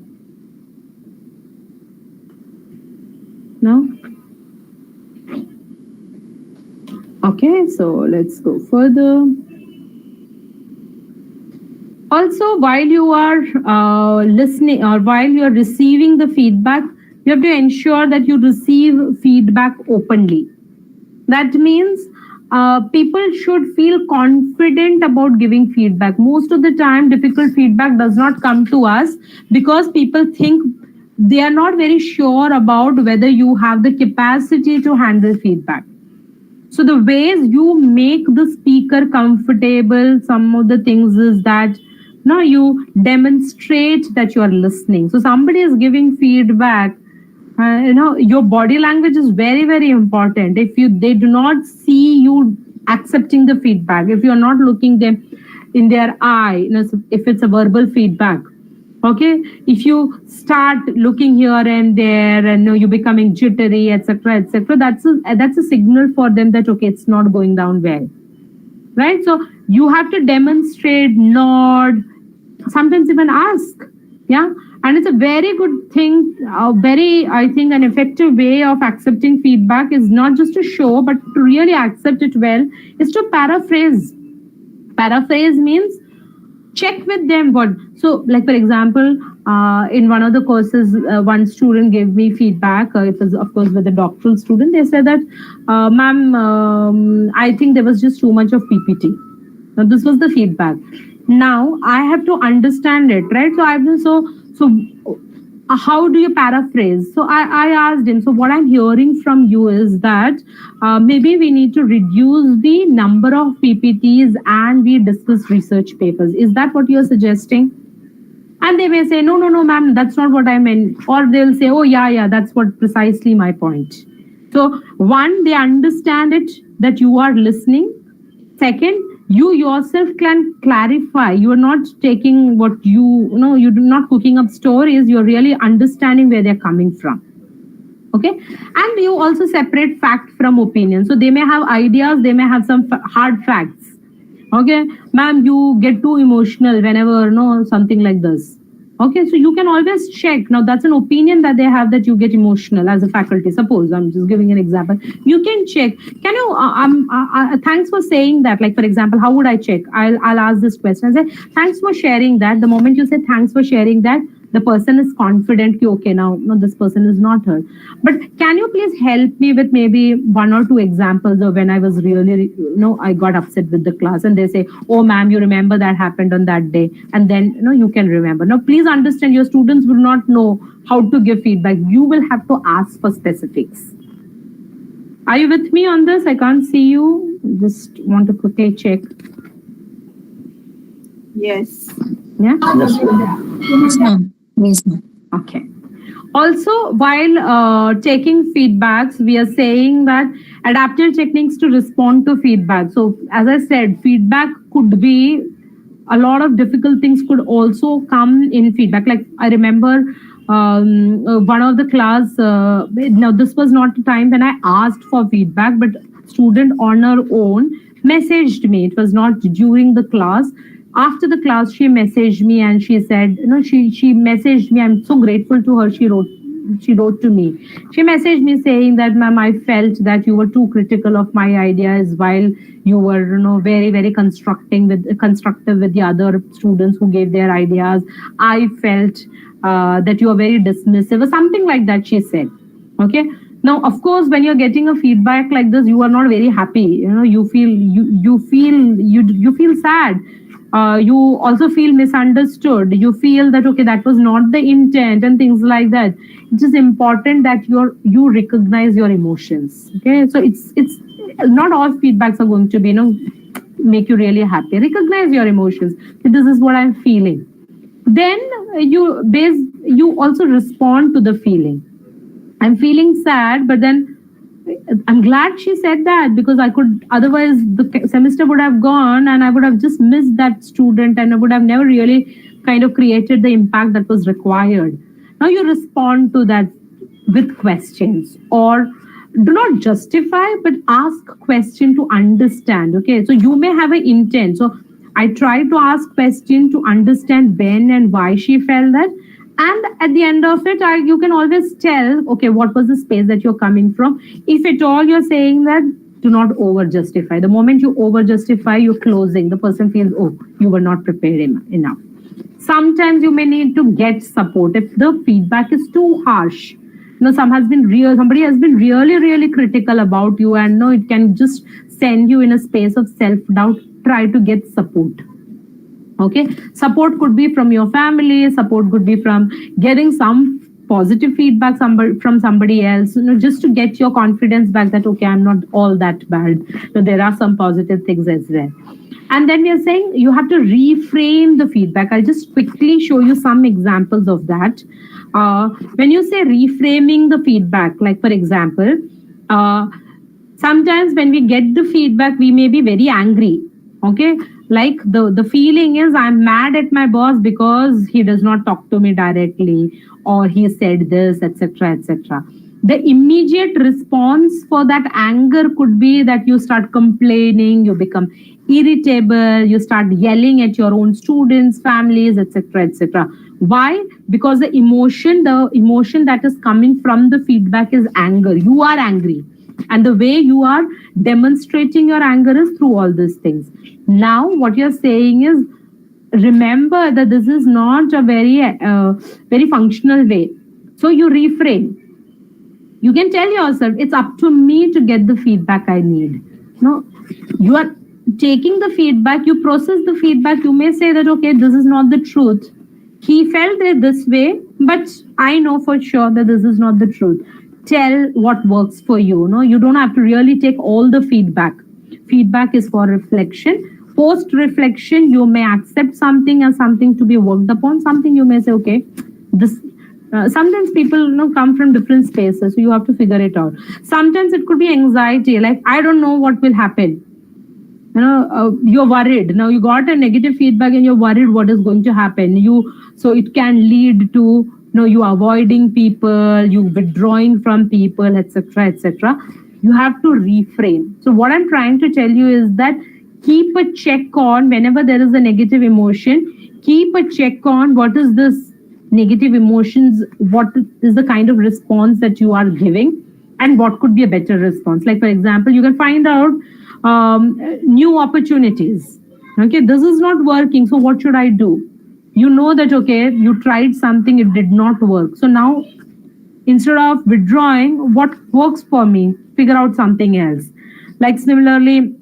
No? Okay, so let's go further. Also, while you are listening or while you're receiving the feedback, you have to ensure that you receive feedback openly. That means people should feel confident about giving feedback. Most of the time, difficult feedback does not come to us because people think they are not very sure about whether you have the capacity to handle feedback. So the ways you make the speaker comfortable, some of the things is that you demonstrate that you are listening. So somebody is giving feedback. Your body language is very, very important. If they do not see you accepting the feedback, if you're not looking them in their eye, if it's a verbal feedback, okay, if you start looking here and there and you're becoming jittery, etc., that's a signal for them that, okay, it's not going down well, right? So you have to demonstrate, nod, sometimes even ask. Yeah, and it's a very good thing. I think, an effective way of accepting feedback is not just to show, but to really accept it well, is to paraphrase. Paraphrase means check with them what. So, like, for example, in one of the courses, one student gave me feedback. It was, of course, with a doctoral student. They said that, ma'am, I think there was just too much of PPT. Now, this was the feedback. Now I have to understand it, right? So I've been how do you paraphrase? So I asked him, so what I'm hearing from you is that maybe we need to reduce the number of PPTs and we discuss research papers. Is that what you're suggesting? And they may say, no, no, no, ma'am, that's not what I meant. Or they'll say, oh, yeah, that's what precisely my point. So one, they understand it, that you are listening. Second, you yourself can clarify. You are not taking what you're not cooking up stories. You're really understanding where they're coming from. Okay. And you also separate fact from opinion. So they may have ideas, they may have some hard facts. Okay, ma'am, you get too emotional whenever something like this. Okay, so you can always check. Now that's an opinion that they have, that you get emotional as a faculty. Suppose I'm just giving an example. You can check. Can you? Thanks for saying that. Like for example, how would I check? I'll ask this question. I say thanks for sharing that. The moment you say thanks for sharing that, the person is confident. Okay, now no, this person is not hurt. But can you please help me with maybe one or two examples of when I was really, I got upset with the class, and they say, oh, ma'am, you remember that happened on that day, and then you can remember. Now, please understand, your students will not know how to give feedback. You will have to ask for specifics. Are you with me on this? I can't see you. Just want to quickly check. Yes. Yeah. Yes, ma'am. Yes, ma'am. Okay. Also, while taking feedbacks, we are saying that adaptive techniques to respond to feedback. So, as I said, feedback could be a lot of difficult things could also come in feedback. Like I remember one of the class, now this was not the time when I asked for feedback, but student on her own messaged me. It was not during the class. After the class, she messaged me and she said, she messaged me. I'm so grateful to her. She wrote to me. She messaged me saying that, ma'am, I felt that you were too critical of my ideas while you were, very, very constructive with the other students who gave their ideas. I felt that you are very dismissive or something like that, she said. Okay. Now, of course, when you're getting a feedback like this, you are not very happy. You feel sad. You also feel misunderstood. You feel that, okay, that was not the intent and things like that. It is important that you recognize your emotions. Okay, so it's not all feedbacks are going to be make you really happy. Recognize your emotions. This is what I'm feeling. Then you also respond to the feeling. I'm feeling sad, but then I'm glad she said that, because I could, otherwise the semester would have gone and I would have just missed that student and I would have never really kind of created the impact that was required. Now you respond to that with questions, or do not justify, but ask question to understand. Okay, so you may have an intent. So I try to ask question to understand when and why she felt that. And at the end of it, you can always tell, okay, what was the space that you're coming from? If at all you're saying that, do not over justify. The moment you over justify, you're closing. The person feels, oh, you were not prepared enough. Sometimes you may need to get support. If the feedback is too harsh, somebody has been really, really critical about you, and it can just send you in a space of self-doubt. Try to get support. Okay, support could be from your family, support could be from getting some positive feedback from somebody else, just to get your confidence back that, okay, I'm not all that bad. So there are some positive things as well. And then we are saying you have to reframe the feedback. I'll just quickly show you some examples of that. When you say reframing the feedback, like for example, sometimes when we get the feedback, we may be very angry. Okay, like the feeling is, I'm mad at my boss because he does not talk to me directly, or he said this, etc., etc. The immediate response for that anger could be that you start complaining, you become irritable, you start yelling at your own students, families, etc., etc. Why? Because the emotion that is coming from the feedback is anger. You are angry. And the way you are demonstrating your anger is through all these things. Now, what you're saying is, remember that this is not a very functional way. So you reframe. You can tell yourself, it's up to me to get the feedback I need. No, you are taking the feedback, you process the feedback, you may say that, okay, this is not the truth. He felt it this way, but I know for sure that this is not the truth. Tell what works for you. No, you don't have to really take all the feedback. Feedback is for reflection. Post reflection, you may accept something as something to be worked upon. Something you may say, okay, this. Sometimes people come from different spaces, so you have to figure it out. Sometimes it could be anxiety, like I don't know what will happen. You're worried. Now you got a negative feedback and you're worried what is going to happen. So it can lead to you avoiding people, you withdrawing from people, etc., etc. You have to reframe. So what I'm trying to tell you is that keep a check on whenever there is a negative emotion. Keep a check on what is this negative emotions, what is the kind of response that you are giving, and what could be a better response. Like for example, you can find out new opportunities. Okay, this is not working, so what should I do? You know that, okay, you tried something, it did not work. So now, instead of withdrawing, what works for me? Figure out something else. Like similarly,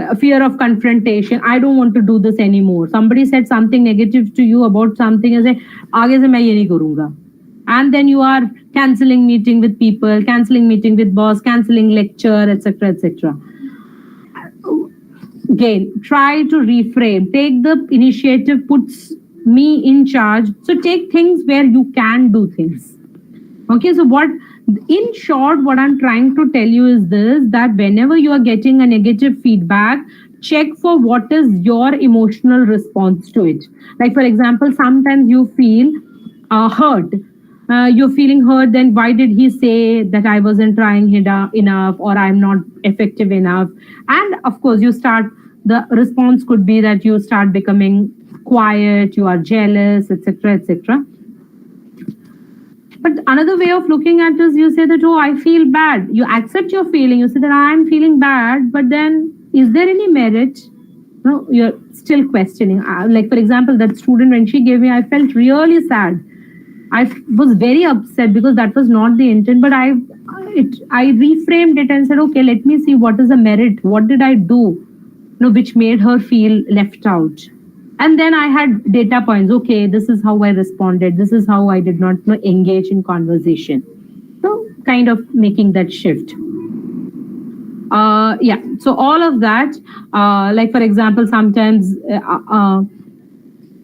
a fear of confrontation. I don't want to do this anymore. Somebody said something negative to you about something and say, "Aage se main ye nahi karunga." And then you are canceling meeting with people, canceling meeting with boss, canceling lecture, etc., etc. Again, try to reframe. Take the initiative, puts me in charge. So take things where you can do things. Okay, so in short, what I'm trying to tell you is this, that whenever you are getting a negative feedback, check for what is your emotional response to it. Like, for example, sometimes you feel hurt. You're feeling hurt, then why did he say that I wasn't trying enough or I'm not effective enough? And of course, the response could be that you start becoming quiet, you are jealous, etc., etc. But another way of looking at this, you say that, oh, I feel bad. You accept your feeling. You say that I'm feeling bad, but then is there any merit? No, you're still questioning. Like, for example, that student, when she gave me, I felt really sad. I was very upset because that was not the intent, but I reframed it and said, okay, let me see what is the merit. What did I do, which made her feel left out? And then I had data points. Okay, this is how I responded. This is how I did not engage in conversation. So kind of making that shift. Yeah, so all of that, like for example, sometimes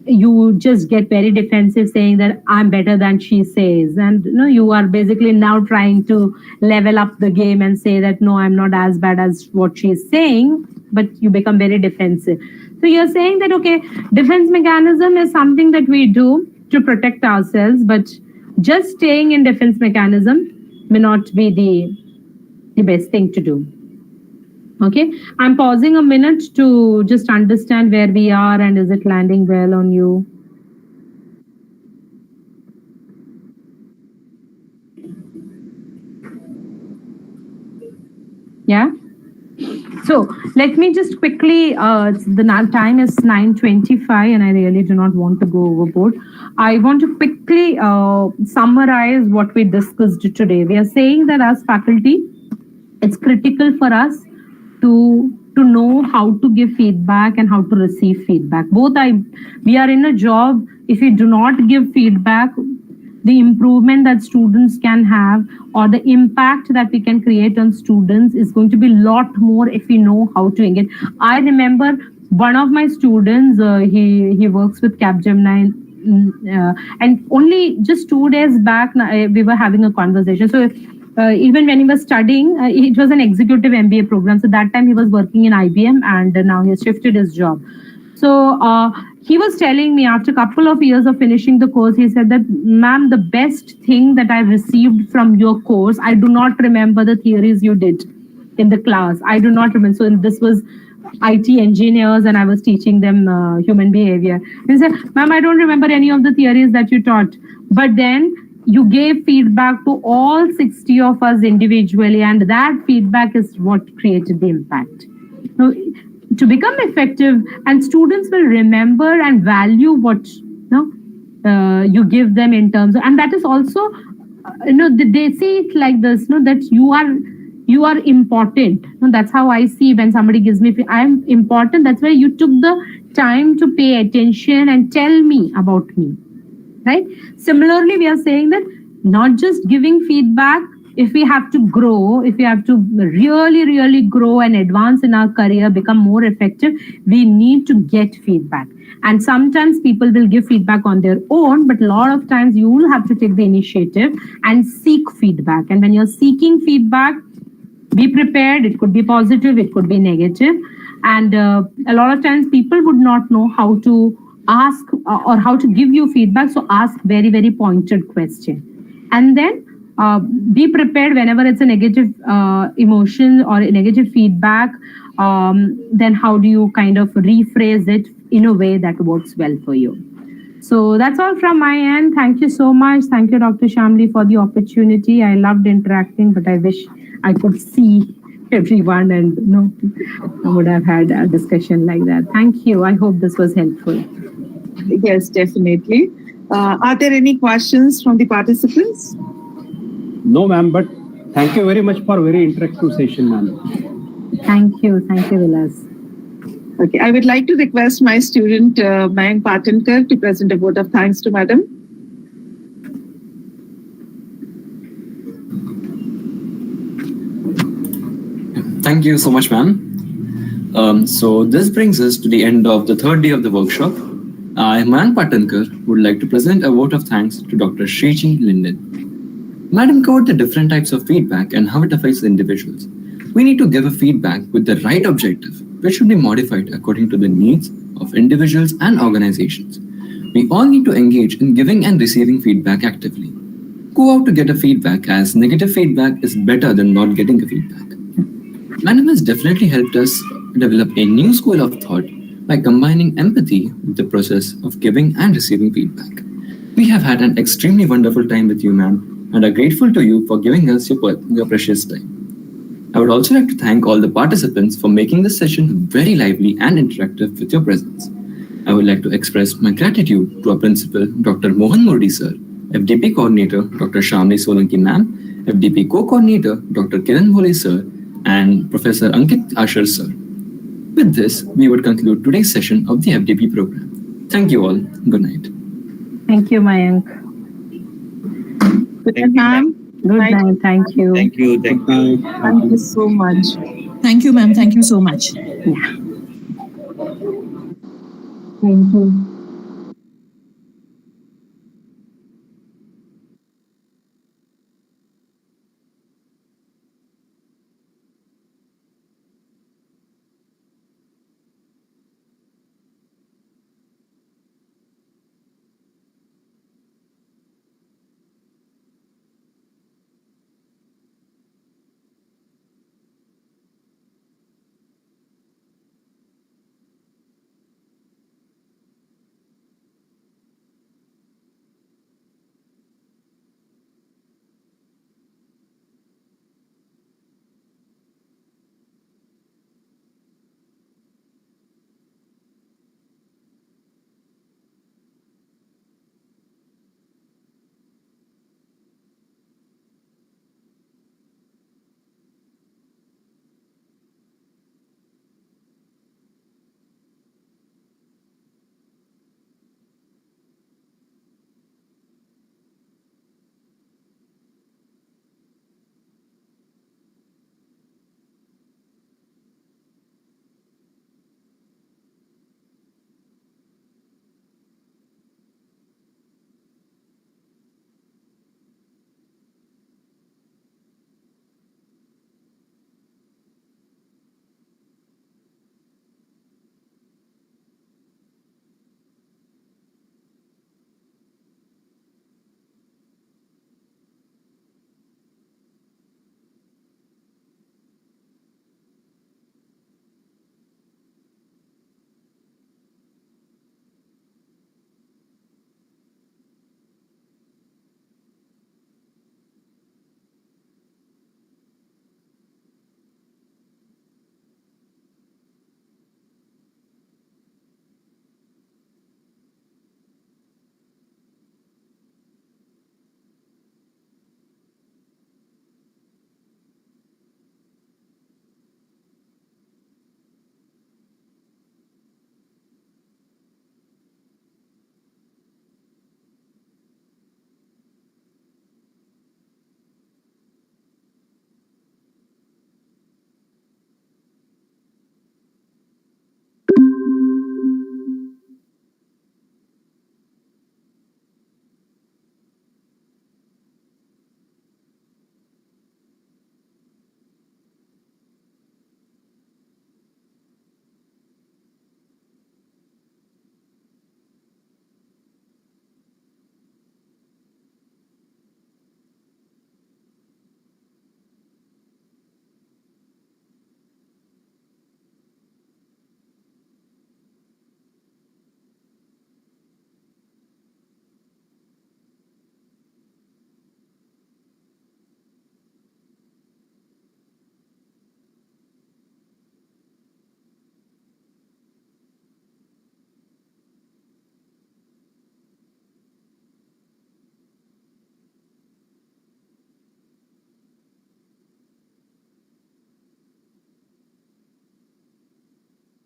you just get very defensive saying that I'm better than she says. And you are basically now trying to level up the game and say that, no, I'm not as bad as what she's saying, but you become very defensive. So you're saying that, okay, defense mechanism is something that we do to protect ourselves, but just staying in defense mechanism may not be the best thing to do. Okay, I'm pausing a minute to just understand where we are and is it landing well on you. Yeah. So let me just quickly, the time is 9:25 and I really do not want to go overboard. I want to quickly summarize what we discussed today. We are saying that as faculty, it's critical for us to know how to give feedback and how to receive feedback. We are in a job, if we do not give feedback, the improvement that students can have or the impact that we can create on students is going to be a lot more if we know how to engage. I remember one of my students, he works with Capgemini, and only just 2 days back we were having a conversation. So even when he was studying, it was an executive MBA program. So that time he was working in IBM and now he has shifted his job. So he was telling me after a couple of years of finishing the course, he said that, ma'am, the best thing that I received from your course, I do not remember the theories you did in the class. I do not remember. So this was IT engineers and I was teaching them human behavior. He said, ma'am, I don't remember any of the theories that you taught. But then you gave feedback to all 60 of us individually, and that feedback is what created the impact. Now, to become effective, and students will remember and value what you give them in terms of, and that is also, they see it like this, that you are important. No, that's how I see when somebody gives me, I am important. That's why you took the time to pay attention and tell me about me, right? Similarly, we are saying that not just giving feedback. If we have to grow, if we have to really grow and advance in our career, become more effective, we need to get feedback. And sometimes people will give feedback on their own, but a lot of times you will have to take the initiative and seek feedback. And when you're seeking feedback, be prepared. It could be positive, it could be negative. And a lot of times people would not know how to ask or how to give you feedback. So ask very pointed question. And then be prepared whenever it's a negative emotion or a negative feedback. Then how do you kind of rephrase it in a way that works well for you? So that's all from my end. Thank you so much. Thank you, Dr. Shamli, for the opportunity. I loved interacting, but I wish I could see everyone and I would have had a discussion like that. Thank you. I hope this was helpful. Yes, definitely. Are there any questions from the participants? No, ma'am, but thank you very much for very interactive session, ma'am. Thank you, Vilas. Okay, I would like to request my student Mayank Patankar to present a vote of thanks to Madam. Thank you so much, ma'am. So this brings us to the end of the third day of the workshop. I, Mayank Patankar, would like to present a vote of thanks to Dr. Shiji Lyndon. Madam covered the different types of feedback and how it affects the individuals. We need to give a feedback with the right objective, which should be modified according to the needs of individuals and organizations. We all need to engage in giving and receiving feedback actively. Go out to get a feedback, as negative feedback is better than not getting a feedback. Madam has definitely helped us develop a new school of thought by combining empathy with the process of giving and receiving feedback. We have had an extremely wonderful time with you, ma'am, and are grateful to you for giving us your precious time. I would also like to thank all the participants for making this session very lively and interactive with your presence. I would like to express my gratitude to our principal, Dr. Mohan Murdi sir, FDP coordinator, Dr. Shamli Solanki ma'am, FDP co-coordinator, Dr. Kiran Bhole sir, and Professor Ankit Ashar sir. With this, we would conclude today's session of the FDP program. Thank you all. Good night. Thank you, Mayank. Good night, ma'am. Good night. Thank you. Thank you. Thank you so much. Thank you, ma'am. Thank you so much. Yeah. Thank you.